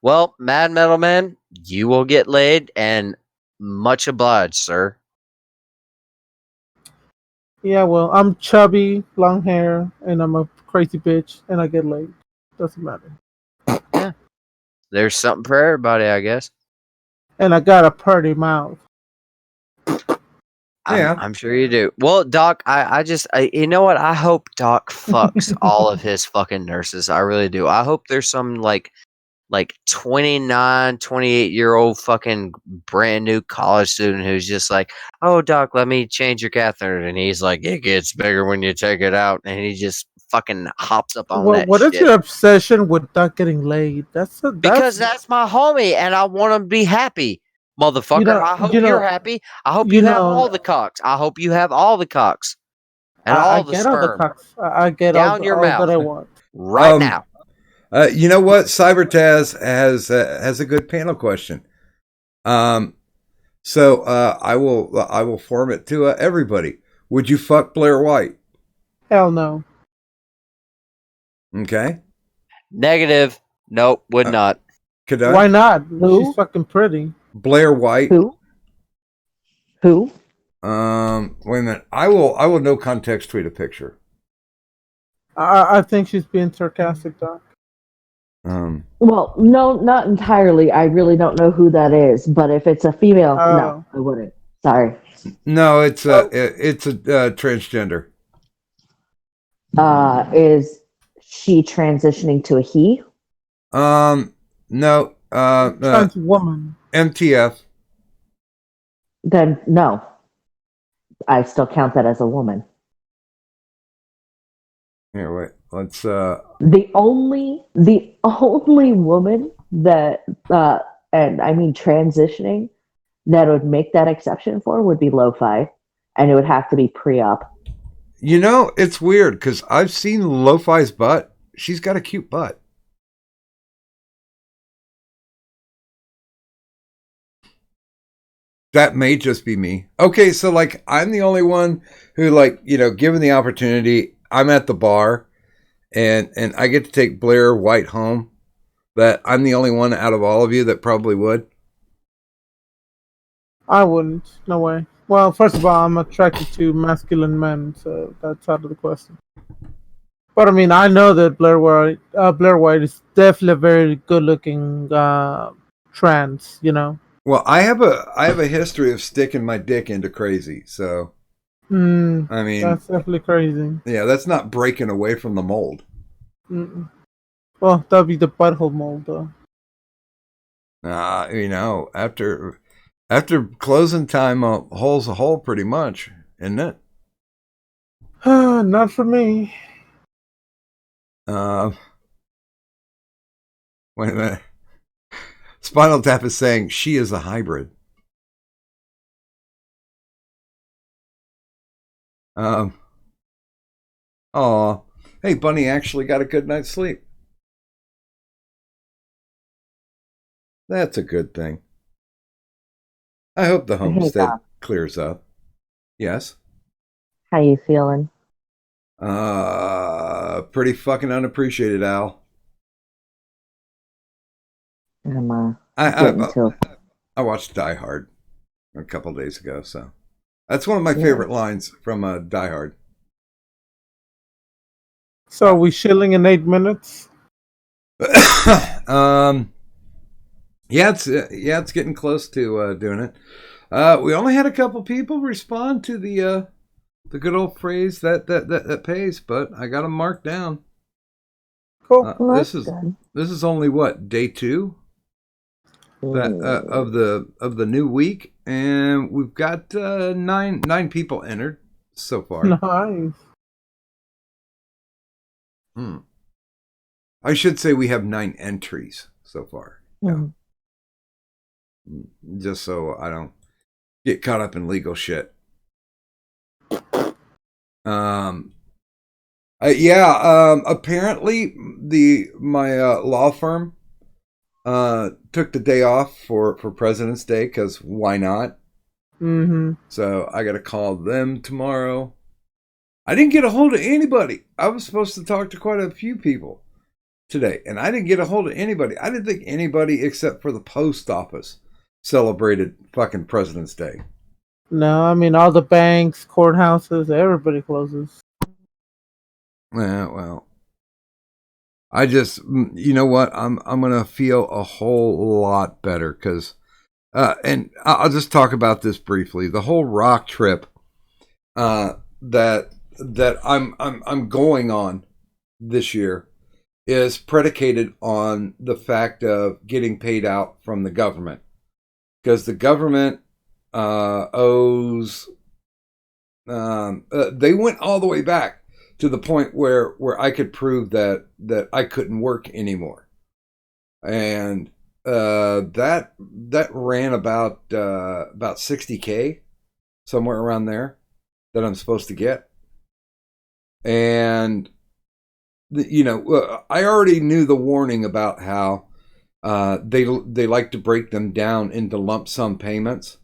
Well, Mad Metal Man, you will get laid, and much obliged, sir. Yeah, well, I'm chubby, long hair, and I'm a crazy bitch, and I get laid. Doesn't matter. Yeah, there's something for everybody, I guess. And I got a pretty mouth. Yeah. I'm sure you do. Well, Doc, you know what? I hope Doc fucks all of his fucking nurses. I really do. I hope there's some like 29, 28-year old fucking brand new college student who's just like, oh, Doc, let me change your catheter. And he's like, it gets bigger when you take it out. And he just fucking hops up on Well, that what is shit. your obsession with Doc getting laid? Because that's my homie and I want him to be happy. Motherfucker, I hope you're happy. I hope you have all the cocks. I hope you have all the cocks and I all the get all the sperm cocks. I get down your all that mouth I want. right now. You know what? CyberTaz has a good panel question. So I will form it to everybody. Would you fuck Blair White? Hell no. Okay. Negative. Nope, would not. Could I? Why not? Who? She's fucking pretty. Blair White. Who? Who? Wait a minute. I will no context tweet a picture. I think she's being sarcastic, Doc. Well, no, not entirely. I really don't know who that is, but if it's a female, no, I wouldn't. Sorry. No, it's a transgender. Is she transitioning to a he? No. Trans woman. MTF. Then no. I still count that as a woman. Here, wait. Let's. The only woman that, and I mean transitioning, that would make that exception for would be Lo-Fi, and it would have to be pre-op. You know, it's weird because I've seen Lo-Fi's butt. She's got a cute butt. That may just be me. Okay, so like I'm the only one who, like, you know, given the opportunity, I'm at the bar and I get to take Blair White home. That I'm the only one out of all of you that probably would. I wouldn't. No way. Well, first of all, I'm attracted to masculine men, so that's out of the question. But I mean, I know that Blair White is definitely a very good-looking trans. You know. Well, I have a history of sticking my dick into crazy, so I mean, that's definitely crazy. Yeah, that's not breaking away from the mold. Mm-mm. Well, that'd be the butthole mold, though. You know, after closing time, hole's a hole, pretty much, isn't it? Not for me. Wait a minute. Spinal Tap is saying she is a hybrid. Oh, hey, Bunny actually got a good night's sleep. That's a good thing. I hope the homestead clears up. Yes. How you feeling? Pretty fucking unappreciated, Al. I'm I watched Die Hard a couple days ago, so that's one of my favorite lines from Die Hard. So are we shilling in 8 minutes? It's getting close to doing it. We only had a couple people respond to the good old phrase that pays, but I got them marked down. Cool. Well, This that's is good. this is only what, day 2 that of the new week, and we've got nine people entered so far. Nice. Hmm. I should say we have 9 entries so far. Mm. Just so I don't get caught up in legal shit. Apparently my law firm took the day off for President's Day, because why not? Mm-hmm. So I got to call them tomorrow. I didn't get a hold of anybody. I was supposed to talk to quite a few people today, and I didn't get a hold of anybody. I didn't think anybody except for the post office celebrated fucking President's Day. No, I mean all the banks, courthouses, everybody closes. Yeah, well, I just, you know what? I'm gonna feel a whole lot better, because, and I'll just talk about this briefly. The whole rock trip, that I'm going on this year is predicated on the fact of getting paid out from the government, because the government owes. They went all the way back to the point where I could prove that I couldn't work anymore, and that ran about $60K, somewhere around there, that I'm supposed to get. And I already knew the warning about how they like to break them down into lump sum payments,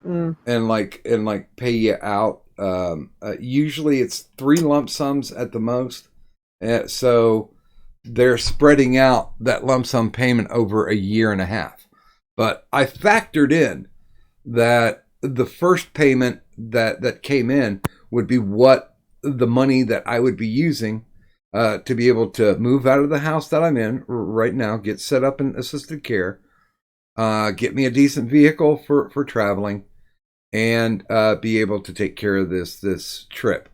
and like pay you out. Usually it's 3 lump sums at the most, so they're spreading out that lump sum payment over a year and a half. But I factored in that the first payment that came in would be what the money that I would be using to be able to move out of the house that I'm in right now, get set up in assisted care, get me a decent vehicle for traveling, and be able to take care of this trip.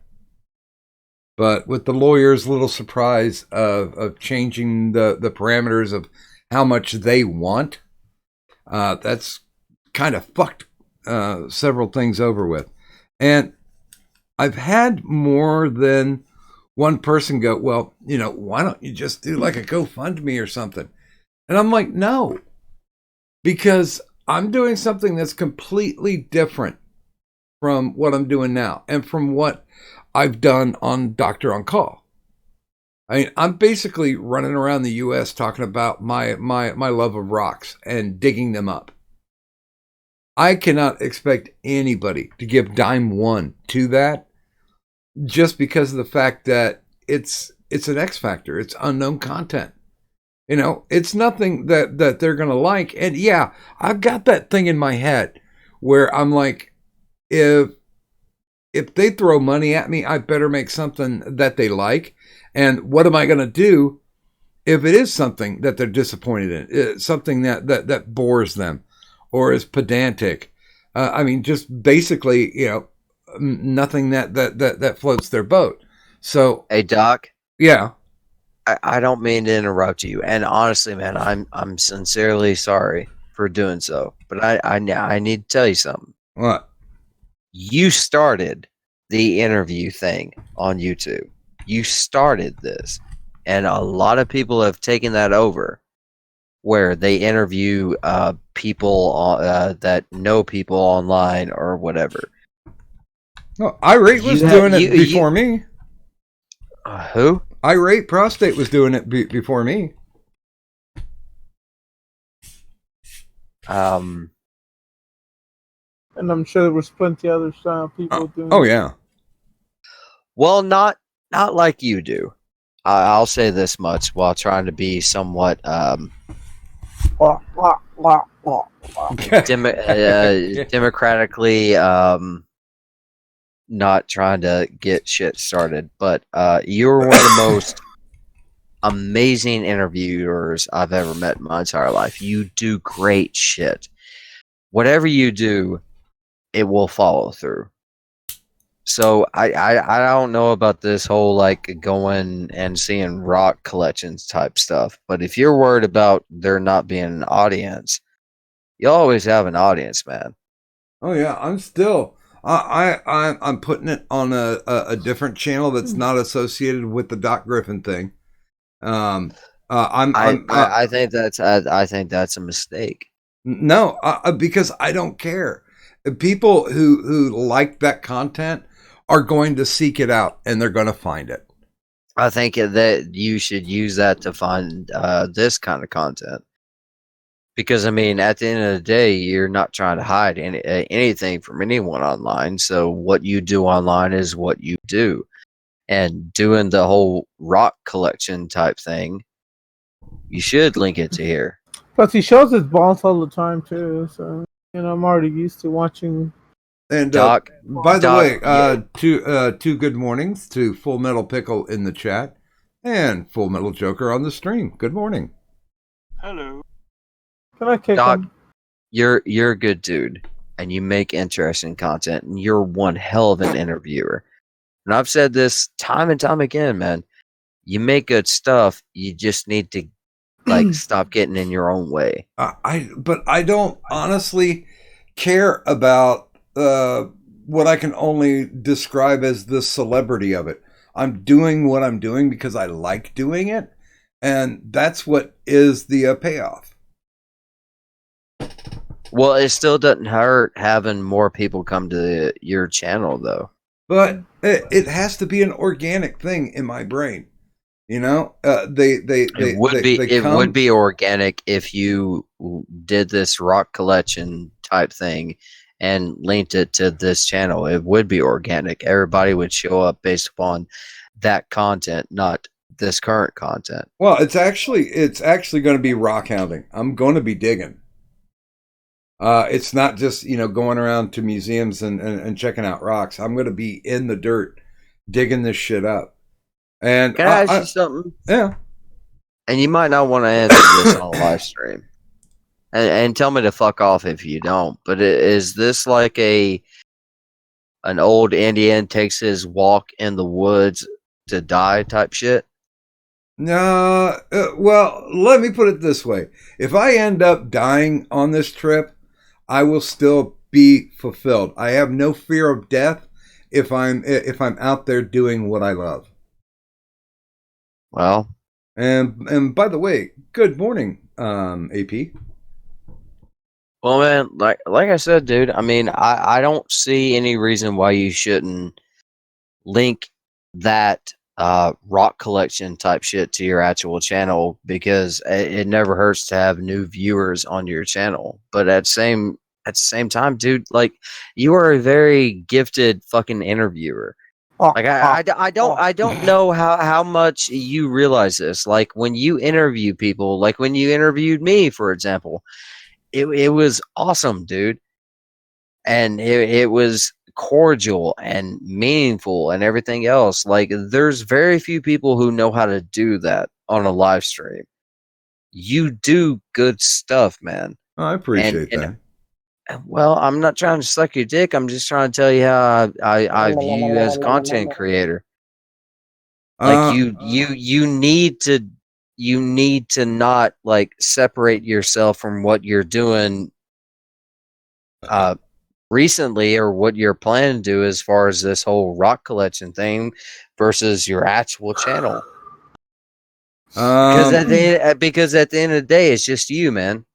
But with the lawyer's little surprise of changing the parameters of how much they want, that's kind of fucked several things over with. And I've had more than one person go, well, why don't you just do like a GoFundMe or something? And I'm like, no, because I'm doing something that's completely different from what I'm doing now and from what I've done on Doctor on Call. I mean, I'm basically running around the U.S. talking about my love of rocks and digging them up. I cannot expect anybody to give dime one to that, just because of the fact that it's an X factor. It's unknown content. It's nothing that they're going to like. And yeah, I've got that thing in my head where I'm like, if they throw money at me, I better make something that they like. And what am I going to do if it is something that they're disappointed in, something that bores them or is pedantic? I mean, just basically, nothing that floats their boat. So, Hey, Doc. yeah. I don't mean to interrupt you, and honestly, man, I'm sincerely sorry for doing so. But I need to tell you something. What? You started the interview thing on YouTube. You started this, and a lot of people have taken that over, where they interview people that know people online or whatever. Well, Irate was doing it before me. Who? Irate Prostate was doing it before me. And I'm sure there was plenty other people doing. Oh yeah. Well, not like you do. I'll say this much while trying to be somewhat democratically not trying to get shit started, but you're one of the most amazing interviewers I've ever met in my entire life. You do great shit. Whatever you do, it will follow through. So I don't know about this whole like going and seeing rock collections type stuff, but if you're worried about there not being an audience, you always have an audience, man. Oh yeah, I'm still. I'm putting it on a different channel that's not associated with the Doc Griffin thing. Um, I think I think that's a mistake. no, because I don't care. People who like that content are going to seek it out and they're going to find it. I think that you should use that to find this kind of content. Because I mean, at the end of the day, you're not trying to hide anything from anyone online. So what you do online is what you do. And doing the whole rock collection type thing, you should link it to here. Plus, he shows his balls all the time too. So I'm already used to watching. And Doc, by the Doc, way, two good mornings to Full Metal Pickle in the chat and Full Metal Joker on the stream. Good morning. Hello. Can I kick Doc, him? you're a good dude, and you make interesting content, and you're one hell of an interviewer. And I've said this time and time again, man. You make good stuff. You just need to like stop getting in your own way. But I don't honestly care about what I can only describe as the celebrity of it. I'm doing what I'm doing because I like doing it, and that's what is the payoff. Well, it still doesn't hurt having more people come to your channel, though. But it has to be an organic thing in my brain. You know, It would be organic if you did this rock collection type thing and linked it to this channel. It would be organic. Everybody would show up based upon that content, not this current content. Well, it's actually going to be rock hounding. I'm going to be digging. It's not just going around to museums and checking out rocks. I'm going to be in the dirt digging this shit up. And can I ask you something? Yeah. And you might not want to answer this on a live stream. And tell me to fuck off if you don't. But is this like an old Indian takes his walk in the woods to die type shit? No. Well, let me put it this way: if I end up dying on this trip, I will still be fulfilled. I have no fear of death if I'm out there doing what I love. Well, and by the way, good morning, AP. Well, man, like I said, dude. I mean, I don't see any reason why you shouldn't link that rock collection type shit to your actual channel, because it never hurts to have new viewers on your channel. But at the same time, dude, like, you are a very gifted fucking interviewer. Like I don't know how much you realize this. Like, when you interview people, like when you interviewed me, for example, it was awesome, dude, and it was cordial and meaningful and everything else. Like, there's very few people who know how to do that on a live stream. You do good stuff, man. I appreciate that. Well, I'm not trying to suck your dick. I'm just trying to tell you how I view you as a content creator. Like, you need to not like separate yourself from what you're doing recently, or what you're planning to do as far as this whole rock collection thing versus your actual channel. Because at the end of the day, it's just you, man.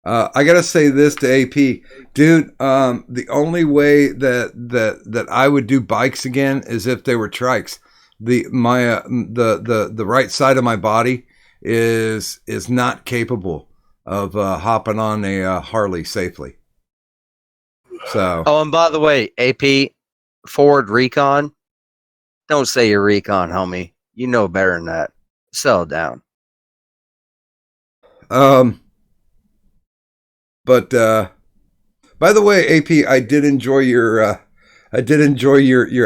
I gotta say this to AP, dude. The only way that I would do bikes again is if they were trikes. The right side of my body is not capable of hopping on a Harley safely. So. Oh, and by the way, AP, Ford Recon, don't say you're Recon, homie. You know better than that. Settle down. But by the way, AP, I did enjoy your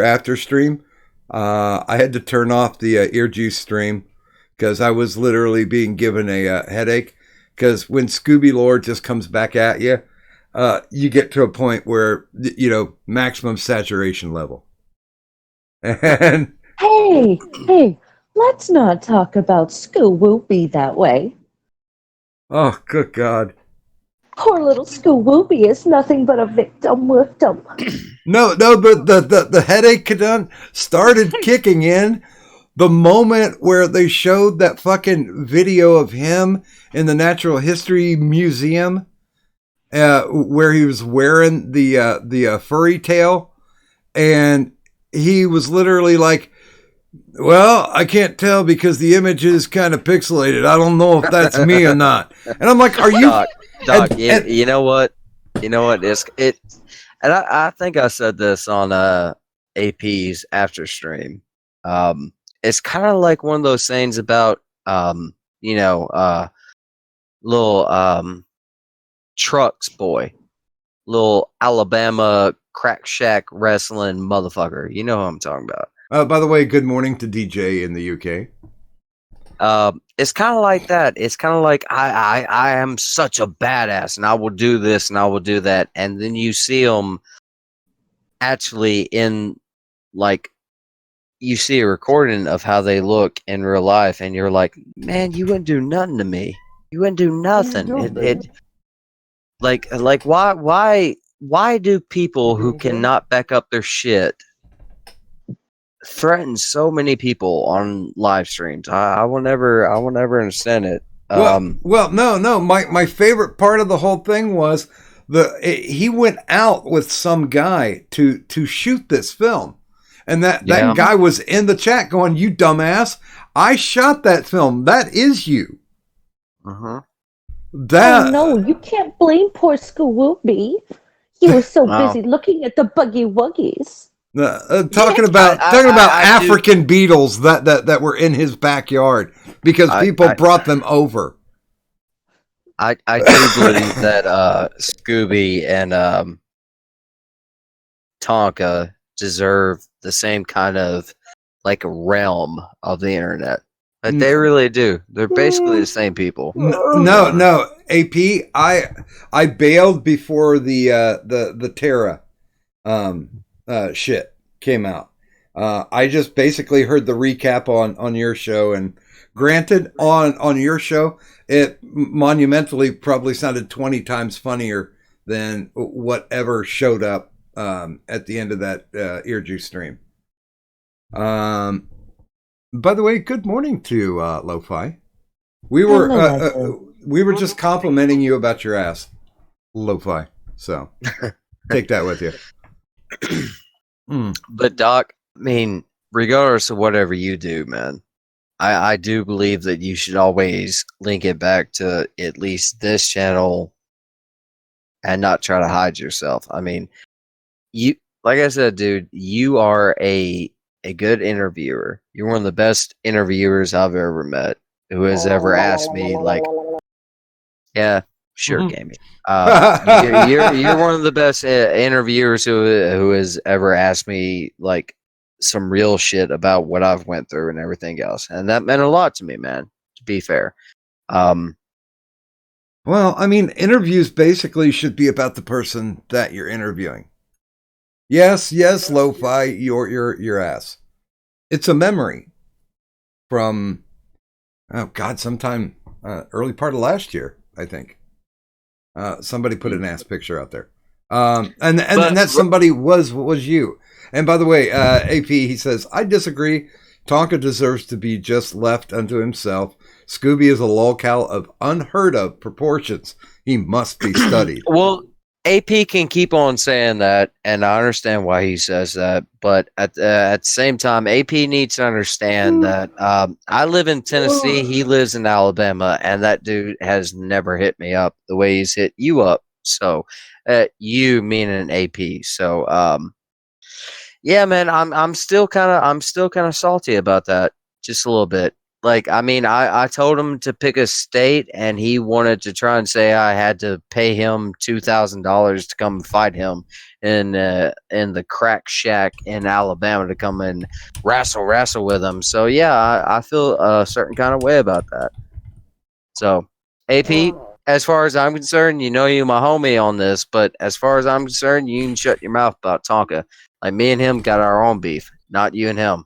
after stream. I had to turn off the ear juice stream because I was literally being given a headache. Because when Scooby Lord just comes back at you, you get to a point where maximum saturation level. And Hey, let's not talk about Scoo Whoopie that way. oh, good God. Poor little Scoo Whoopie is nothing but a victim. No, but the headache started kicking in the moment where they showed that fucking video of him in the Natural History Museum, where he was wearing the furry tail, and he was literally like, "Well, I can't tell because the image is kind of pixelated. I don't know if that's me or not." And I'm like, "Are you?" Doc, And- you know what? You know what? And I think I said this on AP's after stream. It's kind of like one of those things about you know, little trucks boy, little Alabama crack shack wrestling motherfucker. You know who I'm talking about. by the way, good morning to DJ in the UK. It's kind of like that. It's kind of like I am such a badass, and I will do this and I will do that, and then you see them actually in like you see a recording of how they look in real life, and you're like, man, you wouldn't do nothing to me. You wouldn't do nothing. It like why do people who cannot back up their shit threaten so many people on live streams? I will never understand it. Well, no. My favorite part of the whole thing was he went out with some guy to shoot this film, and that guy was in the chat going, "You dumbass! I shot that film. That is you." Uh-huh. That Oh no, you can't blame poor Scoo Whoopie. He was so busy looking at the buggy wuggies. talking about African beetles that were in his backyard because people brought them over. I do believe that Scooby and Tonka deserve the same kind of like realm of the internet. But they really do. They're basically the same people. No, AP. I bailed before the Terra shit came out. I just basically heard the recap on your show, and granted, on your show, it monumentally probably sounded 20 times funnier than whatever showed up at the end of that ear juice stream. By the way, good morning to Lo-Fi. We were just complimenting you about your ass, Lo-Fi. So take that with you. But Doc, I mean, regardless of whatever you do, man, I do believe that you should always link it back to at least this channel and not try to hide yourself. I mean, you, like I said, dude, you are a good interviewer. You're one of the best interviewers I've ever met who has ever asked me, like, yeah, sure, Gamey. You're one of the best interviewers who has ever asked me, like, some real shit about what I've went through and everything else. And that meant a lot to me, man, to be fair. Well, I mean, interviews basically should be about the person that you're interviewing. Yes, Lo-Fi, your ass. It's a memory from, oh God, sometime early part of last year, I think. Somebody put an ass picture out there, and that somebody was you. And by the way, AP, he says, I disagree. Tonka deserves to be just left unto himself. Scooby is a lolcow of unheard of proportions. He must be studied. Well, AP can keep on saying that, and I understand why he says that. But at the same time, AP needs to understand that I live in Tennessee, he lives in Alabama, and that dude has never hit me up the way he's hit you up. So, you meaning AP. So, yeah, man, I'm still kind of salty about that, just a little bit. Like, I mean, I told him to pick a state, and he wanted to try and say I had to pay him $2,000 to come fight him in the crack shack in Alabama to come and wrestle with him. So yeah, I feel a certain kind of way about that. So, AP, as far as I'm concerned, you know you're my homie on this, but as far as I'm concerned, you can shut your mouth about Tonka. Like, me and him got our own beef. not you and him.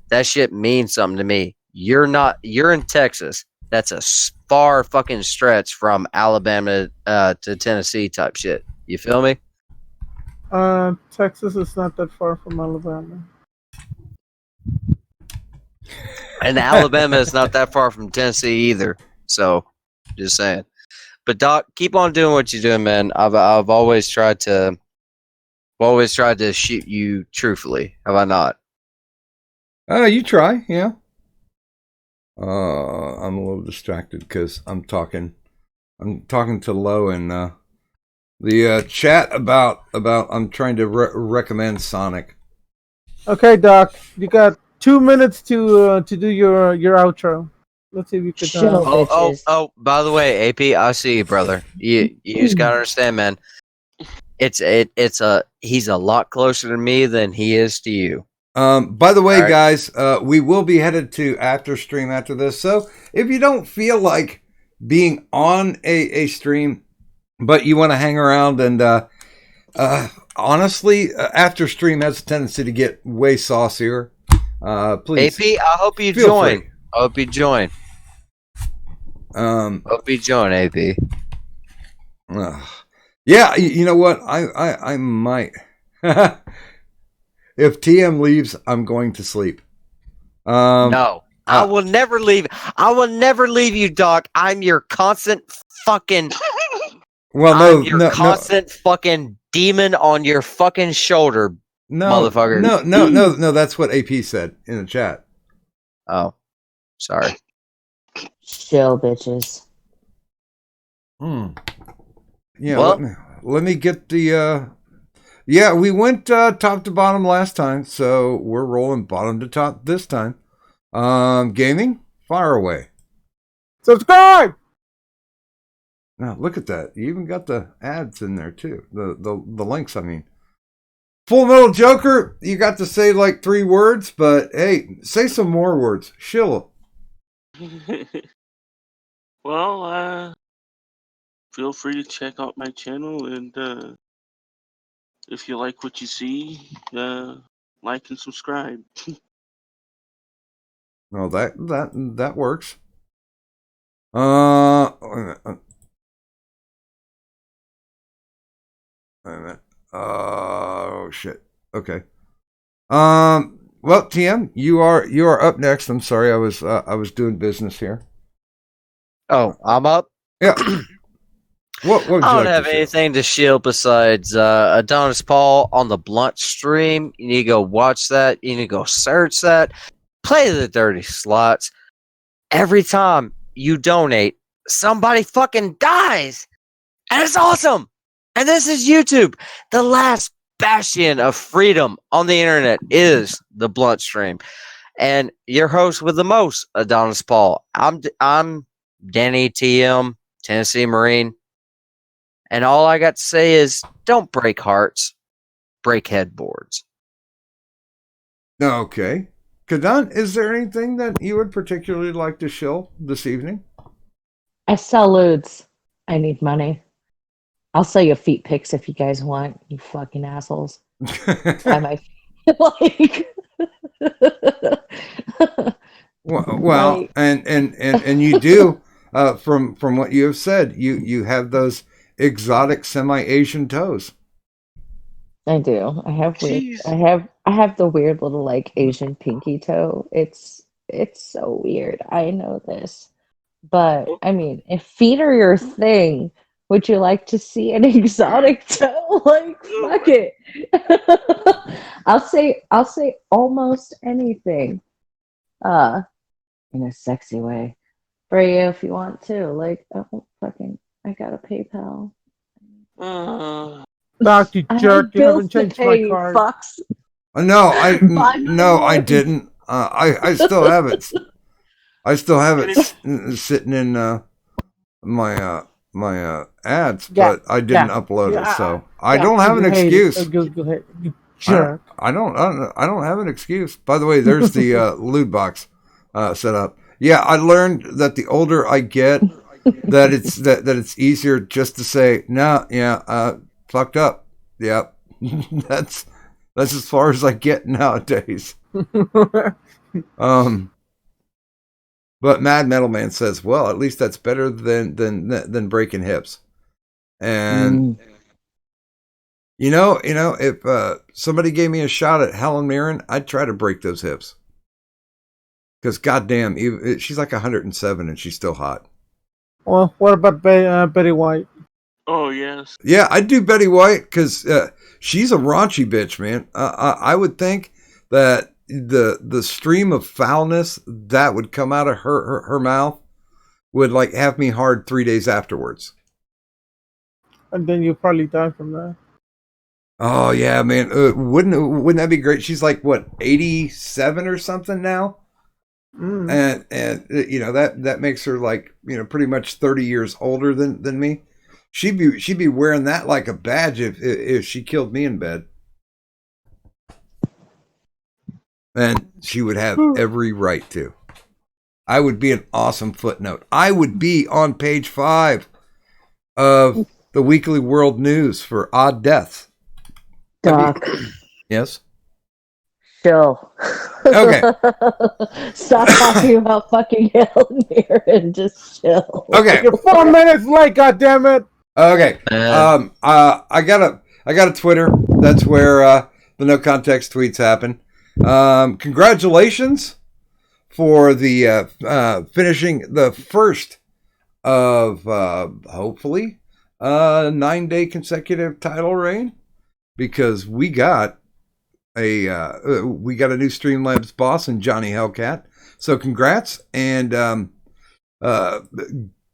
That shit means something to me. You're in Texas. That's a far fucking stretch from Alabama to Tennessee type shit. You feel me? Texas is not that far from Alabama. And Alabama is not that far from Tennessee either. So, just saying. But Doc, keep on doing what you're doing, man. I've always tried to shoot you truthfully. Have I not? You try, yeah. I'm a little distracted because I'm talking to Lo in the chat about I'm trying to recommend Sonic. Okay, Doc, you got 2 minutes to do your outro. Let's see if you could. Oh! By the way, AP, I see you, brother. You just gotta understand, man. He's a lot closer to me than he is to you. By the way, right, guys, we will be headed to after stream after this. So if you don't feel like being on a stream, but you want to hang around and honestly, after stream has a tendency to get way saucier. Please, AP, I hope you feel join. free. I hope you join. Hope you join, AP. Yeah, you know what? I might. If TM leaves, I'm going to sleep. No, I will never leave. I will never leave you, Doc. I'm your constant fucking. Well, I'm your constant fucking demon on your fucking shoulder, motherfucker. No. That's what AP said in the chat. Oh, sorry. Chill, bitches. Yeah, well, let me get the. Yeah, we went top to bottom last time, so we're rolling bottom to top this time. Gaming, fire away. Subscribe. Now look at that. You even got the ads in there too. The links. I mean, Full Metal Joker. You got to say like 3 words, but hey, say some more words. Shill. Well, feel free to check out my channel, and if you like what you see, like and subscribe. No, that works. Wait a minute. Oh shit. Okay. Well, TM, you are up next. I'm sorry, I was doing business here. Oh, I'm up. Yeah. What would you I don't like have to share? anything to shield besides Adonis Paul on the Blunt stream. You need to go watch that. You need to go search that. Play the dirty slots. Every time you donate, somebody fucking dies. And it's awesome. And this is YouTube. The last bastion of freedom on the internet is the Blunt stream. And your host with the most, Adonis Paul. I'm Danny TM, Tennessee Marine. And all I got to say is don't break hearts, break headboards. Okay. Kadan, is there anything that you would particularly like to shill this evening? I sell lewds. I need money. I'll sell you feet pics if you guys want, you fucking assholes. Try my feet. well, and you do from what you have said, you have those exotic semi-Asian toes. I do. I have weird. Jeez. I have the weird little like Asian pinky toe. It's so weird. I know this, but I mean, if feet are your thing, would you like to see an exotic toe? Like fuck it. I'll say almost anything. In a sexy way for you if you want to. Like, oh fucking, I got a PayPal. Doc, you jerk! You haven't changed my card. Fucks. No, I didn't. I still have it. I still have it sitting in my ads, but I didn't upload it, so I don't have an excuse. Go ahead, you jerk. I don't have an excuse. By the way, there's the loot box set up. Yeah, I learned that the older I get, that it's easier just to say no. Yeah, fucked up. Yep, that's as far as I get nowadays. But Mad Metal Man says, well, at least that's better than breaking hips. And you know, if somebody gave me a shot at Helen Mirren, I'd try to break those hips. Because goddamn, she's like 107 and she's still hot. Well, what about Betty White? Oh, yes. Yeah, I'd do Betty White because she's a raunchy bitch, man. I would think that the stream of foulness that would come out of her mouth would like have me hard 3 days afterwards. And then you'll probably die from that. Oh yeah, man. Wouldn't that be great? She's like what, 87 or something now? And you know that makes her like, you know, pretty much 30 years older than me. She'd be wearing that like a badge if she killed me in bed. And she would have every right to. I would be an awesome footnote. I would be on page 5 of the Weekly World News for odd deaths. Doc. Yes? Chill. Okay. Stop talking about fucking Helen Mirren. Just chill. Okay. You're 4 minutes late, goddammit. Okay. I got a Twitter. That's where the no context tweets happen. Congratulations for the finishing the first of hopefully 9-day consecutive title reign, because we got a new Streamlabs boss in Johnny Hellcat. So congrats and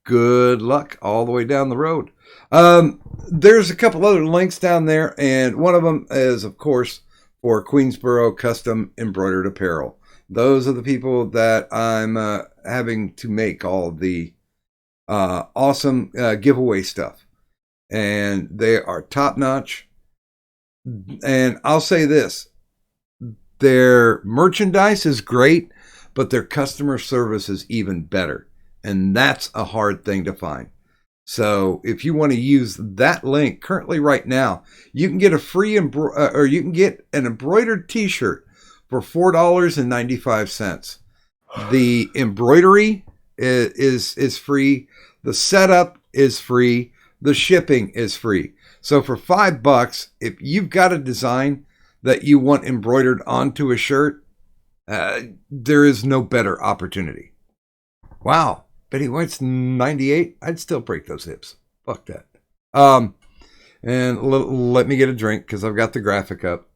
good luck all the way down the road. There's a couple other links down there, and one of them is, of course, for Queensboro Custom Embroidered Apparel. Those are the people that I'm having to make all of the awesome giveaway stuff. And they are top-notch. And I'll say this. Their merchandise is great, but their customer service is even better. And that's a hard thing to find. So if you want to use that link currently right now, you can get a free or you can get an embroidered t-shirt for $4.95. The embroidery is free. The setup is free. The shipping is free. So for $5, if you've got a design that you want embroidered onto a shirt, there is no better opportunity. Wow. Betty White's 98. I'd still break those hips. Fuck that. And let me get a drink because I've got the graphic up.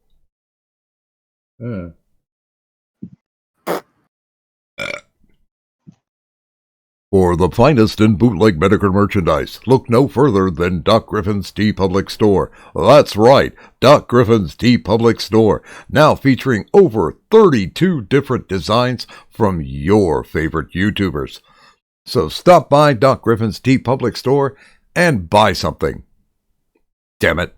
For the finest in bootleg medical merchandise, look no further than Doc Griffin's Tea Public Store. That's right, Doc Griffin's Tea Public Store, now featuring over 32 different designs from your favorite YouTubers. So stop by Doc Griffin's Tea Public Store and buy something. Damn it.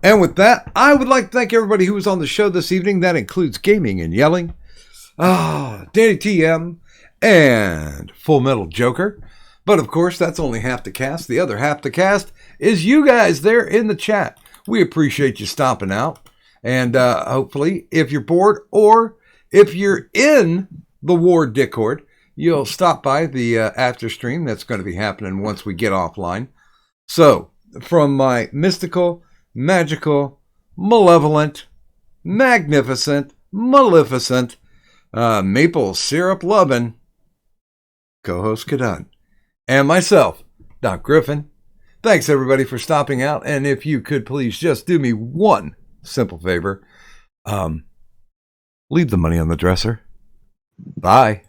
And with that, I would like to thank everybody who was on the show this evening. That includes Gaming and Yelling, Danny TM, and Full Metal Joker. But of course, that's only half the cast. The other half the cast is you guys there in the chat. We appreciate you stopping out. And hopefully, if you're bored or if you're in the War Discord, you'll stop by the after stream that's going to be happening once we get offline. So, from my mystical, magical, malevolent, magnificent, maleficent, maple syrup loving co-host Kadun, and myself, Doc Griffin, thanks everybody for stopping out. And if you could please just do me one simple favor, leave the money on the dresser. Bye.